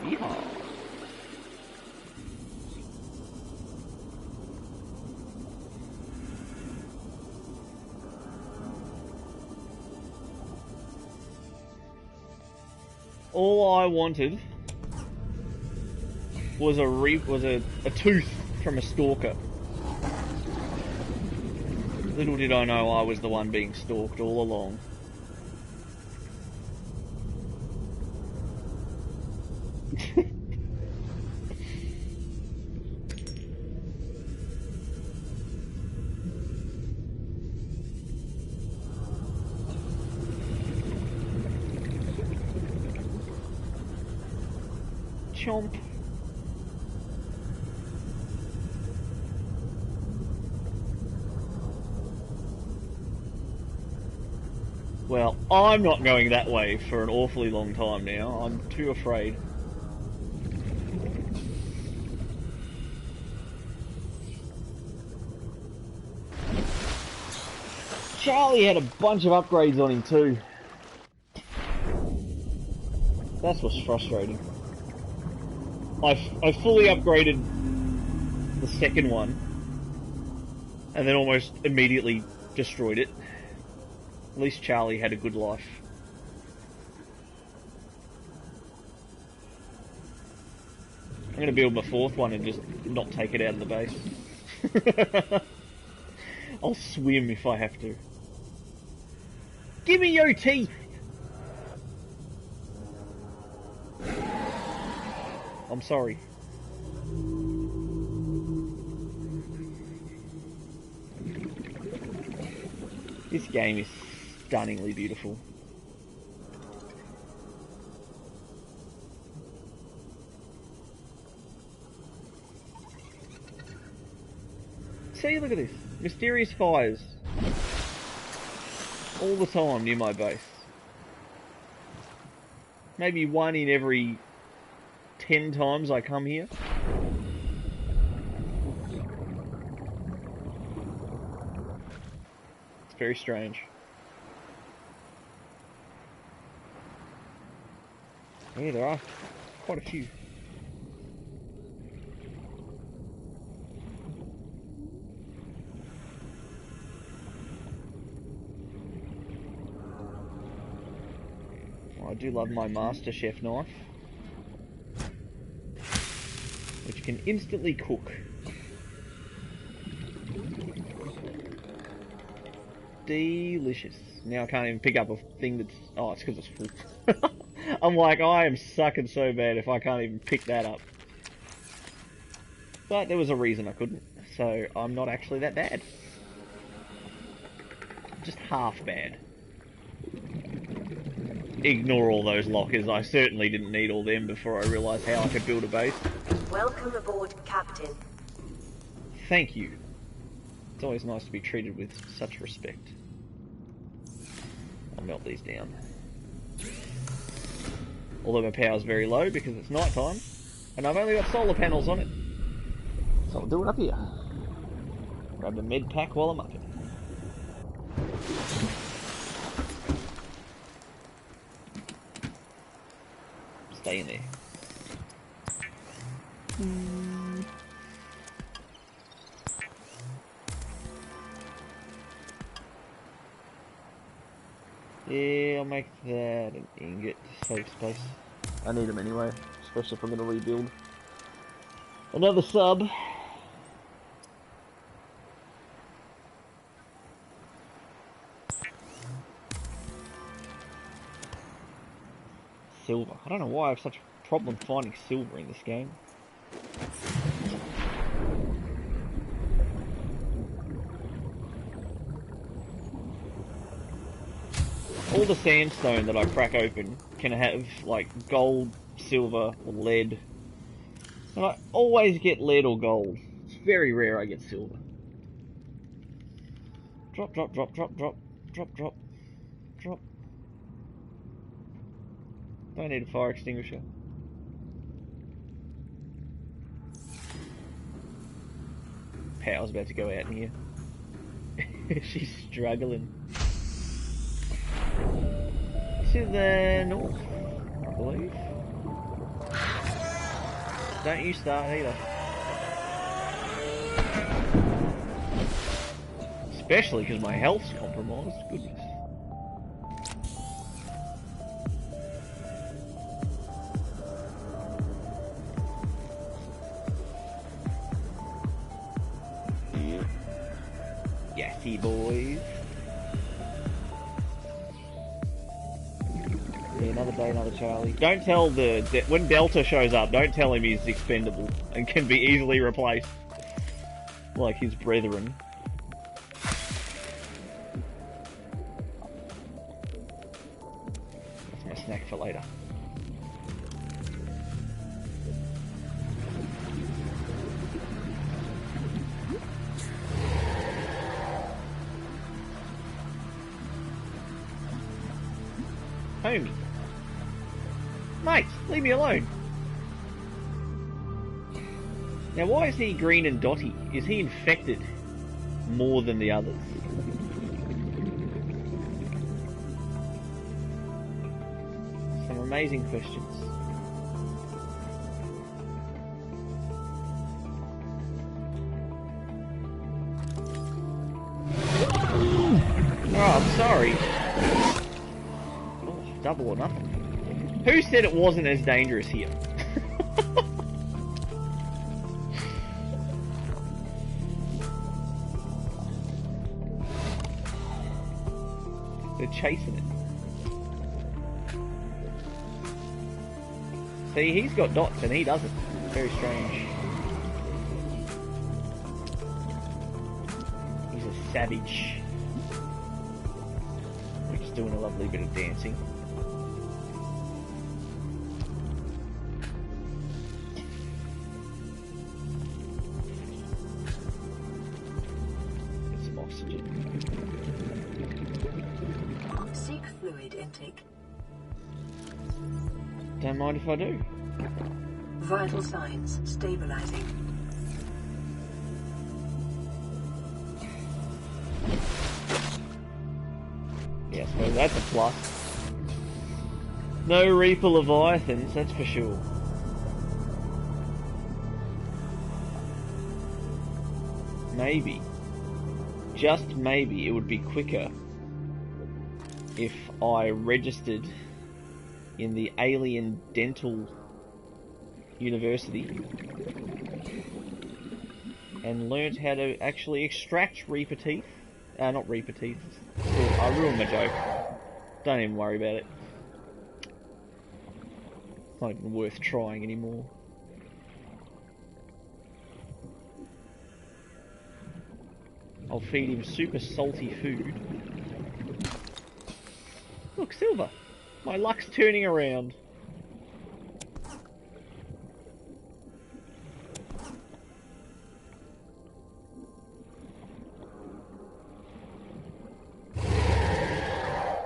Yeehaw. All I wanted was a tooth from a stalker. Little did I know I was the one being stalked all along. Chomp. Well, I'm not going that way for an awfully long time now. I'm too afraid. Charlie had a bunch of upgrades on him too. That's what's frustrating. I fully upgraded the second one and then almost immediately destroyed it. At least Charlie had a good life. I'm going to build my fourth one and just not take it out of the base. I'll swim if I have to. Give me your teeth! I'm sorry. This game is stunningly beautiful. See, look at this. Mysterious fires. All the time near my base. Maybe one in every 10 times I come here. It's very strange. Yeah, there are quite a few. I do love my Master Chef knife, which can instantly cook. Delicious. Now I can't even pick up a thing that's... Oh, it's because it's full. I'm like, I am sucking so bad if I can't even pick that up. But there was a reason I couldn't, so I'm not actually that bad. Just half bad. Ignore all those lockers. I certainly didn't need all them before I realised how I could build a base. Welcome aboard, Captain. Thank you. It's always nice to be treated with such respect. I'll melt these down. Although my power's very low because it's night time, and I've only got solar panels on it. So I'll do it up here. Grab a med pack while I'm up here. Stay in there. Yeah, I'll make that an ingot to save space. I need them anyway, especially if I'm going to rebuild another sub. Silver. I don't know why I have such a problem finding silver in this game. All the sandstone that I crack open can have like gold, silver, or lead. And I always get lead or gold. It's very rare I get silver. Drop, drop, drop, drop, drop, drop, drop, drop. Don't need a fire extinguisher. Power's about to go out in here. She's struggling. To the north, I believe. Don't you start either. Especially because my health's compromised. Goodness. Yassy boys. Yeah, another day, another Charlie. Don't tell when Delta shows up, don't tell him he's expendable and can be easily replaced. Like his brethren. That's my snack for later. Homie. Mate, leave me alone. Now why is he green and dotty? Is he infected more than the others? Some amazing questions. Oh, I'm sorry. Double or nothing. Who said it wasn't as dangerous here? They're chasing it. See, he's got dots and he doesn't. Very strange. He's a savage. We're just doing a lovely bit of dancing. Don't mind if I do. Vital signs stabilizing. Yeah, so that's a plus. No Reaper Leviathans, that's for sure. Maybe, just maybe, it would be quicker if I registered in the Alien Dental University and learnt how to actually extract Reaper teeth. Not Reaper teeth. I ruined my joke. Don't even worry about it. It's not even worth trying anymore. I'll feed him super salty food. Look, silver. My luck's turning around.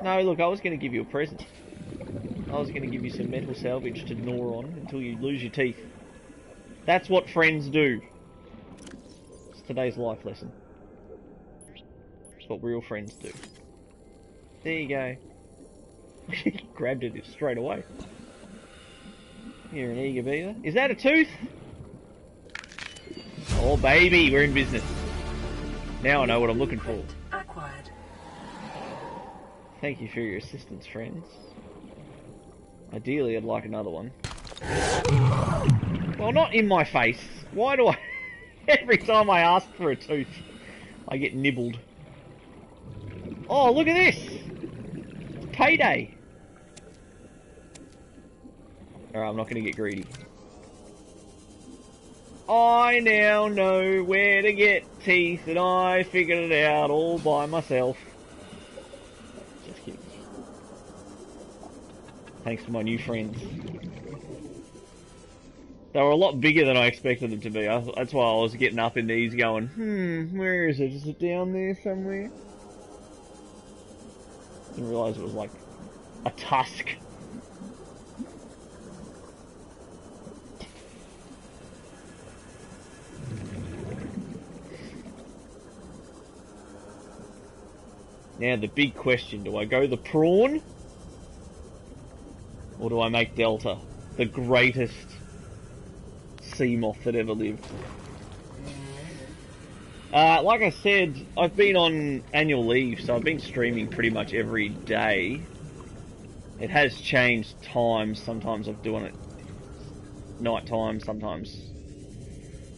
No, look, I was going to give you a present. I was going to give you some metal salvage to gnaw on until you lose your teeth. That's what friends do. It's today's life lesson. It's what real friends do. There you go. He grabbed it straight away. You're an eager beaver. Is that a tooth? Oh baby, we're in business. Now I know what I'm looking for. Acquired. Thank you for your assistance, friends. Ideally, I'd like another one. Well, not in my face. Why do I... Every time I ask for a tooth, I get nibbled. Oh, look at this! It's payday! Alright, I'm not going to get greedy. I now know where to get teeth, and I figured it out all by myself. Just kidding. Thanks to my new friends. They were a lot bigger than I expected them to be. That's why I was getting up in these going, where is it? Is it down there somewhere? Didn't realise it was like a tusk. Now the big question, do I go the prawn? Or do I make Delta? The greatest sea moth that ever lived. Like I said, I've been on annual leave, so I've been streaming pretty much every day. It has changed times. Sometimes I'm doing it night time, sometimes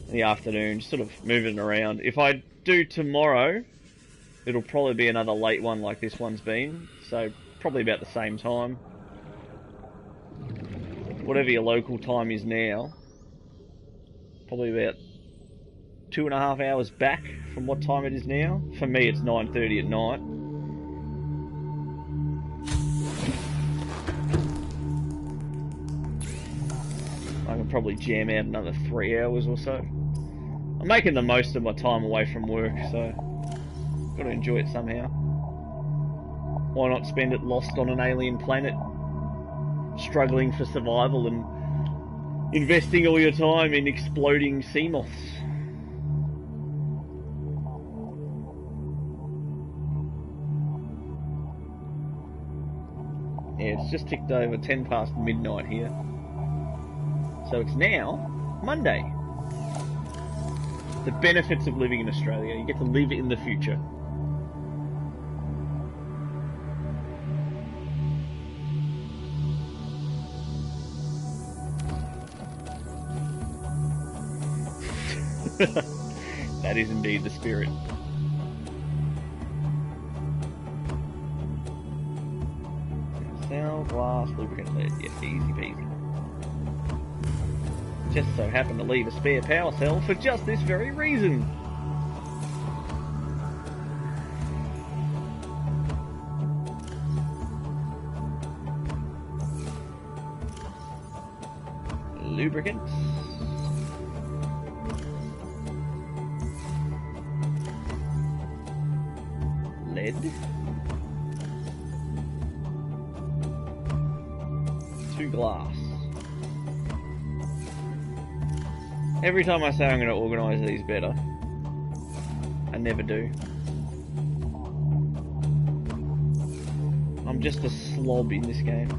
in the afternoon, just sort of moving around. If I do tomorrow, it'll probably be another late one like this one's been, so probably about the same time. Whatever your local time is now, probably about 2.5 hours back from what time it is now. For me, it's 9:30 at night. I can probably jam out another 3 hours or so. I'm making the most of my time away from work, so got to enjoy it somehow. Why not spend it lost on an alien planet, struggling for survival and investing all your time in exploding sea moths? Yeah, it's just ticked over 10 past midnight here. So it's now Monday. The benefits of living in Australia. You get to live in the future. That is indeed the spirit. Cell, glass, lubricant, lead. Yeah, easy peasy. Just so happened to leave a spare power cell for just this very reason. Lubricant. Lead. Two glass. Every time I say I'm going to organise these better, I never do. I'm just a slob in this game.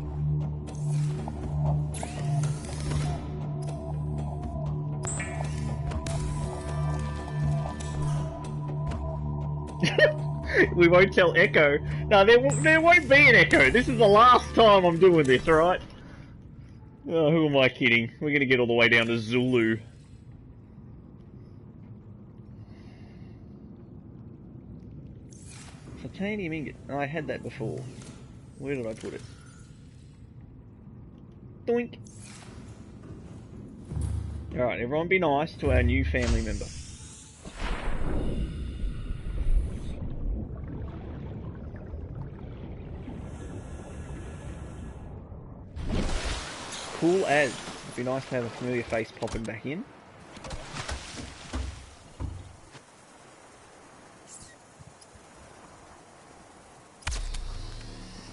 We won't tell Echo. No, there won't be an Echo. This is the last time I'm doing this, alright? Oh, who am I kidding? We're going to get all the way down to Zulu. Titanium ingot. Oh, I had that before. Where did I put it? Doink! Alright, everyone be nice to our new family member. Cool as. It'd be nice to have a familiar face popping back in.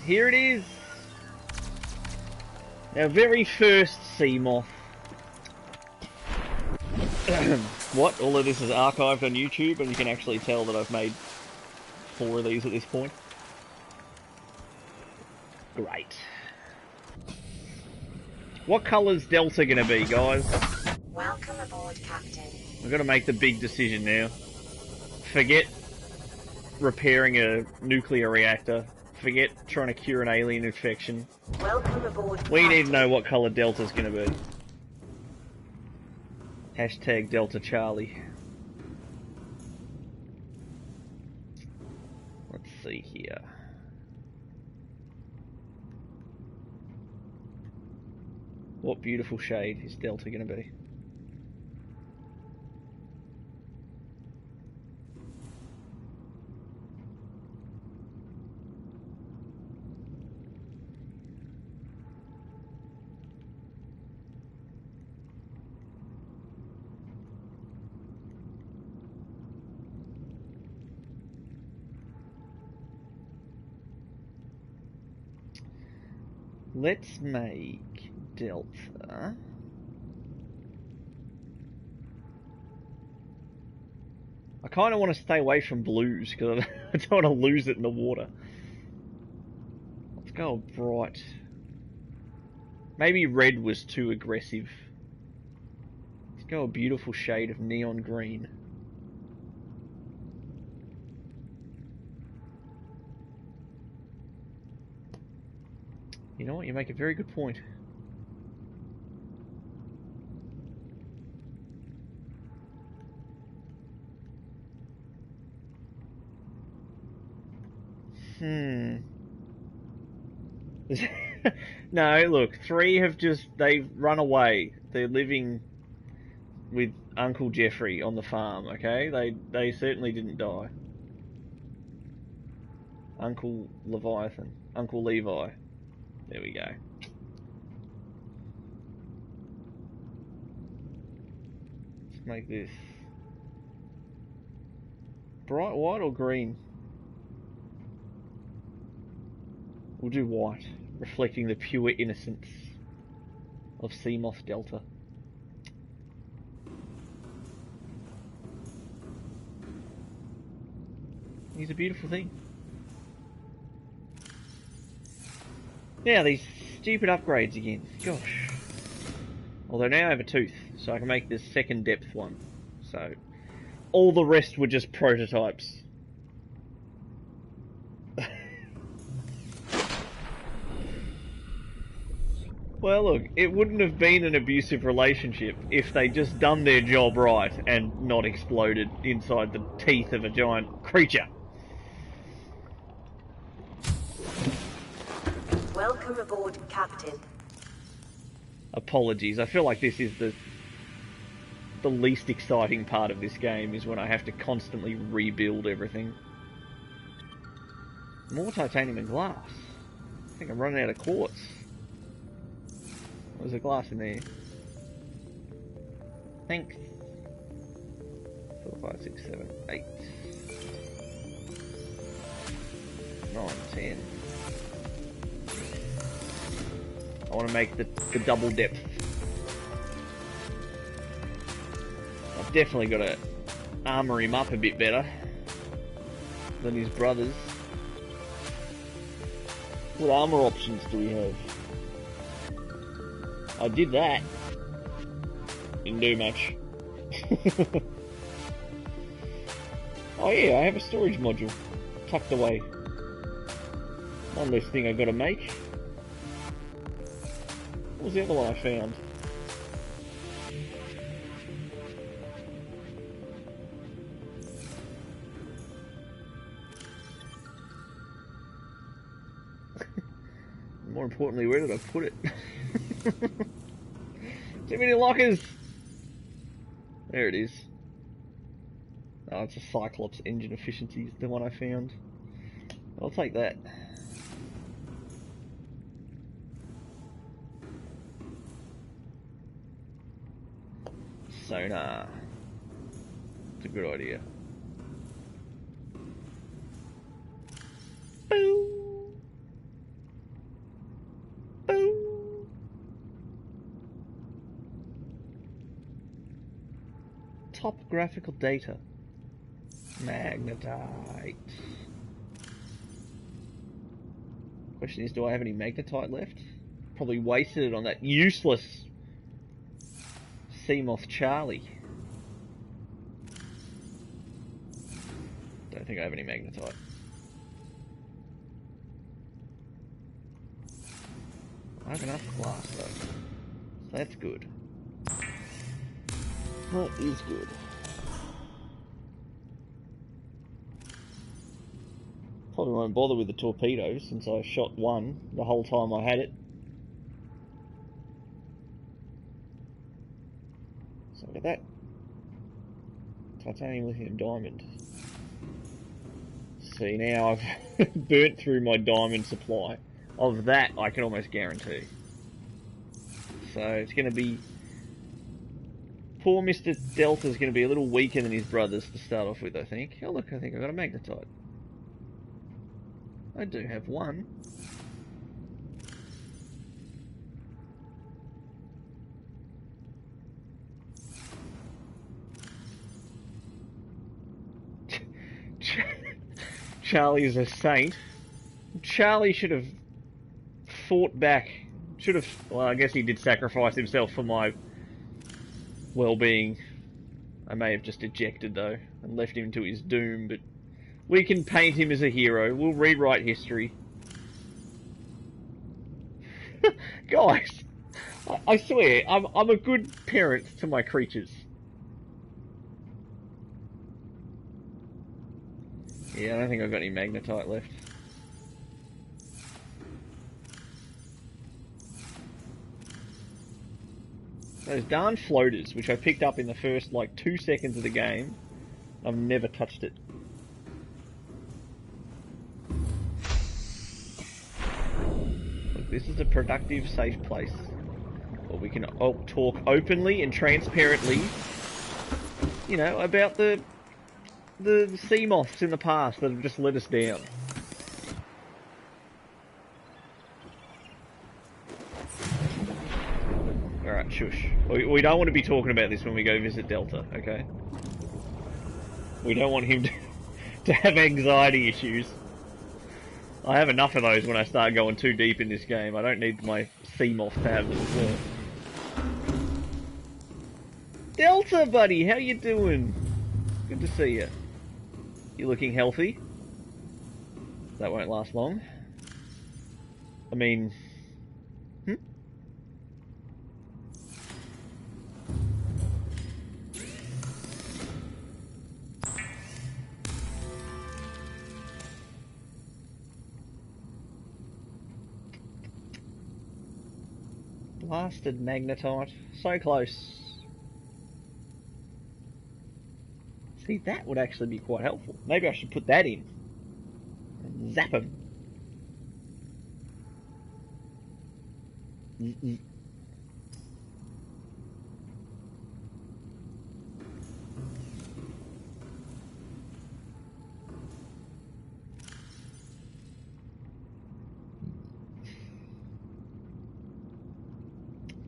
Here it is. Our very first sea moth. What? All of this is archived on YouTube and you can actually tell that I've made 4 of these at this point. Great. What colour's Delta gonna be, guys? Welcome aboard, Captain. I've got to make the big decision now. Forget repairing a nuclear reactor. Forget trying to cure an alien infection. Welcome aboard, We Captain. need to know what colour Delta's gonna be. Hashtag Delta Charlie. Let's see here. What beautiful shade is Delta gonna be? Let's make Delta I kind of want to stay away from blues because I don't want to lose it in the water. Let's go bright. Maybe red was too aggressive. Let's go a beautiful shade of neon green. You know what? You make a very good point. No, look, 3 have they've run away. They're living with Uncle Jeffrey on the farm, okay? They certainly didn't die. Uncle Leviathan. Uncle Levi. There we go. Let's make this bright white or green? We'll do white, reflecting the pure innocence of Seamoth Delta. He's a beautiful thing. Now these stupid upgrades again. Gosh. Although now I have a tooth, so I can make this second depth one. So all the rest were just prototypes. Well, look, it wouldn't have been an abusive relationship if they just done their job right and not exploded inside the teeth of a giant creature. Welcome aboard, Captain. Apologies, I feel like this is the least exciting part of this game, is when I have to constantly rebuild everything. More titanium and glass. I think I'm running out of quartz. There's a glass in there. Thanks. 4, 5, 6, 7, 8, 9, 10. I want to make the double depth. I've definitely got to armour him up a bit better than his brothers. What armour options do we have? I did that. Didn't do much. Oh yeah, I have a storage module tucked away. One less thing I gotta make. What was the other one I found? More importantly, where did I put it? Too many lockers! There it is. Oh, it's a Cyclops engine efficiency, is the one I found. I'll take that. Sonar. It's a good idea. Boom! Boom! Topographical data. Magnetite. Question is, do I have any magnetite left? Probably wasted it on that useless Seamoth Charlie. Don't think I have any magnetite. I have enough glass though, so that's good. That is good. Probably won't bother with the torpedoes since I shot one the whole time I had it. So look at that. Titanium, lithium, diamond. See, now I've burnt through my diamond supply. Of that, I can almost guarantee. So it's going to be... Poor Mr. Delta's going to be a little weaker than his brothers to start off with, I think. Oh look, I think I've got a magnetite. I do have one. Charlie's a saint. Charlie should have fought back. Should have... Well, I guess he did sacrifice himself for my well-being. I may have just ejected, though, and left him to his doom, but we can paint him as a hero. We'll rewrite history. Guys, I swear, I'm a good parent to my creatures. Yeah, I don't think I've got any magnetite left. Those darn floaters, which I picked up in the first, like, 2 seconds of the game, I've never touched it. Look, this is a productive, safe place where we can talk openly and transparently, you know, about the sea moths in the past that have just let us down. Alright, shush. We don't want to be talking about this when we go visit Delta, okay? We don't want him to have anxiety issues. I have enough of those when I start going too deep in this game. I don't need my sea moth to have them as well. Delta, buddy! How you doing? Good to see you. You looking healthy? That won't last long. I mean... Blasted magnetite. So close. See, that would actually be quite helpful. Maybe I should put that in. And zap him.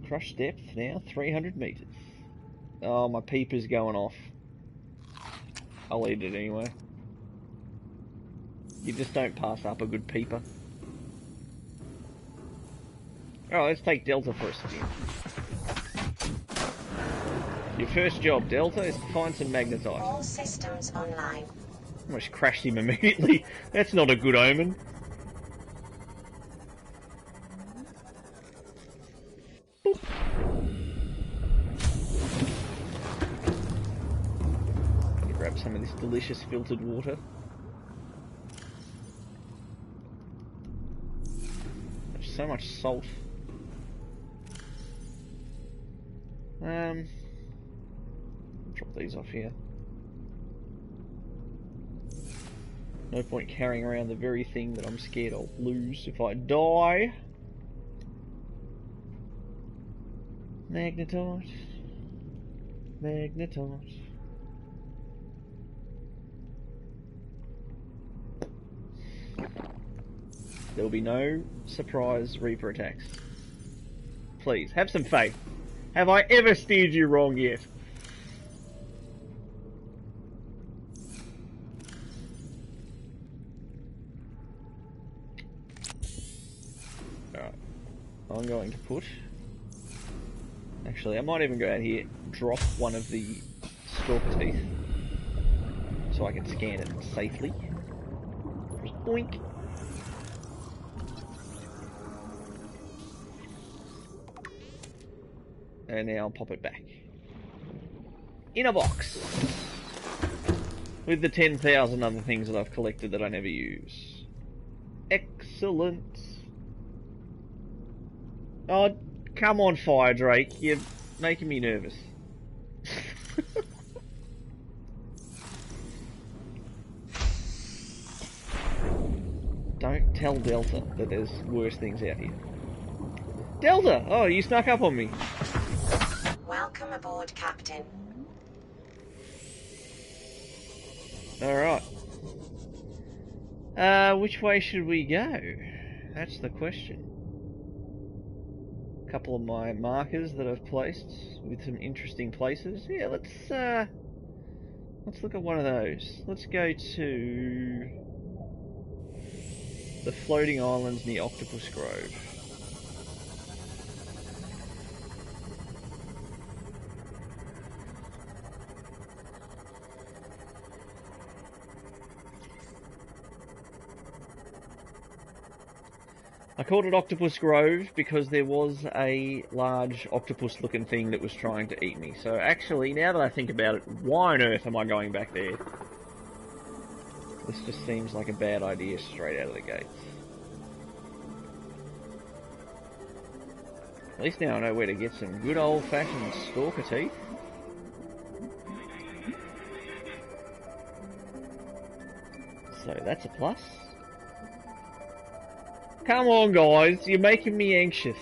Crush depth now 300 meters. Oh, my peeper's going off. I'll eat it anyway. You just don't pass up a good peeper. Alright, let's take Delta for a spin. Your first job, Delta, is to find some magnetite. All systems online. Almost crashed him immediately. That's not a good omen. Grab some of this delicious filtered water. There's so much salt. Drop these off here. No point carrying around the very thing that I'm scared I'll lose if I die. Magnetite. Magnetite. There will be no surprise Reaper attacks. Please, have some faith. Have I ever steered you wrong yet? Alright. I'm going to put... Actually, I might even go out here, drop one of the stalker teeth, so I can scan it safely. Just boink. And now I'll pop it back. In a box! With the 10,000 other things that I've collected that I never use. Excellent! Oh, come on, Fire Drake. You're making me nervous. Don't tell Delta that there's worse things out here. Delta! Oh, you snuck up on me. Welcome aboard, Captain. Alright. Which way should we go? That's the question. A couple of my markers that I've placed with some interesting places. Yeah, let's look at one of those. Let's go to the floating islands near Octopus Grove. I called it Octopus Grove because there was a large octopus-looking thing that was trying to eat me. So actually, now that I think about it, why on earth am I going back there? This just seems like a bad idea straight out of the gates. At least now I know where to get some good old-fashioned stalker teeth. So that's a plus. Come on, guys, you're making me anxious.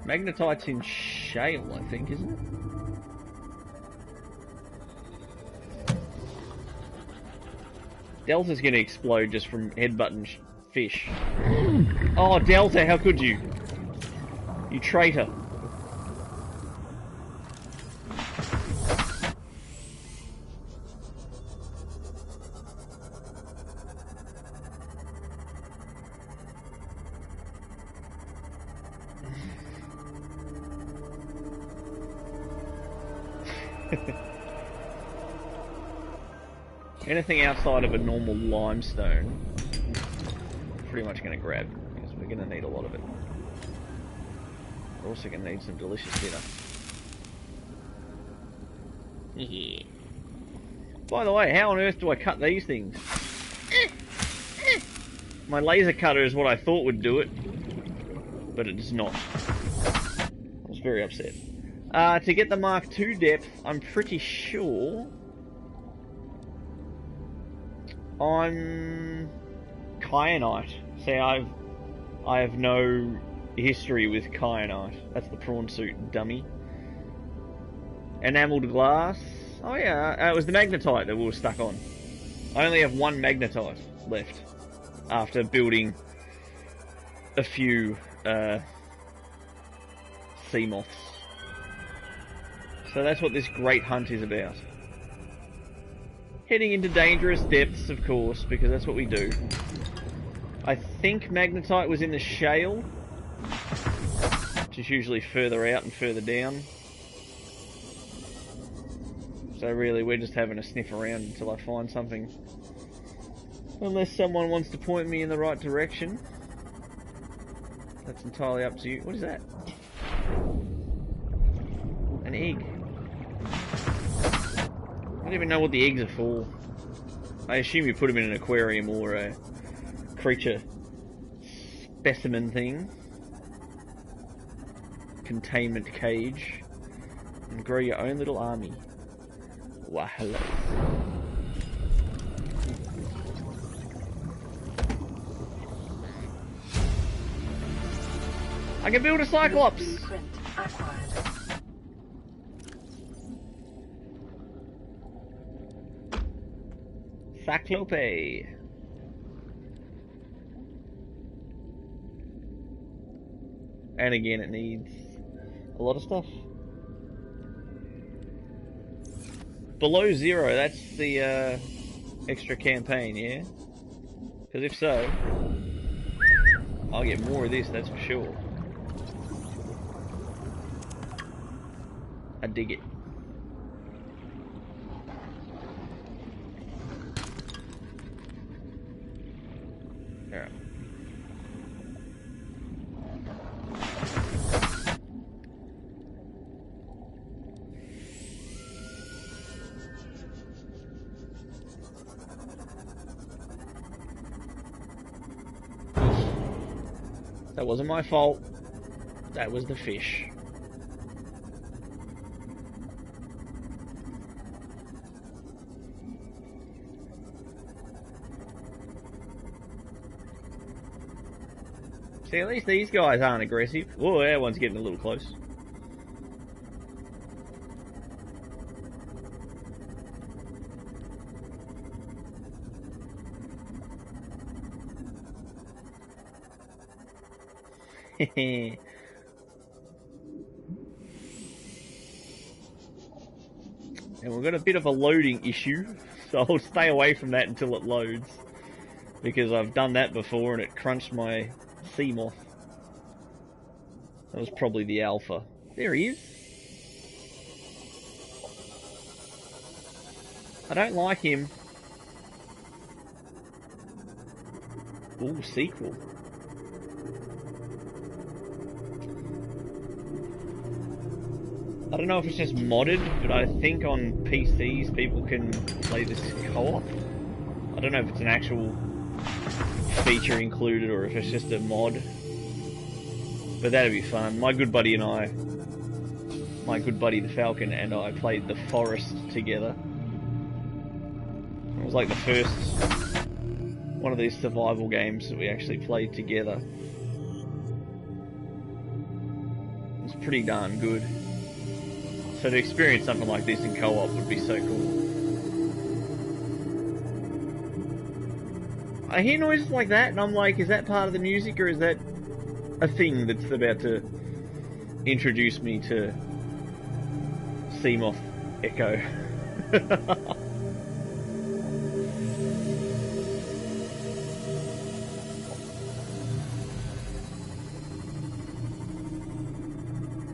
Magnetite's in shale, I think, isn't it? Delta's gonna explode just from headbutting fish. Oh, Delta, how could you? You traitor. Anything outside of a normal limestone, I'm pretty much going to grab, because we're going to need a lot of it. We're also going to need some delicious dinner. Yeah. By the way, how on earth do I cut these things? My laser cutter is what I thought would do it, but it does not. I was very upset. To get the Mark II depth, I'm pretty sure I'm kyanite. See, I have no history with kyanite. That's the prawn suit dummy. Enameled glass. Oh yeah, it was the magnetite that we were stuck on. I only have one magnetite left after building a few sea moths. So that's what this great hunt is about. Heading into dangerous depths, of course, because that's what we do. I think magnetite was in the shale, which is usually further out and further down. So really, we're just having a sniff around until I find something. Unless someone wants to point me in the right direction. That's entirely up to you. What is that? An egg. I don't even know what the eggs are for. I assume you put them in an aquarium or a creature specimen thing. Containment cage. And grow your own little army. Wow, hello. I can build a Cyclops! Cyclope. And again, it needs a lot of stuff. Below zero, that's the extra campaign, yeah? Because if so, I'll get more of this, that's for sure. I dig it. Alright. That wasn't my fault. That was the fish. See, at least these guys aren't aggressive. Oh, that one's getting a little close. And we've got a bit of a loading issue, so I'll stay away from that until it loads. Because I've done that before and it crunched my sea moth. That was probably the alpha. There he is. I don't like him. Ooh, sequel. I don't know if it's just modded, but I think on PCs people can play this co-op. I don't know if it's an actual feature included or if it's just a mod. But that'd be fun. My good buddy and I, my good buddy the Falcon and I played The Forest together. It was like the first one of these survival games that we actually played together. It was pretty darn good. So to experience something like this in co-op would be so cool. I hear noises like that and I'm like, is that part of the music or is that a thing that's about to introduce me to Seamoth Echo?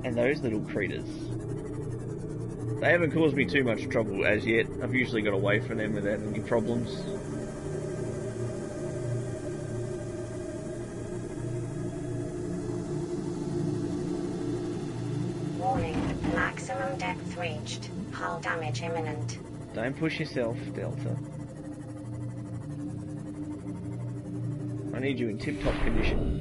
And those little critters. They haven't caused me too much trouble as yet. I've usually got away from them without any problems. Warning, maximum depth reached. Hull damage imminent. Don't push yourself, Delta. I need you in tip-top condition.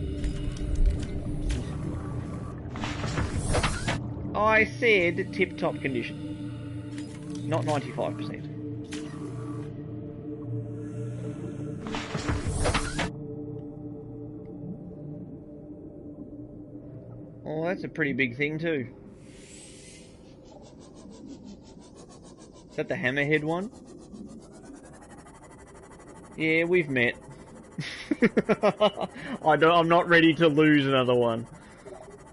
I said tip-top condition, not 95%. Oh, that's a pretty big thing too. Is that the hammerhead one? Yeah, we've met. I'm not ready to lose another one.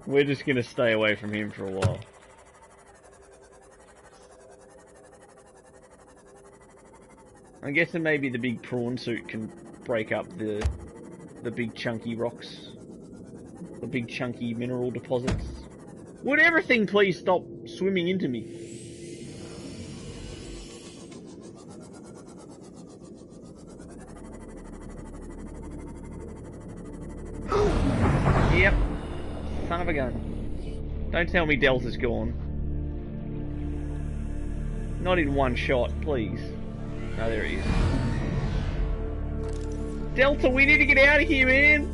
We're just going to stay away from him for a while. I'm guessing maybe the big prawn suit can break up the big chunky rocks. The big chunky mineral deposits. Would everything please stop swimming into me? Yep. Son of a gun. Don't tell me Delta's gone. Not in one shot, please. Oh, there he is. Delta, we need to get out of here, man!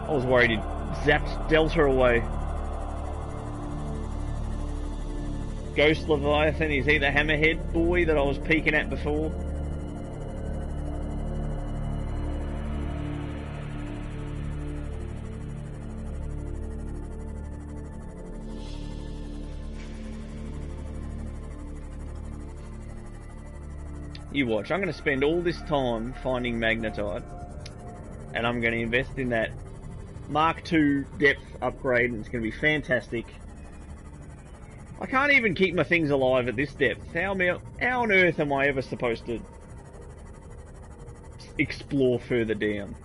I was worried he'd zapped Delta away. Ghost Leviathan, is he the hammerhead boy that I was peeking at before? You watch, I'm going to spend all this time finding magnetite, and I'm going to invest in that Mark II depth upgrade, and it's going to be fantastic. I can't even keep my things alive at this depth. How on earth am I ever supposed to explore further down?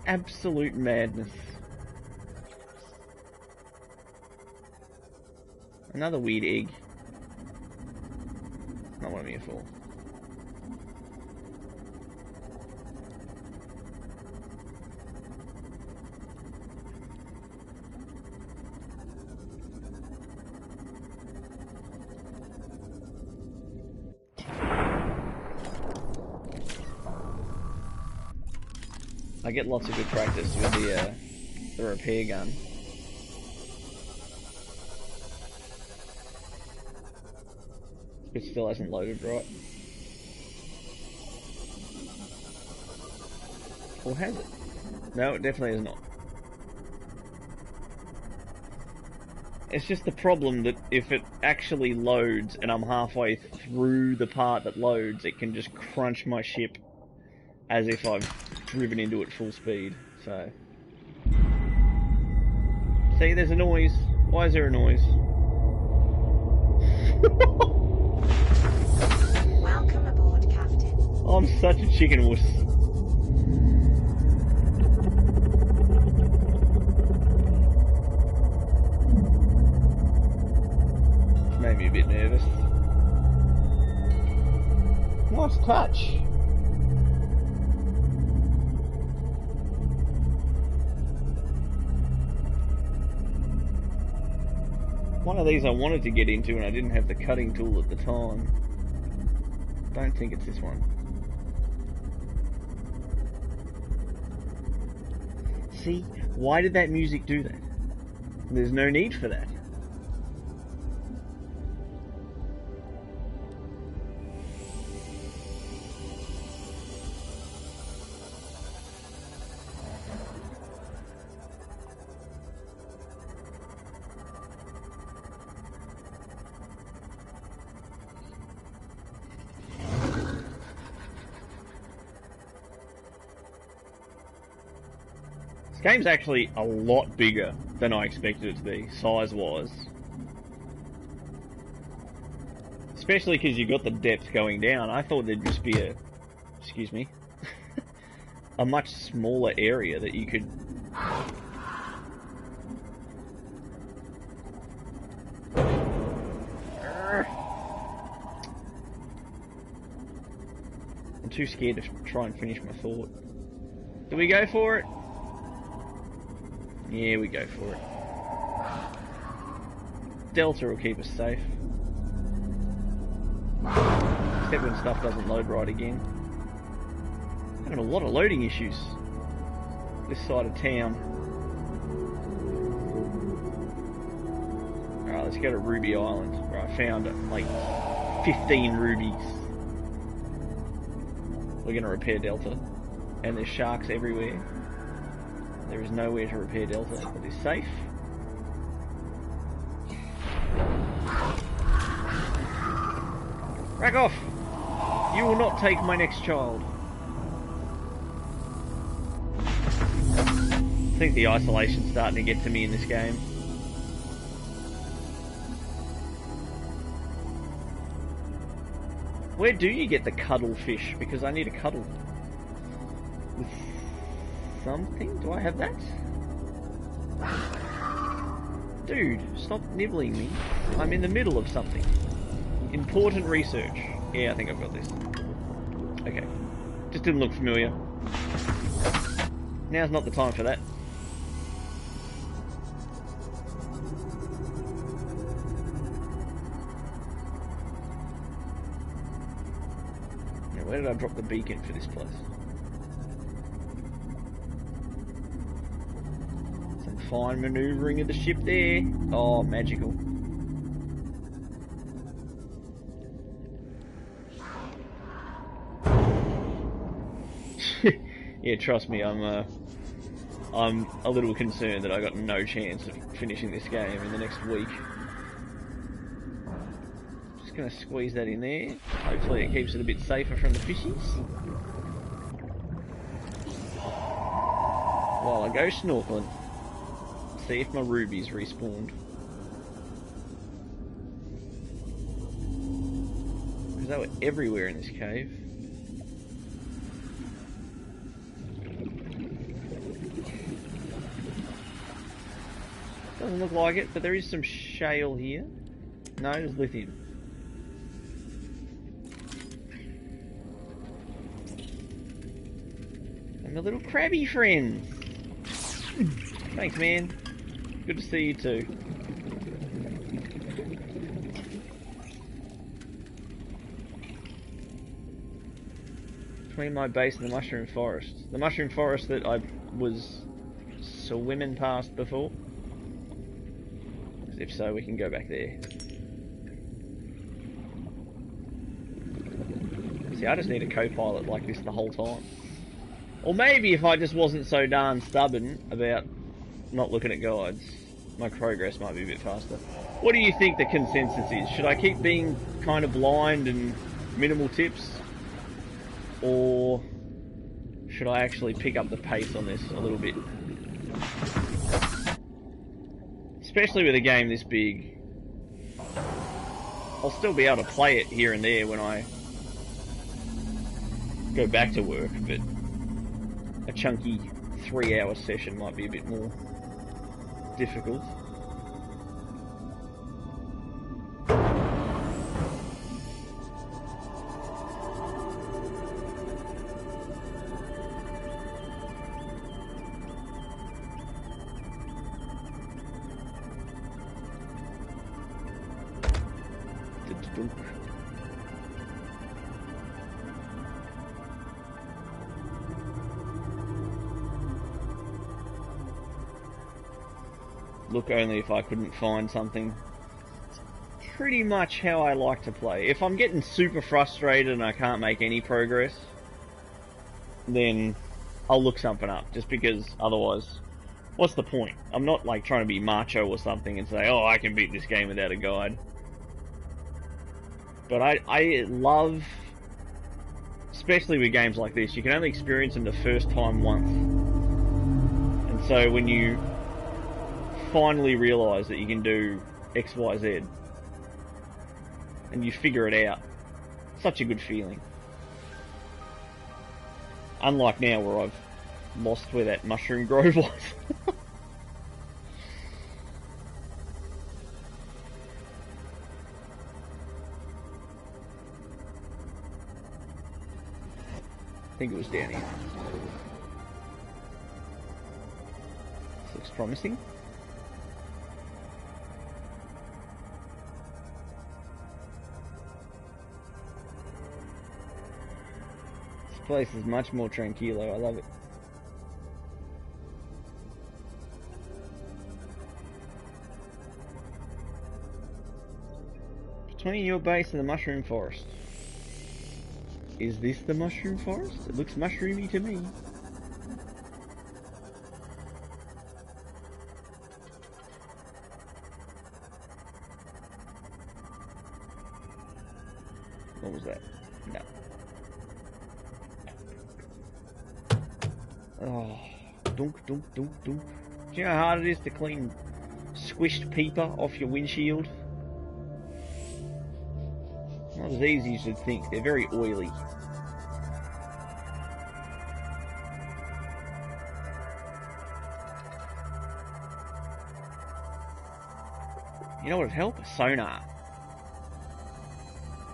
Absolute madness. Another weird egg. Not what I'm here for. I get lots of good practice with the repair gun. It still hasn't loaded right. Or has it? No, it definitely is not. It's just the problem that if it actually loads and I'm halfway through the part that loads, it can just crunch my ship as if I've driven into it full speed. So, see, there's a noise. Why is there a noise? Welcome aboard, Captain. I'm such a chicken wuss. Made me a bit nervous. Nice touch. One of these I wanted to get into and I didn't have the cutting tool at the time. Don't think it's this one. See? Why did that music do that? There's no need for that. This game's actually a lot bigger than I expected it to be, size-wise. Especially because you got the depth going down. I thought there'd just be a, excuse me, a much smaller area that you could... I'm too scared to try and finish my thought. Do we go for it? Yeah, we go for it. Delta will keep us safe. Except when stuff doesn't load right again. Having a lot of loading issues this side of town. Alright, let's go to Ruby Island, where I found like 15 rubies. We're gonna repair Delta. And there's sharks everywhere. There is nowhere to repair Delta, but it's safe. Rack off! You will not take my next child. I think the isolation's starting to get to me in this game. Where do you get the cuttlefish? Because I need a cuddle. With something? Do I have that? Dude, stop nibbling me. I'm in the middle of something. Important research. Yeah, I think I've got this. Okay. Just didn't look familiar. Now's not the time for that. Now, where did I drop the beacon for this place? Some fine manoeuvring of the ship there. Oh, magical. Yeah, trust me, I'm a little concerned that I got no chance of finishing this game in the next week. Just gonna squeeze that in there. Hopefully it keeps it a bit safer from the fishies. While I go snorkeling, see if my rubies respawned. Because they were everywhere in this cave. Doesn't look like it, but there is some shale here. No, there's lithium. And my little crabby friends. Thanks, man. Good to see you too. Between my base and the mushroom forest. The mushroom forest that I was swimming past before. If so, we can go back there. See, I just need a co-pilot like this the whole time. Or maybe if I just wasn't so darn stubborn about not looking at guides, my progress might be a bit faster. What do you think the consensus is? Should I keep being kind of blind and minimal tips? Or should I actually pick up the pace on this a little bit? Especially with a game this big. I'll still be able to play it here and there when I go back to work, but a chunky 3-hour session might be a bit more difficult. Look only if I couldn't find something. It's pretty much how I like to play. If I'm getting super frustrated and I can't make any progress, then I'll look something up, just because otherwise, what's the point? I'm not like trying to be macho or something and say, oh, I can beat this game without a guide. But I love, especially with games like this, you can only experience them the first time once. And so when you finally realise that you can do X, Y, Z, and you figure it out, such a good feeling. Unlike now where I've lost where that mushroom grove was. I think it was down here. This looks promising. This place is much more tranquilo, I love it. Between your base and the mushroom forest. Is this the mushroom forest? It looks mushroomy to me. What was that? No. Oh, dunk, dunk, dunk, dunk. Do you know how hard it is to clean squished peeper off your windshield? Not as easy as you'd think. They're very oily. You know what would help? A sonar.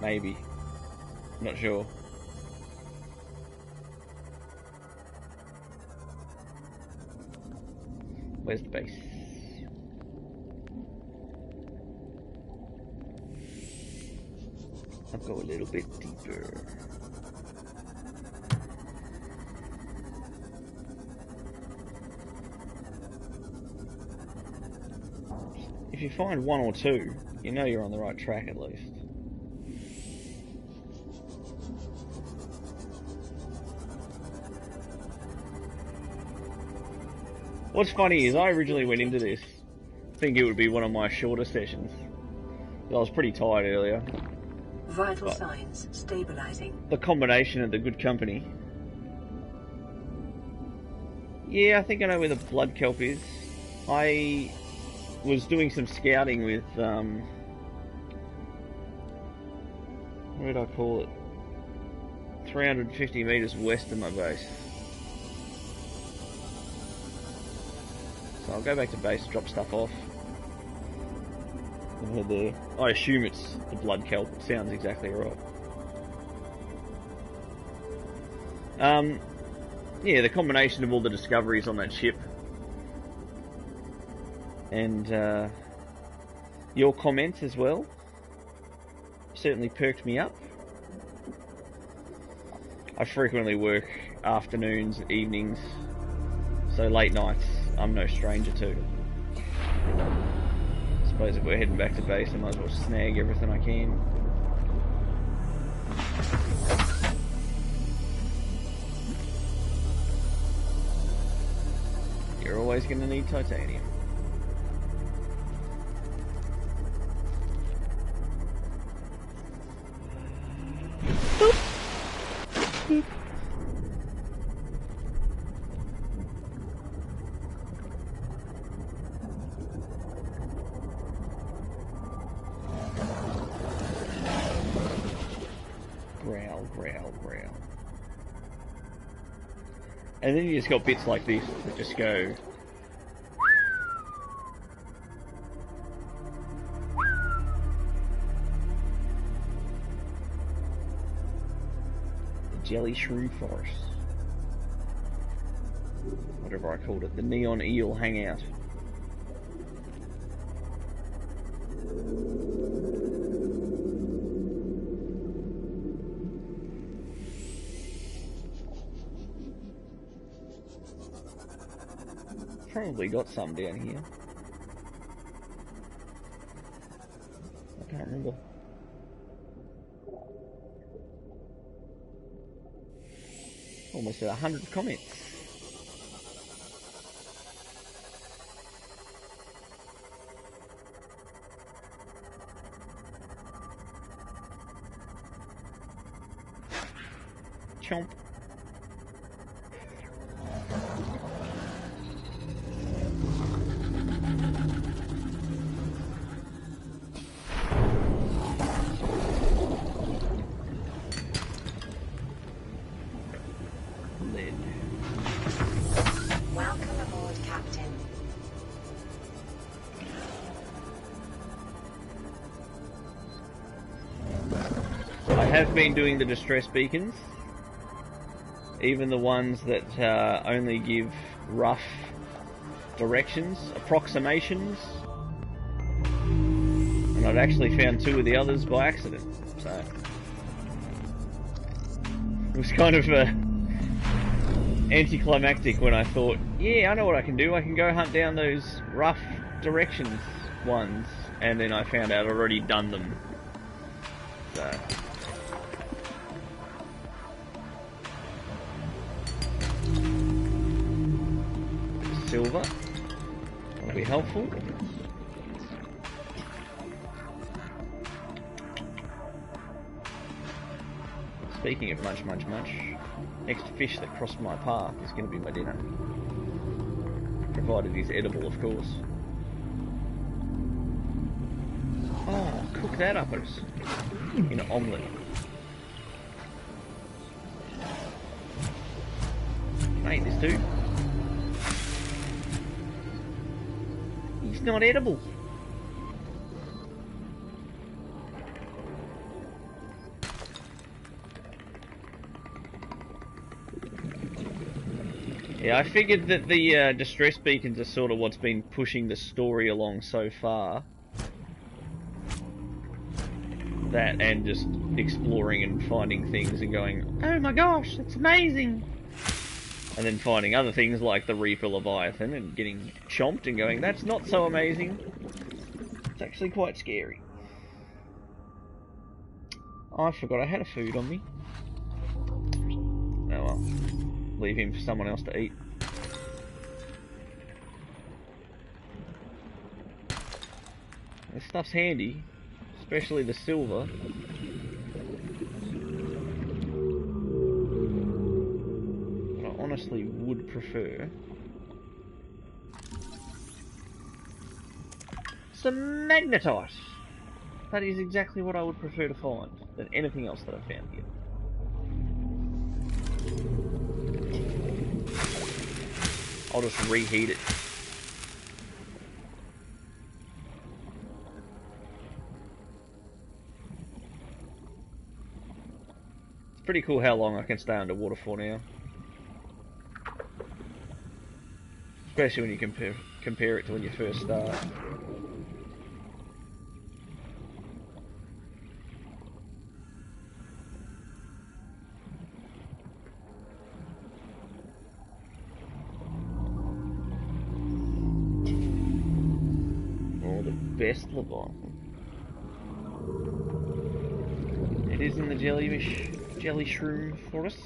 Maybe. Not sure. Where's the base? I'll go a little bit deeper. If you find one or two, you know you're on the right track at least. What's funny is I originally went into this thinking it would be one of my shorter sessions. I was pretty tired earlier. Vital signs stabilizing. The combination of the good company. Yeah, I think I know where the blood kelp is. I was doing some scouting with, what did I call it? 350 meters west of my base. So I'll go back to base, drop stuff off. And head there. I assume it's the blood kelp. It sounds exactly right. Yeah, the combination of all the discoveries on that ship and your comments as well certainly perked me up. I frequently work afternoons, evenings, so late nights I'm no stranger to. I suppose if we're heading back to base I might as well snag everything I can. You're always going to need titanium. growl, growl. And then you just got bits like this that just go... The jelly shrew forest. Whatever I called it. The neon eel hangout. Probably got some down here. I can't remember. Almost at 100 comments. Chomp. Welcome aboard, Captain. I have been doing the distress beacons, even the ones that only give rough directions, approximations, and I'd actually found 2 of the others by accident, so it was kind of anticlimactic when I thought, yeah, I know what I can do, I can go hunt down those rough directions ones, and then I found out I'd already done them, so... Silver, that'll be helpful. Speaking of munch, next fish that crossed my path is going to be my dinner. Provided he's edible, of course. Oh, cook that up in an omelette. Mate, this dude. He's not edible. Yeah, I figured that the distress beacons are sort of what's been pushing the story along so far. That and just exploring and finding things and going, oh my gosh, that's amazing! And then finding other things like the Reaper Leviathan and getting chomped and going, that's not so amazing. It's actually quite scary. Oh, I forgot I had a food on me. Oh well. Leave him for someone else to eat. This stuff's handy, especially the silver. But I honestly would prefer some magnetite. That is exactly what I would prefer to find than anything else that I've found here. I'll just reheat it. It's pretty cool how long I can stay underwater for now. Especially when you compare it to when you first start. Best Leviathan. It is in the jelly shroom forest.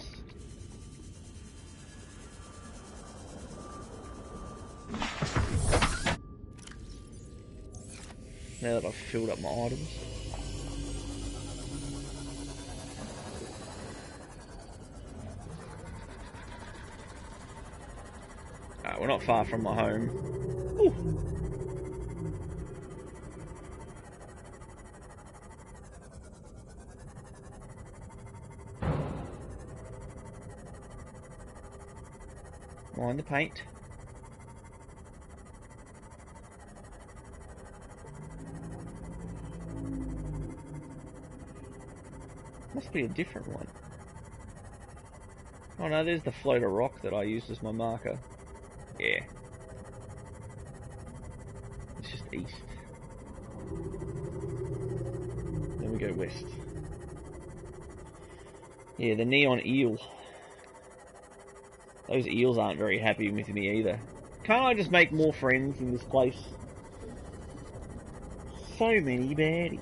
Now that I've filled up my items. Alright, we're not far from my home. Ooh. Mind the paint. Must be a different one. Oh no, there's the floater rock that I used as my marker. Yeah. It's just east. Then we go west. Yeah, the neon eel. Those eels aren't very happy with me either. Can't I just make more friends in this place? So many baddies.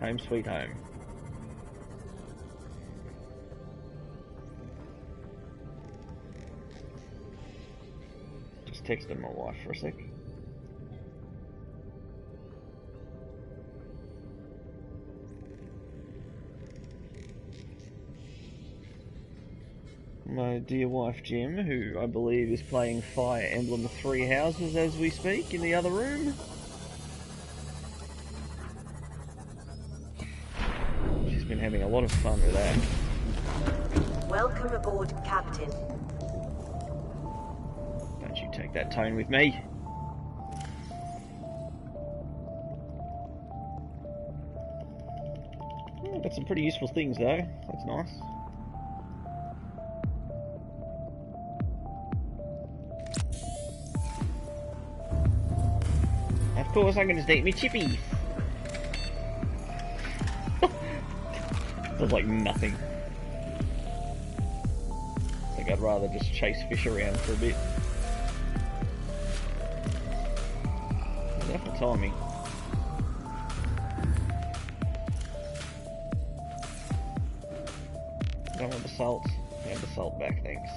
Home sweet home. Just texted my wife for a sec. My dear wife Jim, who I believe is playing Fire Emblem Three Houses as we speak in the other room. She's been having a lot of fun with that. Welcome aboard, Captain. Don't you take that tone with me. Yeah, got some pretty useful things though. That's nice. Of course, I can just eat me chippies. Does like nothing. I think I'd rather just chase fish around for a bit. Enough for timing. Don't want the salt. Have the salt back, thanks.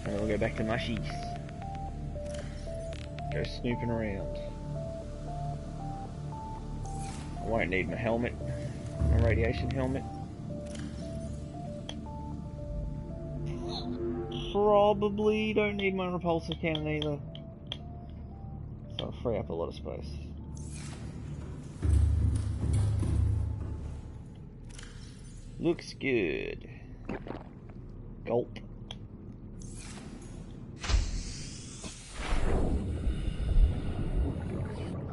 And we'll go back to Mushies. Go snooping around. I won't need my helmet. My radiation helmet. Probably don't need my repulsor cannon either. So I'll free up a lot of space. Looks good. Gulp.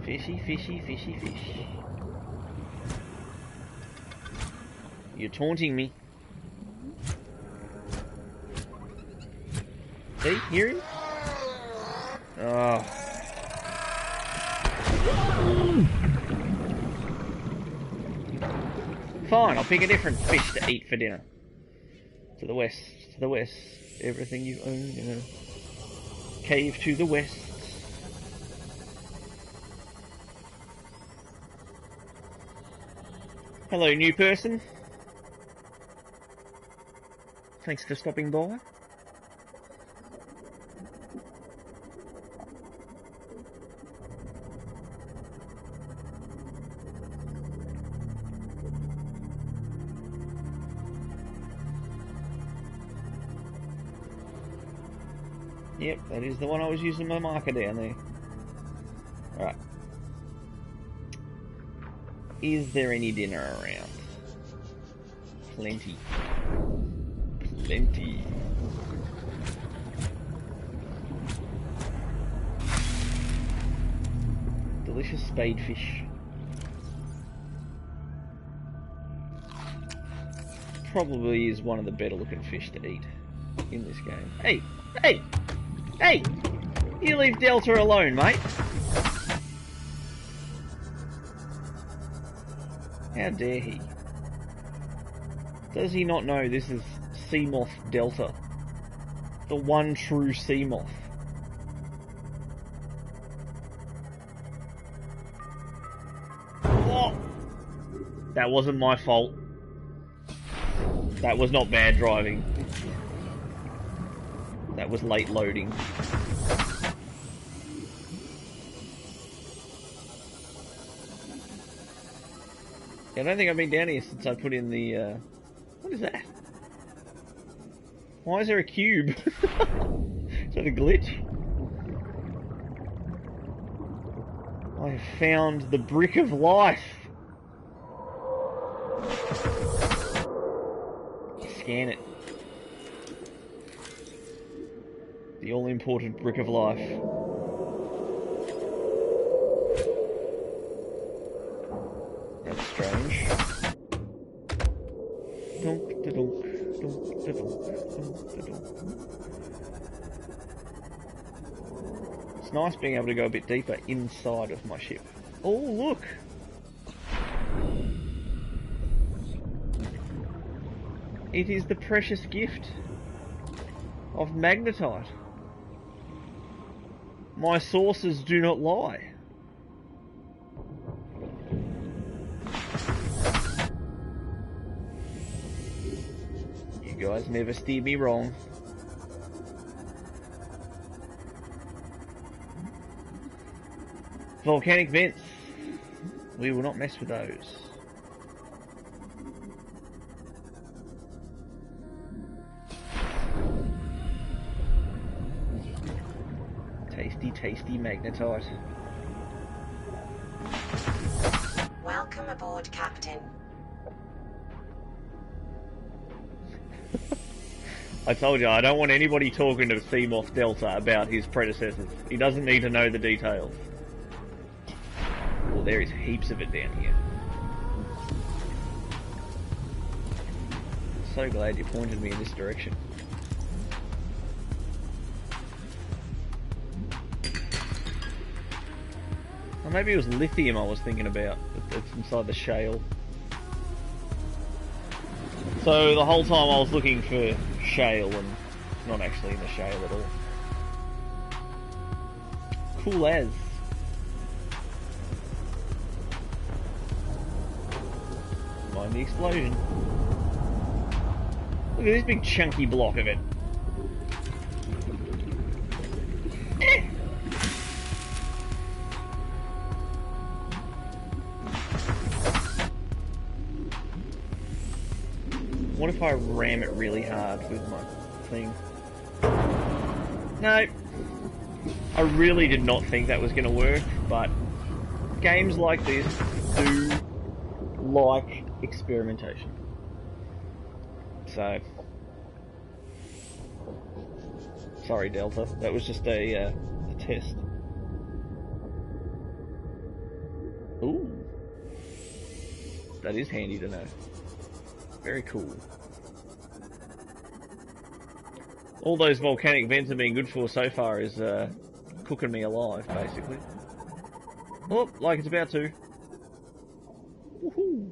Fishy, fishy, fishy, fish. You're taunting me. See? Hear him? Oh. Fine, I'll pick a different fish to eat for dinner. To the west, to the west. Everything you own in a cave to the west. Hello, new person. Thanks for stopping by. Yep, that is the one I was using my marker down there. Alright. Is there any dinner around? Plenty. Plenty. Delicious spadefish. Probably is one of the better looking fish to eat in this game. Hey! Hey! Hey! You leave Delta alone, mate. How dare he? Does he not know this is Seamoth Delta? The one true Seamoth. Oh! That wasn't my fault. That was not bad driving. That was late loading. I don't think I've been down here since I put in the, what is that? Why is there a cube? Is that a glitch? I have found the brick of life. Scan it. The all-important brick of life. That's strange. Dunk, da-dunk, dunk, da-dunk, dunk, da-dunk. It's nice being able to go a bit deeper inside of my ship. Oh, look! It is the precious gift of magnetite. My sources do not lie. You guys never steer me wrong. Volcanic vents. We will not mess with those. Tasty, tasty magnetite. Welcome aboard, Captain. I told you, I don't want anybody talking to Seamoth Delta about his predecessors. He doesn't need to know the details. Well, there is heaps of it down here. So glad you pointed me in this direction. Or maybe it was lithium I was thinking about. It's inside the shale. So the whole time I was looking for shale and not actually in the shale at all. Cool as. Mind the explosion. Look at this big chunky block of it. What if I ram it really hard with my thing? No. I really did not think that was going to work, but games like this do like experimentation. So, sorry Delta, that was just a test. Ooh. That is handy to know. Very cool. All those volcanic vents have been good for so far is cooking me alive, basically. Oh, like it's about to. Woohoo!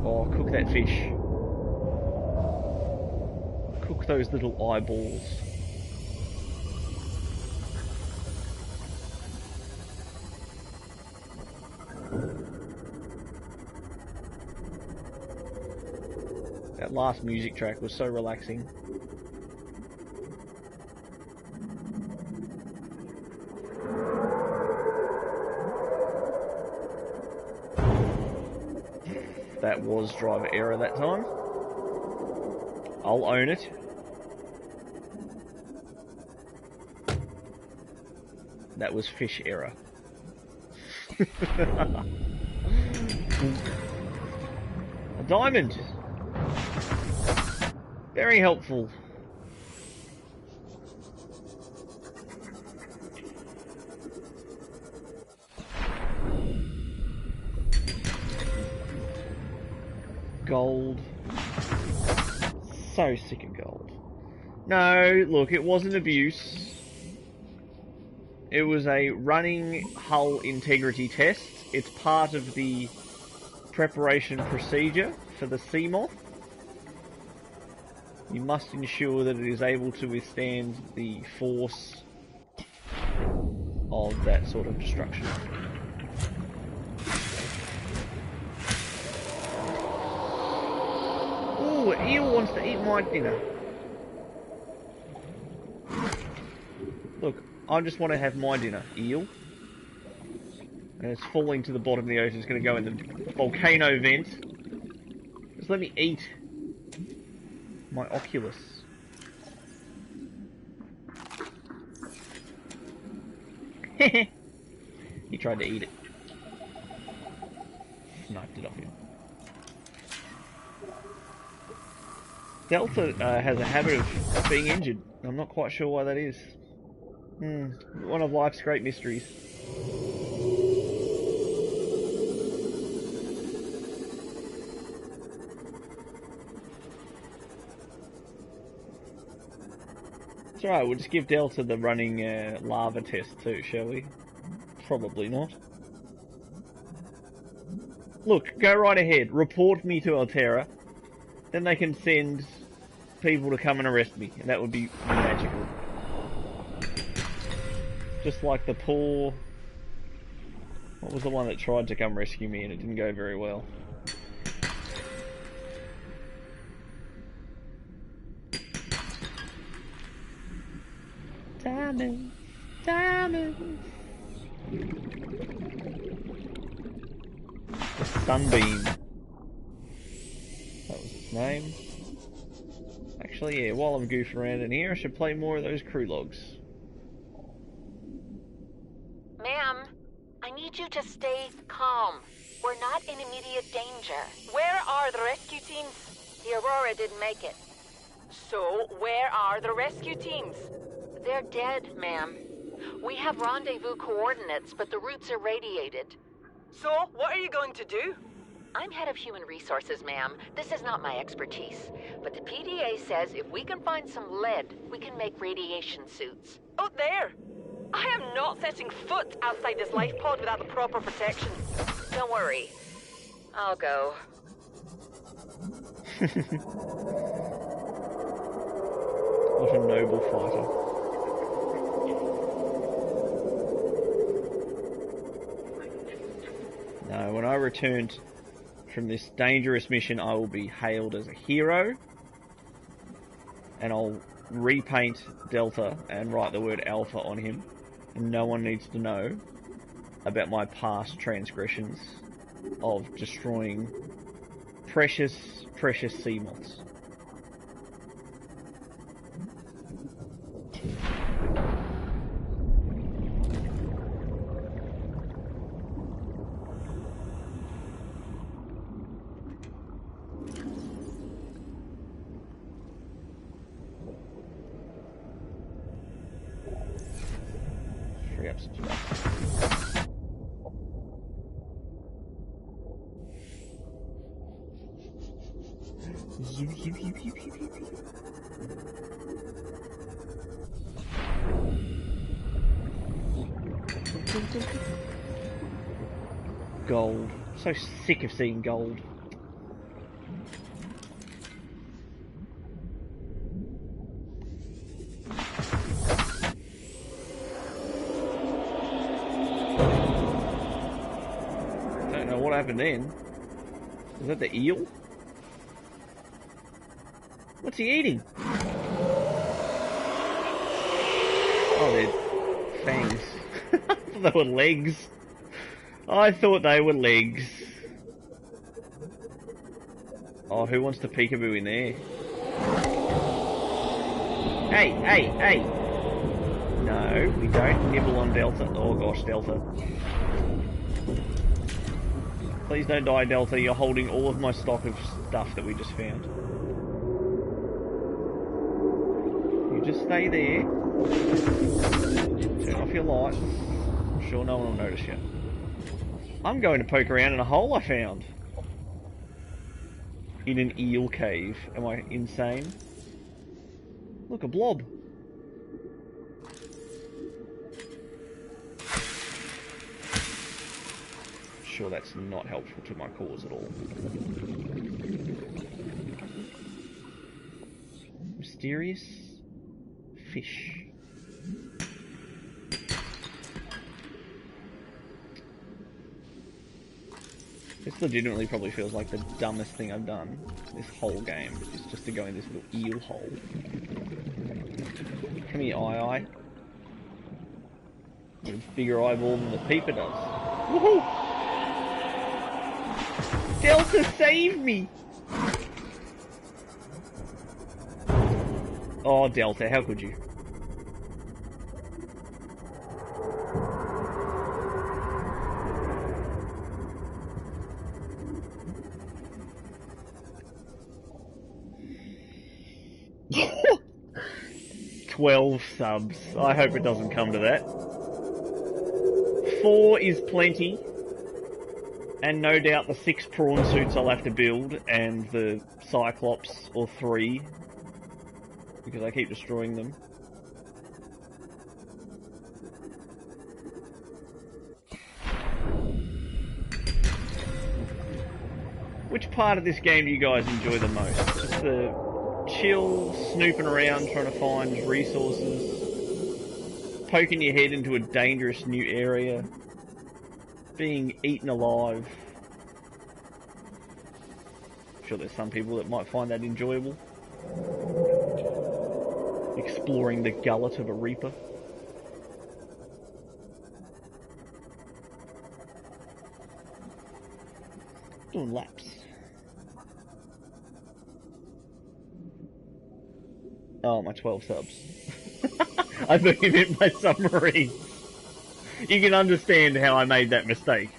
Oh, cook that fish. Cook those little eyeballs. That last music track was so relaxing. That was driver error that time. I'll own it. That was fish error. A diamond! Very helpful. Gold. So sick of gold. No, look, it wasn't abuse. It was a running hull integrity test. It's part of the preparation procedure for the Seamoth. You must ensure that it is able to withstand the force of that sort of destruction. Ooh, an eel wants to eat my dinner. Look, I just want to have my dinner, eel. And it's falling to the bottom of the ocean. It's going to go in the volcano vent. Just let me eat my Oculus. He tried to eat it. Sniped it off him. Delta has a habit of being injured. I'm not quite sure why that is. One of life's great mysteries. It's alright, we'll just give Delta the running lava test too, shall we? Probably not. Look, go right ahead. Report me to Altera. Then they can send people to come and arrest me, and that would be magical. Just like the poor... What was the one that tried to come rescue me and it didn't go very well? Diamonds, diamonds. The Sunbeam. That was its name. Actually, yeah, while I'm goofing around in here, I should play more of those crew logs. Ma'am, I need you to stay calm. We're not in immediate danger. Where are the rescue teams? The Aurora didn't make it. So, where are the rescue teams? They're dead, ma'am. We have rendezvous coordinates, but the route's irradiated. So, what are you going to do? I'm head of human resources, ma'am. This is not my expertise. But the PDA says if we can find some lead, we can make radiation suits. Oh, there! I am not setting foot outside this life pod without the proper protection. Don't worry. I'll go. What a noble fighter. No, when I returned from this dangerous mission, I will be hailed as a hero. And I'll repaint Delta and write the word Alpha on him. And no one needs to know about my past transgressions of destroying precious sea moths. Free up some stuff. Gold. So sick of seeing gold. Don't know what happened then. Was that the eel? What's he eating? Oh, they're fangs. I thought they were legs. I thought they were legs. Oh, who wants to peekaboo in there? Hey, hey, hey! No, we don't nibble on Delta. Oh gosh, Delta. Please don't die, Delta. You're holding all of my stock of stuff that we just found. You just stay there. Turn off your lights. I'm sure no one will notice you. I'm going to poke around in a hole I found. In an eel cave. Am I insane? Look, a blob. Sure, that's not helpful to my cause at all. Mysterious fish. This legitimately probably feels like the dumbest thing I've done this whole game, is just to go in this little eel hole. Come here, eye. Got a bigger eyeball than the peeper does. Woohoo! Delta, save me! Oh, Delta, how could you? $12 subs. I hope it doesn't come to that. 4 is plenty. And no doubt the 6 prawn suits I'll have to build, and the Cyclops, or 3, because I keep destroying them. Which part of this game do you guys enjoy the most? Just the chill, snooping around, trying to find resources, poking your head into a dangerous new area, being eaten alive. I'm sure there's some people that might find that enjoyable. Exploring the gullet of a reaper. Doing laps. Oh, my 12 subs. I thought you meant my submarine. You can understand how I made that mistake,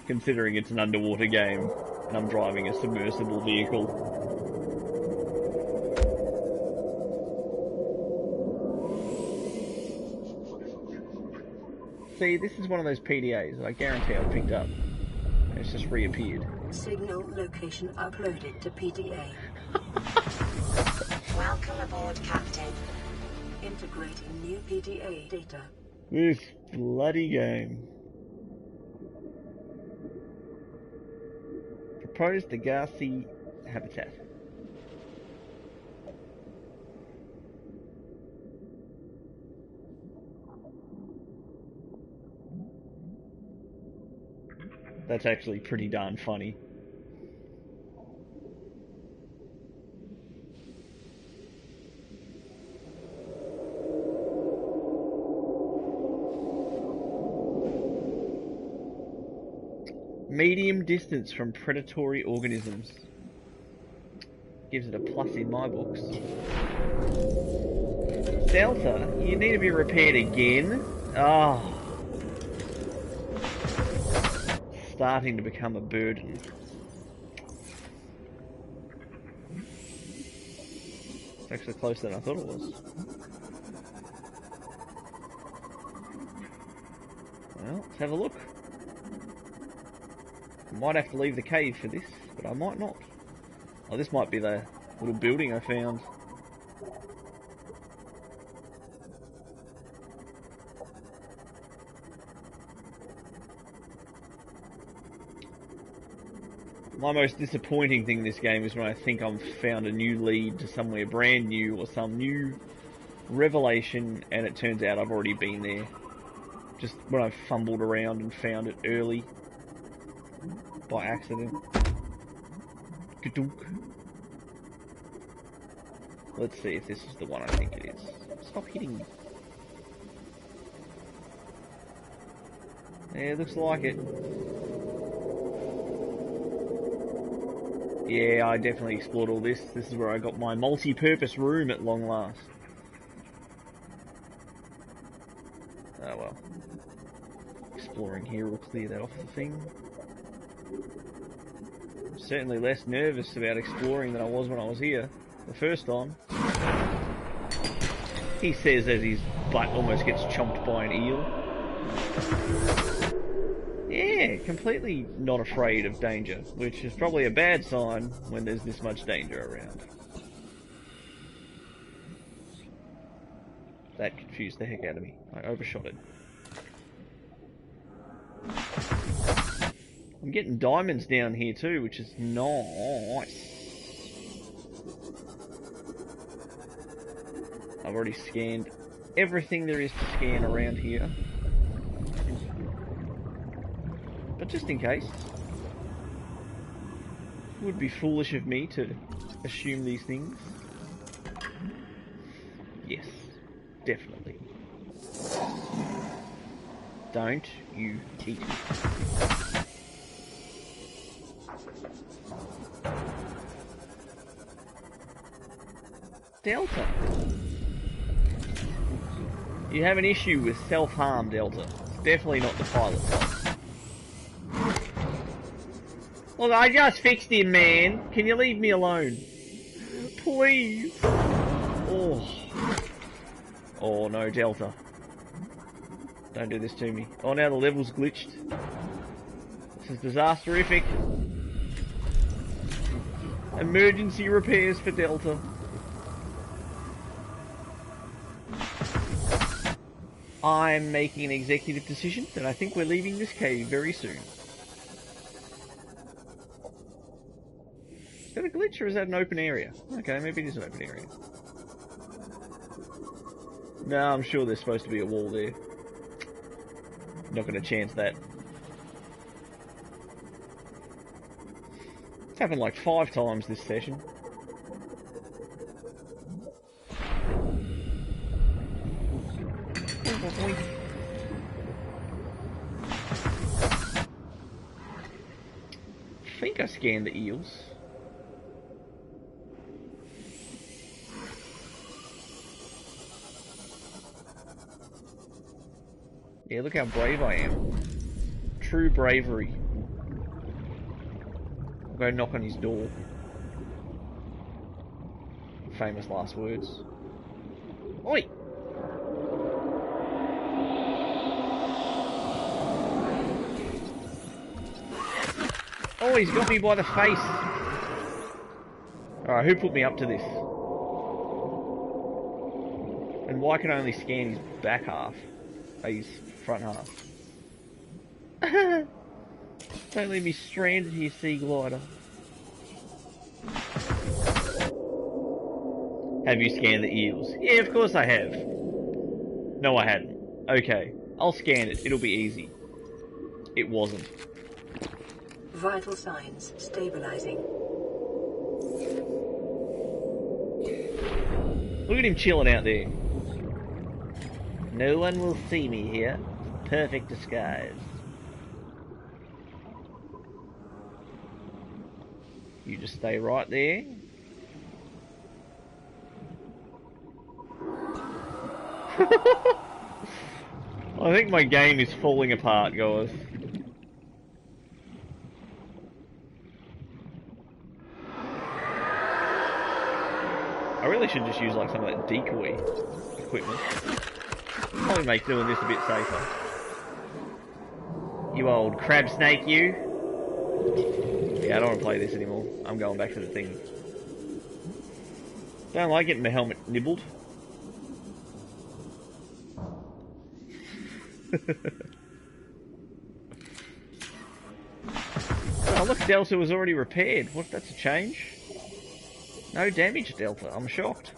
considering it's an underwater game and I'm driving a submersible vehicle. See, this is one of those PDAs that I guarantee I picked up. And it's just reappeared. Signal location uploaded to PDA. Welcome aboard, Captain. Integrating new PDA data. This bloody game. Proposed Degassi habitat. That's actually pretty darn funny. Medium distance from predatory organisms. Gives it a plus in my books. Delta, you need to be repaired again. Ah. Oh. Starting to become a burden. It's actually closer than I thought it was. Well, let's have a look. I might have to leave the cave for this, but I might not. Oh, this might be the little building I found. My most disappointing thing in this game is when I think I've found a new lead to somewhere brand new or some new revelation and it turns out I've already been there. Just when I've fumbled around and found it early. By accident. Gadunk. Let's see if this is the one I think it is. Stop hitting me. Yeah, looks like it. Yeah, I definitely explored all this. This is where I got my multi-purpose room at long last. Oh well. Exploring here will clear that off the thing. I'm certainly less nervous about exploring than I was when I was here the first time. He says as his butt almost gets chomped by an eel. Yeah, completely not afraid of danger, which is probably a bad sign when there's this much danger around. That confused the heck out of me. I overshot it. I'm getting diamonds down here too, which is nice. I've already scanned everything there is to scan around here. But just in case, it would be foolish of me to assume these things. Yes, definitely. Don't you eat me. Delta. You have an issue with self-harm, Delta. It's definitely not the pilot's fault. Look, I just fixed him, man. Can you leave me alone? Please. Oh. Oh no, Delta. Don't do this to me. Oh, now the level's glitched. This is disasterific. Emergency repairs for Delta. I'm making an executive decision that I think we're leaving this cave very soon. Is that a glitch or is that an open area? Okay, maybe it is an open area. No, I'm sure there's supposed to be a wall there. Not going to chance that. It's happened like 5 times this session. I think I scanned the eels. Yeah, look how brave I am. True bravery. I'll go knock on his door. Famous last words. Oi! Oh, he's got me by the face. Alright, who put me up to this? And why can I only scan his back half? His front half. Don't leave me stranded here, sea glider. Have you scanned the eels? Yeah, of course I have. No, I hadn't. Okay, I'll scan it. It'll be easy. It wasn't. Vital signs stabilizing. Look at him chilling out there. No one will see me here. Perfect disguise. You just stay right there. I think my game is falling apart, guys. I really should just use like some of that decoy equipment. Probably make doing this a bit safer. You old crab snake, you. Yeah, I don't want to play this anymore. I'm going back to the thing. Don't like getting my helmet nibbled. Oh look, Delta was already repaired. What? That's a change? No damage, Delta. I'm shocked.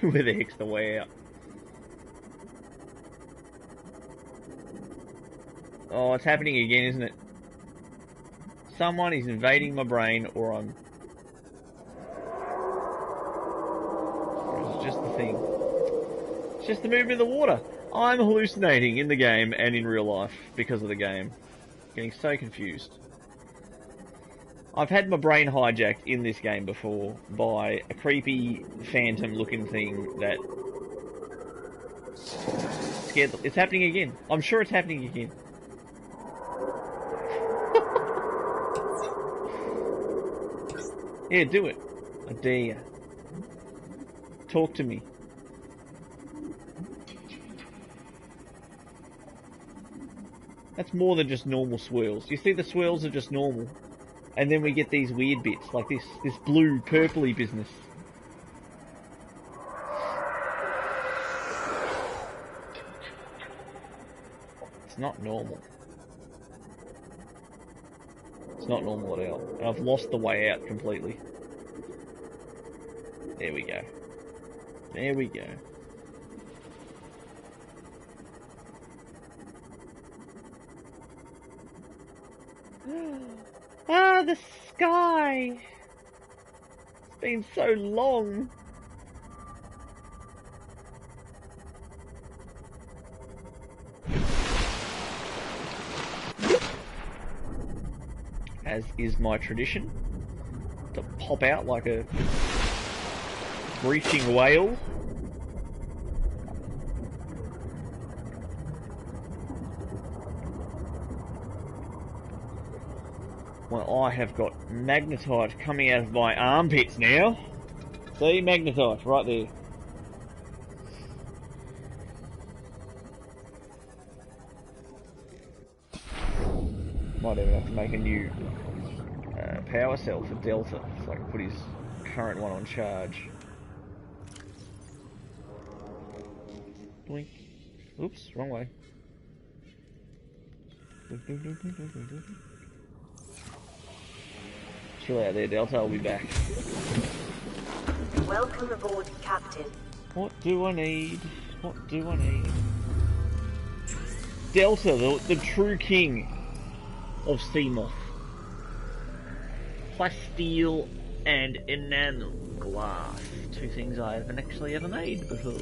Where the heck's the way out? Oh, it's happening again, isn't it? Someone is invading my brain, or I'm... It's just the thing. It's just the movement of the water. I'm hallucinating in the game and in real life because of the game. Getting so confused. I've had my brain hijacked in this game before by a creepy phantom looking thing that scared them. It's happening again. I'm sure it's happening again. Yeah, do it. I dare you. Talk to me. That's more than just normal swirls. You see, the swirls are just normal. And then we get these weird bits, like this blue, purpley business. It's not normal. It's not normal at all. And I've lost the way out completely. There we go. There we go. Ah, the sky! It's been so long. as is my tradition, to pop out like a breaching whale. Well, I have got magnetite coming out of my armpits now. See, magnetite right there. Might even have to make a new power cell for Delta, so I can put his current one on charge. Blink. Oops, wrong way. Chill out there, Delta, I'll be back. Welcome aboard, Captain. What do I need? What do I need? Delta, the true king of Seamoth. Plasteel and enamel glass. Two things I haven't actually ever made before.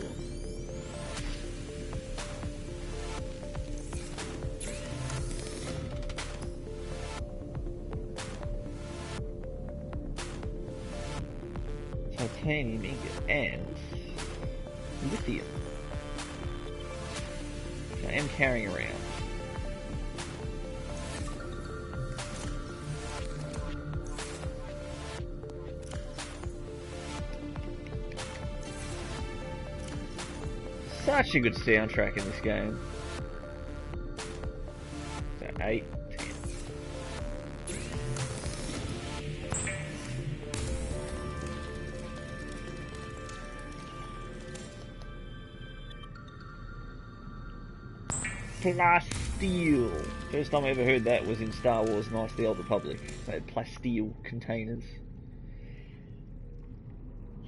Titanium ingot and lithium. Which I am carrying around. Such a good soundtrack in this game. So 8, 10. Plasteel. First time I ever heard that was in Star Wars Knights of the Old Republic. They had plasteel containers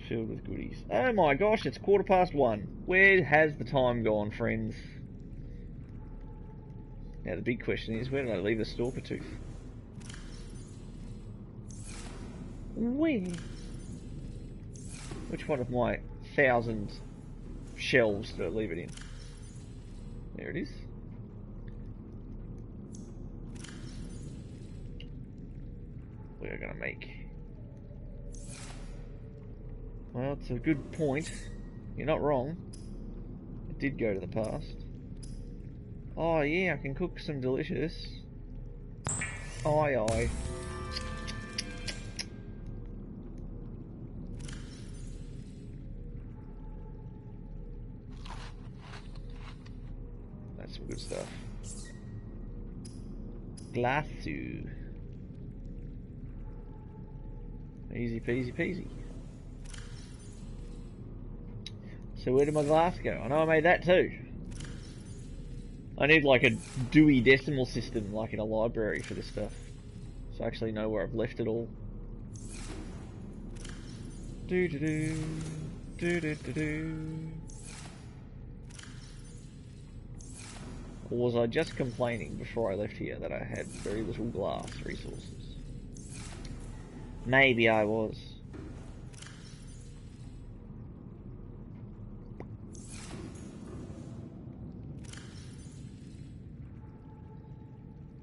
filled with goodies. Oh my gosh, it's 1:15. Where has the time gone, friends? Now the big question is, where did I leave the stalker tooth? Where? Which one of my 1,000 shelves did I leave it in? There it is. We're gonna make... Well, it's a good point. You're not wrong. It did go to the past. Oh yeah, I can cook some delicious. Aye aye. That's some good stuff. Glassu. Easy peasy peasy. So where did my glass go? I know I made that too. I need like a Dewey Decimal System, like in a library for this stuff. So I actually know where I've left it all. Do do do do do do do. Or was I just complaining before I left here that I had very little glass resources? Maybe I was.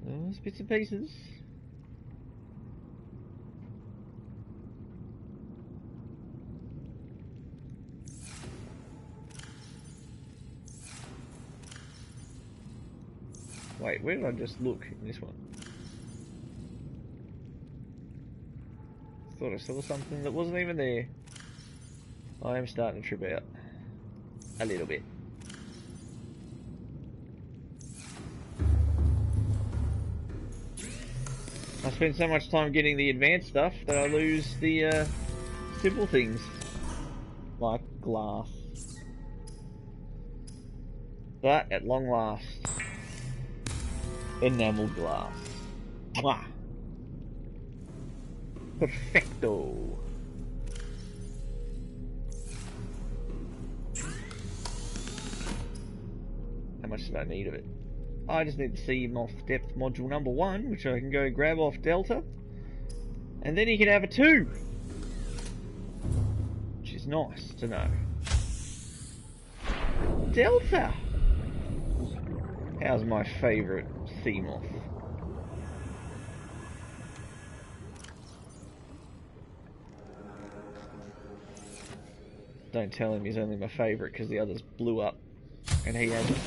Those bits and pieces. Wait, where did I just look in this one? Thought I saw something that wasn't even there. I am starting to trip out. A little bit. I spend so much time getting the advanced stuff that I lose the simple things. Like glass. But at long last, enamel glass. Mwah! Perfecto! How much did I need of it? I just need to see him off depth module number 1, which I can go grab off Delta. And then he can have a 2! Which is nice to know. Delta! How's my favourite Seamoth? Don't tell him he's only my favourite because the others blew up and he hasn't.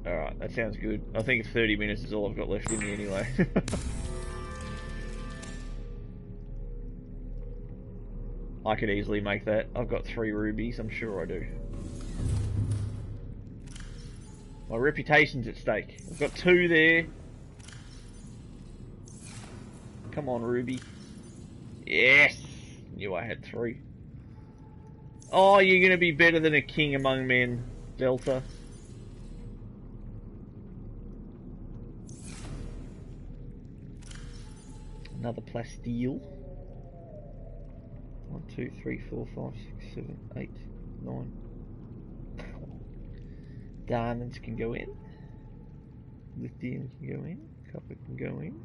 Alright, that sounds good. I think 30 minutes is all I've got left in me anyway. I could easily make that. I've got 3 rubies, I'm sure I do. My reputation's at stake. I've got 2 there. Come on, Ruby. Yes! Knew I had 3. Oh, you're gonna be better than a king among men, Delta. Another plasteel. 1, 2, 3, 4, 5, 6, 7, 8, 9. Diamonds can go in. Lithium can go in. Copper can go in.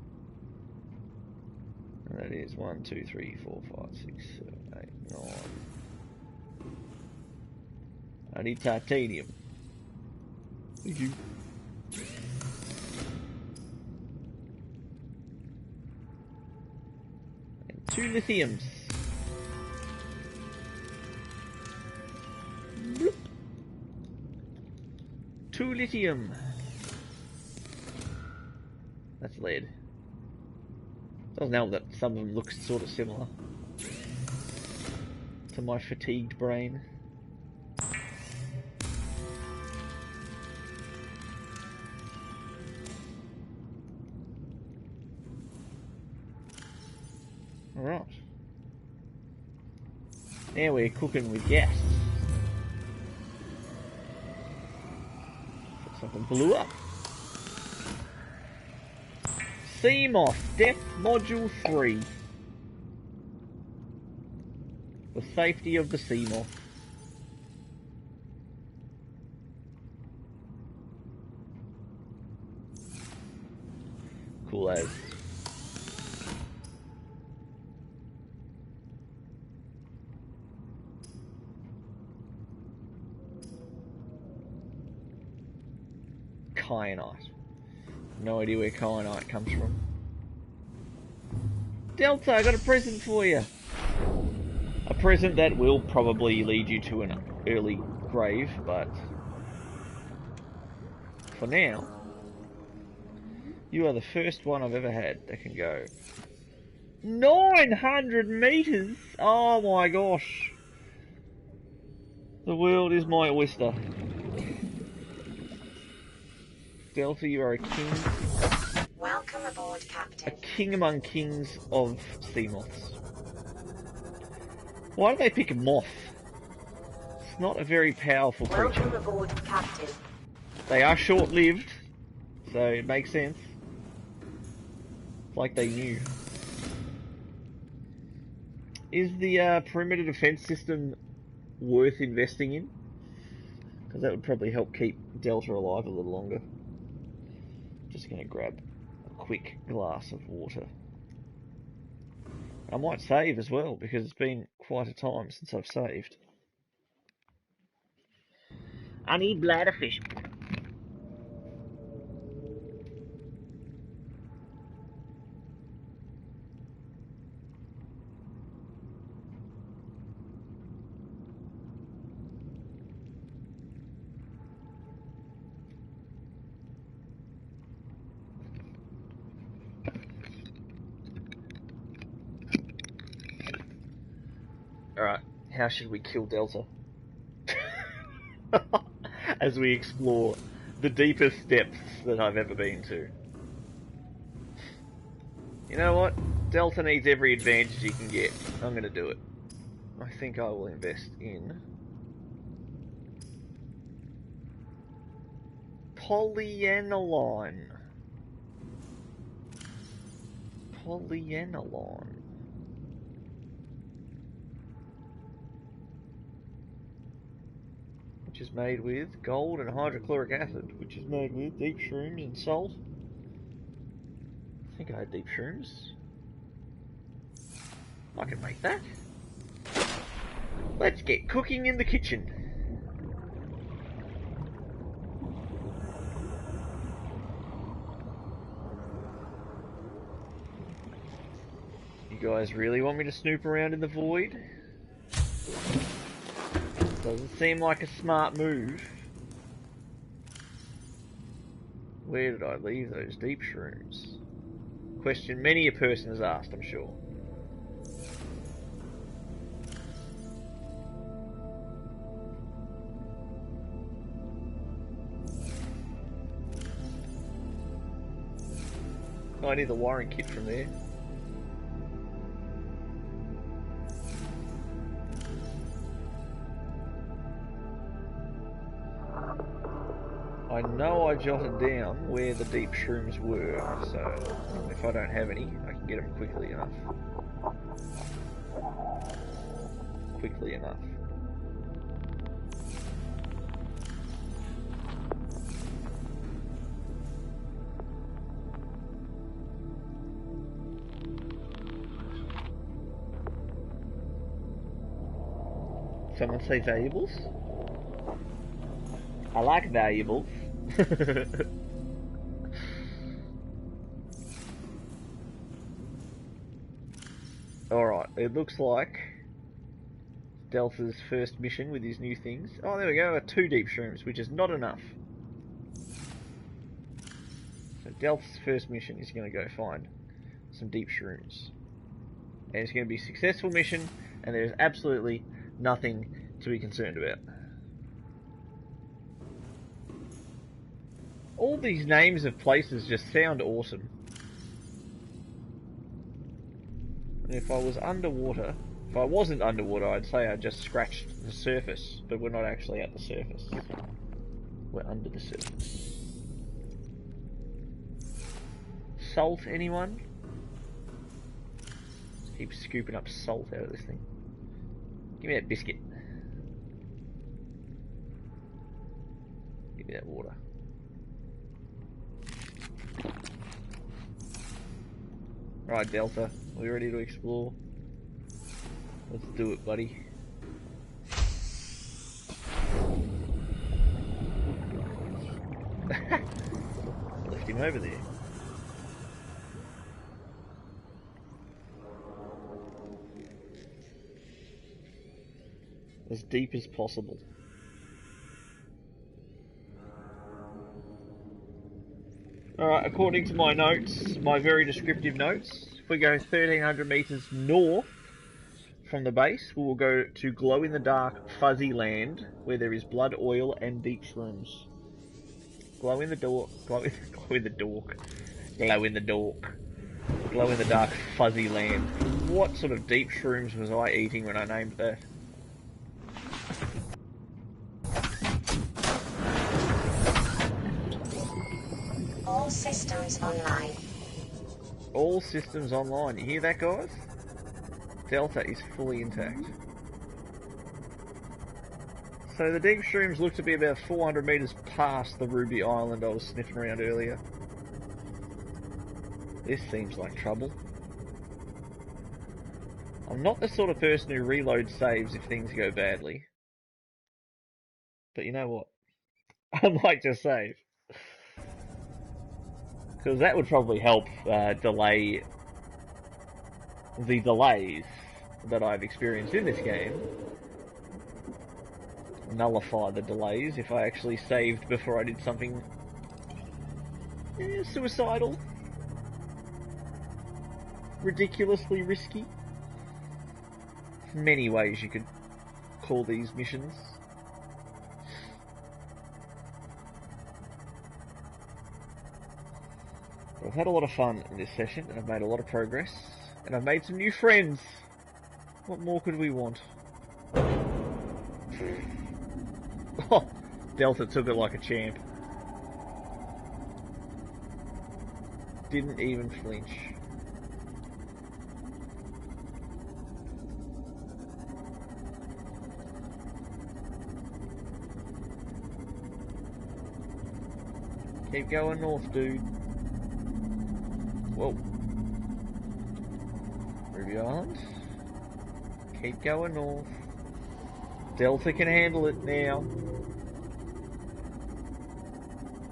And that is 1, 2, 3, 4, 5, 6, 7, 8, 9. I need titanium. Thank you. And 2 lithiums. Bloop. 2 lithium. That's lead. Doesn't help that some of them look sort of similar to my fatigued brain. Alright. Now we're cooking with gas. Something blew up. Seamoth, Depth Module 3. The safety of the Seamoth. Cool as. Kyanite. No idea where kyanite comes from. Delta, I got a present for you. A present that will probably lead you to an early grave, but for now, you are the first one I've ever had that can go 900 meters. Oh my gosh. The world is my oyster. Delta, you are a king. Welcome aboard, Captain. A king among kings of sea moths. Why do they pick a moth? It's not a very powerful creature. Welcome aboard, Captain. They are short-lived, so it makes sense. It's like they knew. Is the perimeter defense system worth investing in? Because that would probably help keep Delta alive a little longer. Just going to grab a quick glass of water. I might save as well, because it's been quite a time since I've saved. I need bladderfish. Alright, how should we kill Delta? As we explore the deepest depths that I've ever been to. You know what? Delta needs every advantage he can get. I'm going to do it. I think I will invest in polyaniline. Polyaniline. Which is made with gold and hydrochloric acid, which is made with deep shrooms and salt. I think I had deep shrooms. I can make that. Let's get cooking in the kitchen. guys really want me to snoop around in the void? Doesn't seem like a smart move. Where did I leave those deep shrooms? Question many a person has asked, I'm sure. I need the wiring kit from there. I know I jotted down where the deep shrooms were, so if I don't have any, I can get them quickly enough. Quickly enough. Someone say valuables? I like valuables. Alright, it looks like Delta's first mission with his new things. Oh, there we go, 2 deep shrooms, which is not enough. So Delta's first mission is going to go find some deep shrooms. And it's going to be a successful mission, and there's absolutely nothing to be concerned about. All these names of places just sound awesome. And if I was underwater, if I wasn't underwater, I'd say I just scratched the surface, but we're not actually at the surface. We're under the surface. Salt, anyone? Just keep scooping up salt out of this thing. Give me that biscuit. Give me that water. Right, Delta, are we ready to explore? Let's do it, buddy. Left him over there. As deep as possible. Alright, according to my notes, my very descriptive notes, if we go 1300 meters north from the base, we will go to glow-in-the-dark fuzzy land, where there is blood, oil, and deep shrooms. Glow in the dark, glow in the dark fuzzy land. What sort of deep shrooms was I eating when I named that? All systems online. All systems online. You hear that, guys? Delta is fully intact. So the deep shrooms look to be about 400 meters past the Ruby Island I was sniffing around earlier. This seems like trouble. I'm not the sort of person who reloads saves if things go badly. But you know what? I might just save. Because that would probably help delay the delays that I've experienced in this game. Nullify the delays if I actually saved before I did something suicidal. Ridiculously risky. Many ways you could call these missions. I've had a lot of fun in this session, and I've made a lot of progress, and I've made some new friends. What more could we want? Oh, Delta took it like a champ. Didn't even flinch. Keep going north, dude. Whoa. Ruby Island. Keep going north. Delta can handle it now.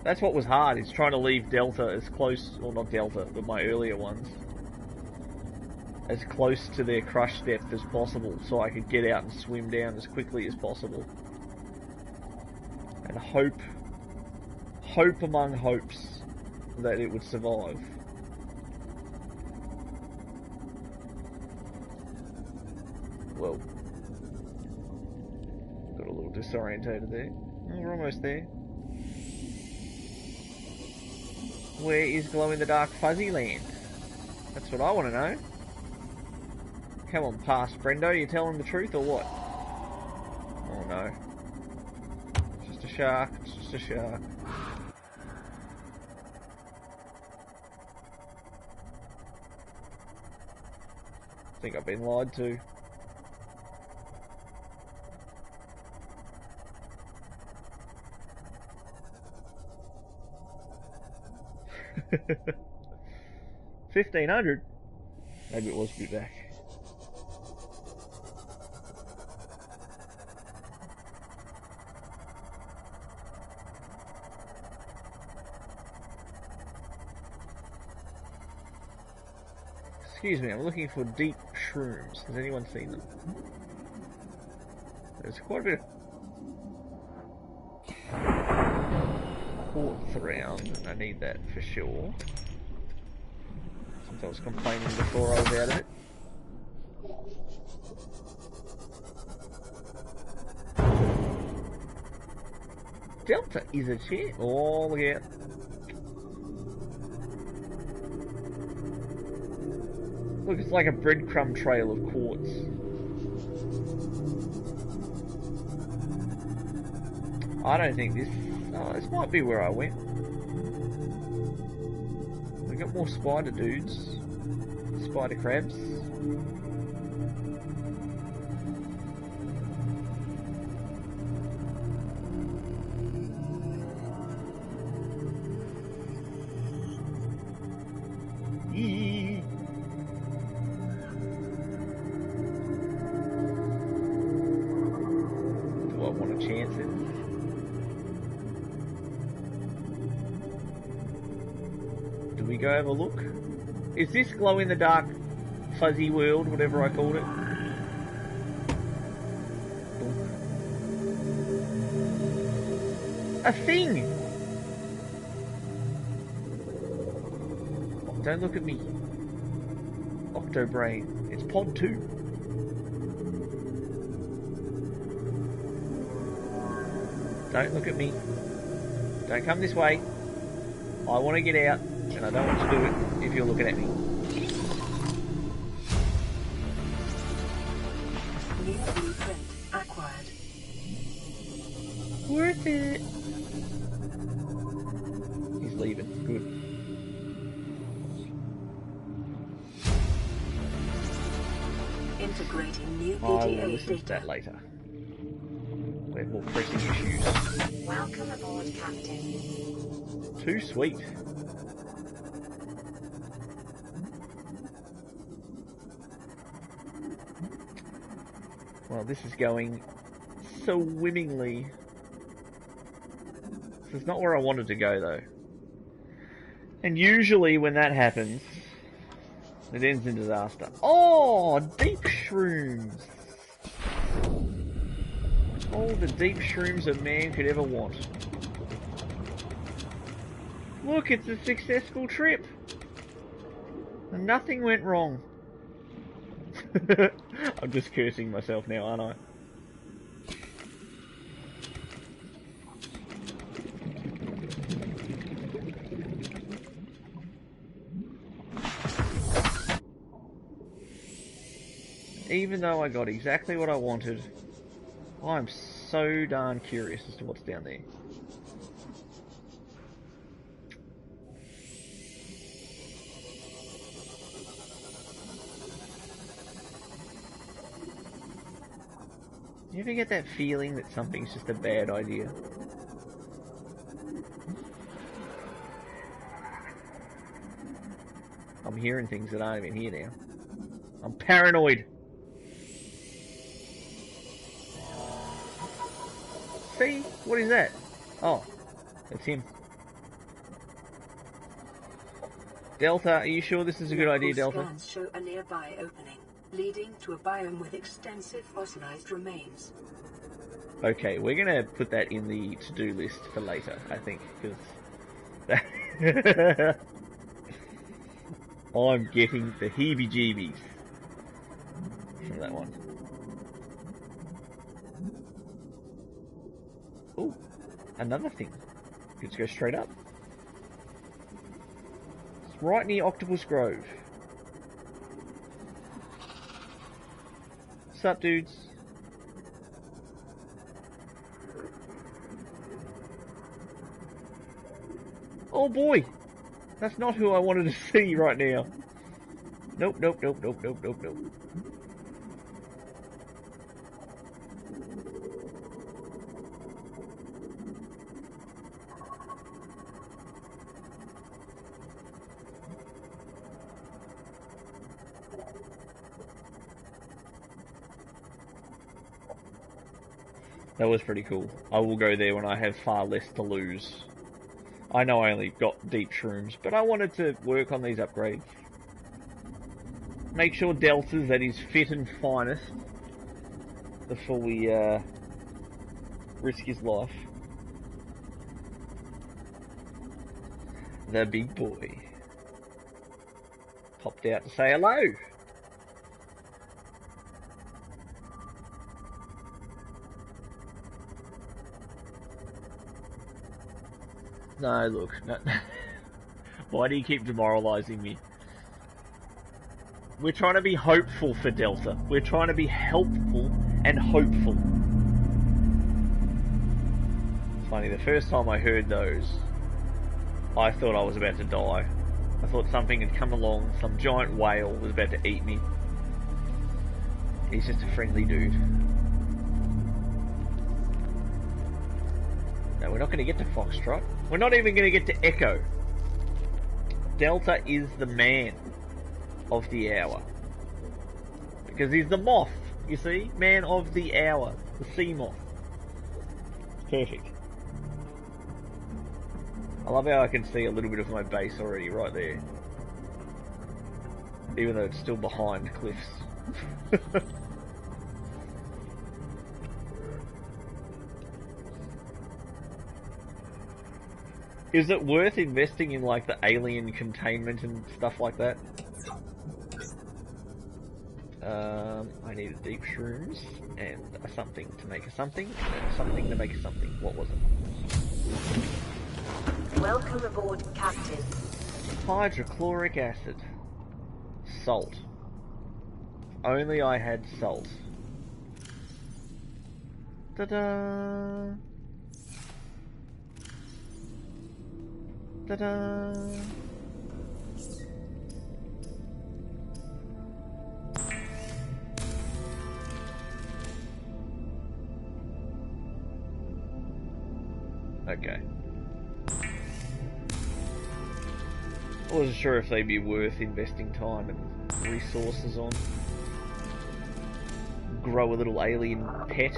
That's what was hard, is trying to leave Delta as close, or not Delta, but my earlier ones, as close to their crush depth as possible so I could get out and swim down as quickly as possible. And hope among hopes that it would survive. Well, got a little disorientated there. Oh, we're almost there. Where is glow-in-the-dark fuzzy land? That's what I want to know. Come on, past Brendo, you telling the truth or what? Oh no. It's just a shark, it's just a shark. I think I've been lied to. $1,500? Maybe it was a bit back. Excuse me, I'm looking for deep shrooms. Has anyone seen them? There's quite a bit of quartz around. I need that for sure. Since I was complaining before I was out of it. Delta is a chair. Oh, look out. Look, it's like a breadcrumb trail of quartz. I don't think this... Oh, this might be where I went. We got more spider dudes. Spider crabs. Eee. Do I want to chance it? Do we go have a look? Is this glow-in-the-dark fuzzy world, whatever I called it? A thing! Don't look at me. Octobrain. It's pod 2. Don't look at me. Don't come this way. I want to get out, and I don't want to do it if you're looking at me. New blueprint acquired. Worth it. He's leaving. Good. Integrating new I will PDA listen to that later. We have more pressing issues. Welcome aboard, Captain. Too sweet. Well, this is going swimmingly. This is not where I wanted to go, though. And usually when that happens, it ends in disaster. Oh, deep shrooms. All the deep shrooms a man could ever want. Look, it's a successful trip. And nothing went wrong. I'm just cursing myself now, aren't I? Even though I got exactly what I wanted, I'm so darn curious as to what's down there. You ever get that feeling that something's just a bad idea? I'm hearing things that aren't even here now. I'm paranoid. See? What is that? Oh, it's him. Delta, are you sure this is a good idea, Delta? Scans show a nearby opening, leading to a biome with extensive fossilized remains. Okay, we're gonna put that in the to-do list for later, I think, because I'm getting the heebie-jeebies from that one. Oh, another thing. Let's go straight up. It's right near Octopus Grove. What's up, dudes? Oh boy! That's not who I wanted to see right now. Nope, nope, nope, nope, nope, nope, nope. That was pretty cool. I will go there when I have far less to lose. I know I only got deep shrooms, but I wanted to work on these upgrades. Make sure Delta's at his fit and finest before we risk his life. The big boy popped out to say hello. No, look. No. Why do you keep demoralising me? We're trying to be hopeful for Delta. We're trying to be helpful and hopeful. It's funny, the first time I heard those, I thought I was about to die. I thought something had come along, some giant whale was about to eat me. He's just a friendly dude. No, we're not going to get to Foxtrot. We're not even going to get to Echo. Delta is the man of the hour. Because he's the moth, you see? Man of the hour. The sea moth. Perfect. I love how I can see a little bit of my base already right there. Even though it's still behind cliffs. Is it worth investing in like the alien containment and stuff like that? I needed deep shrooms and a something to make a something and something to make a something. What was it? Welcome aboard, Captain. Hydrochloric acid. Salt. If only I had salt. Ta-da! Ta-da! Okay. I wasn't sure if they'd be worth investing time and resources on. Grow a little alien pet.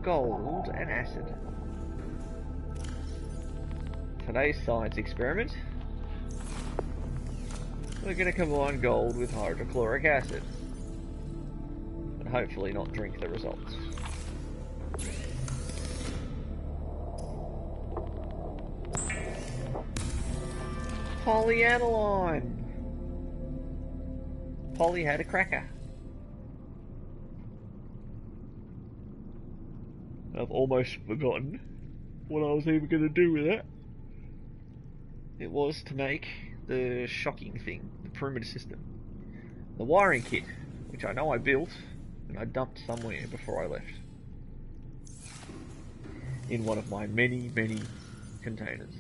Gold and acid. Today's science experiment. We're going to combine gold with hydrochloric acid. And hopefully not drink the results. Polyaniline! Polly had a cracker. I've almost forgotten what I was even going to do with it. It was to make the shocking thing, the perimeter system. The wiring kit, which I know I built, and I dumped somewhere before I left. In one of my many, many containers.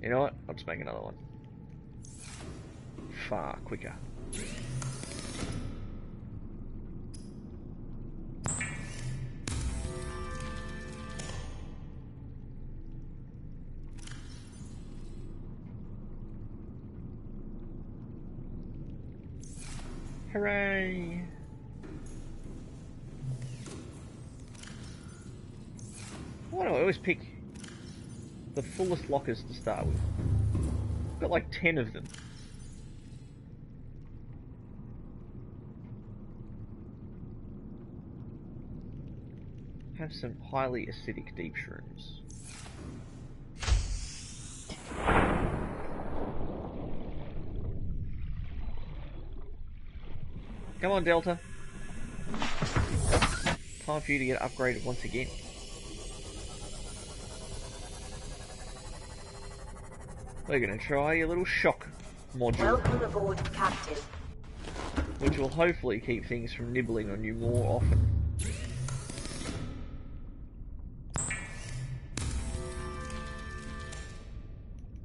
You know what? I'll just make another one. Far quicker. Hooray! Why do I always pick the fullest lockers to start with? I've got like 10 of them. Have some highly acidic deep shrooms. Come on, Delta. Time for you to get upgraded once again. We're going to try your little shock module. Welcome aboard, Captain. Which will hopefully keep things from nibbling on you more often.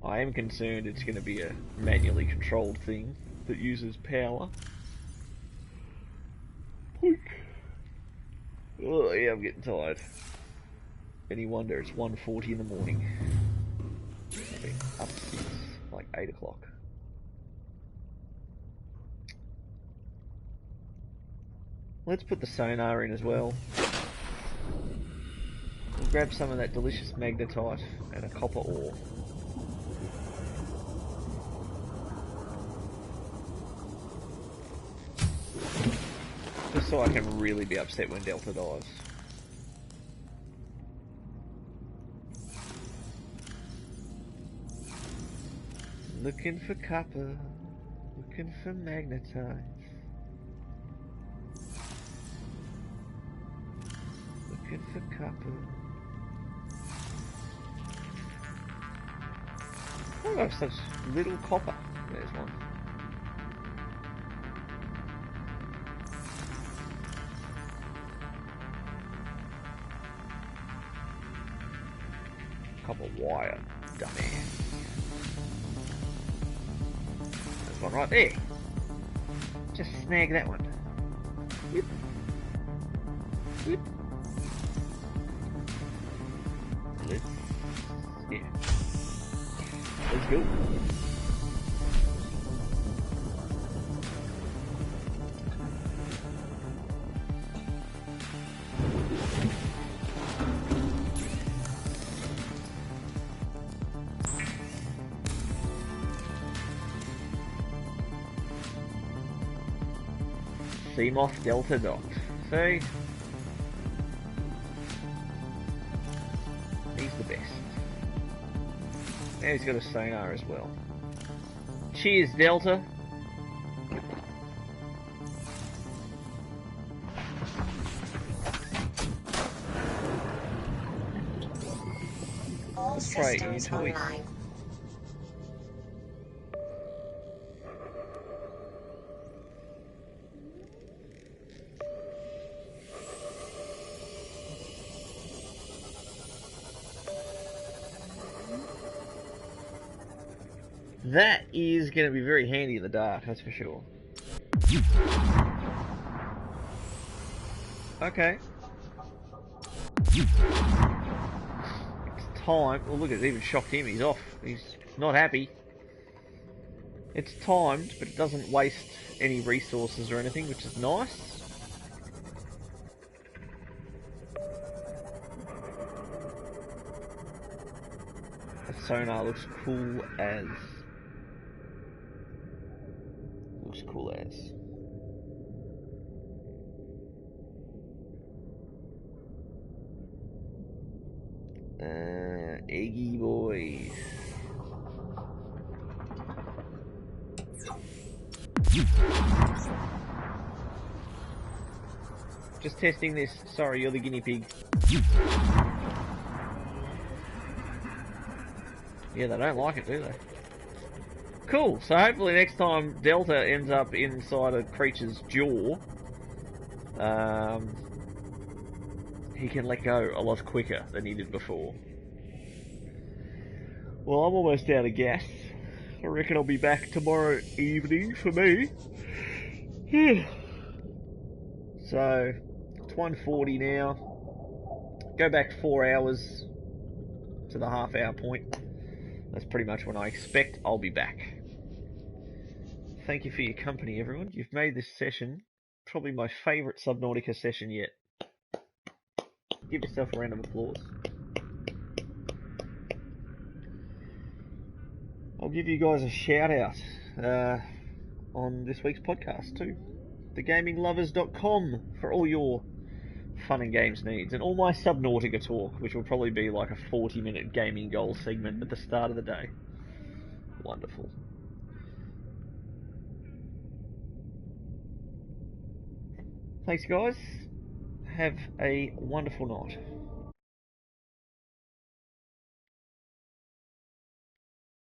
I am concerned it's going to be a manually controlled thing that uses power. Oh yeah, I'm getting tired. Any wonder it's 1:40 in the morning. I've been up since like 8 o'clock. Let's put the sonar in as well. We'll grab some of that delicious magnetite and a copper ore. Just so I can really be upset when Delta dies. Looking for copper, looking for magnetite. Looking for copper. Oh, I have such little copper. There's one. Copper wire, dummy. There's one right there. Just snag that one. Yep. Yep. Let's go. Seamoth Delta docked. See? He's the best. And he's got a sonar as well. Cheers, Delta. All Let's try it in systems toys. online. That is going to be very handy in the dark, that's for sure. Okay. It's time. Well, look, it even shocked him. He's off. He's not happy. It's timed, but it doesn't waste any resources or anything, which is nice. The sonar looks cool as. Looks cool as. Eggy boys. Just testing this. Sorry, you're the guinea pig. Yeah, they don't like it, do they? Cool, so hopefully next time Delta ends up inside a creature's jaw, he can let go a lot quicker than he did before. Well, I'm almost out of gas. I reckon I'll be back tomorrow evening for me. So, it's 1:40 now. Go back 4 hours to the half-hour point. That's pretty much when I expect I'll be back. Thank you for your company, everyone. You've made this session probably my favourite Subnautica session yet. Give yourself a round of applause. give you guys a shout out on this week's podcast too. TheGamingLovers.com for all your fun and games needs, and all my Subnautica talk, which will probably be like a 40-minute gaming goal segment at the start of the day. Wonderful. Thanks, guys. Have a wonderful night.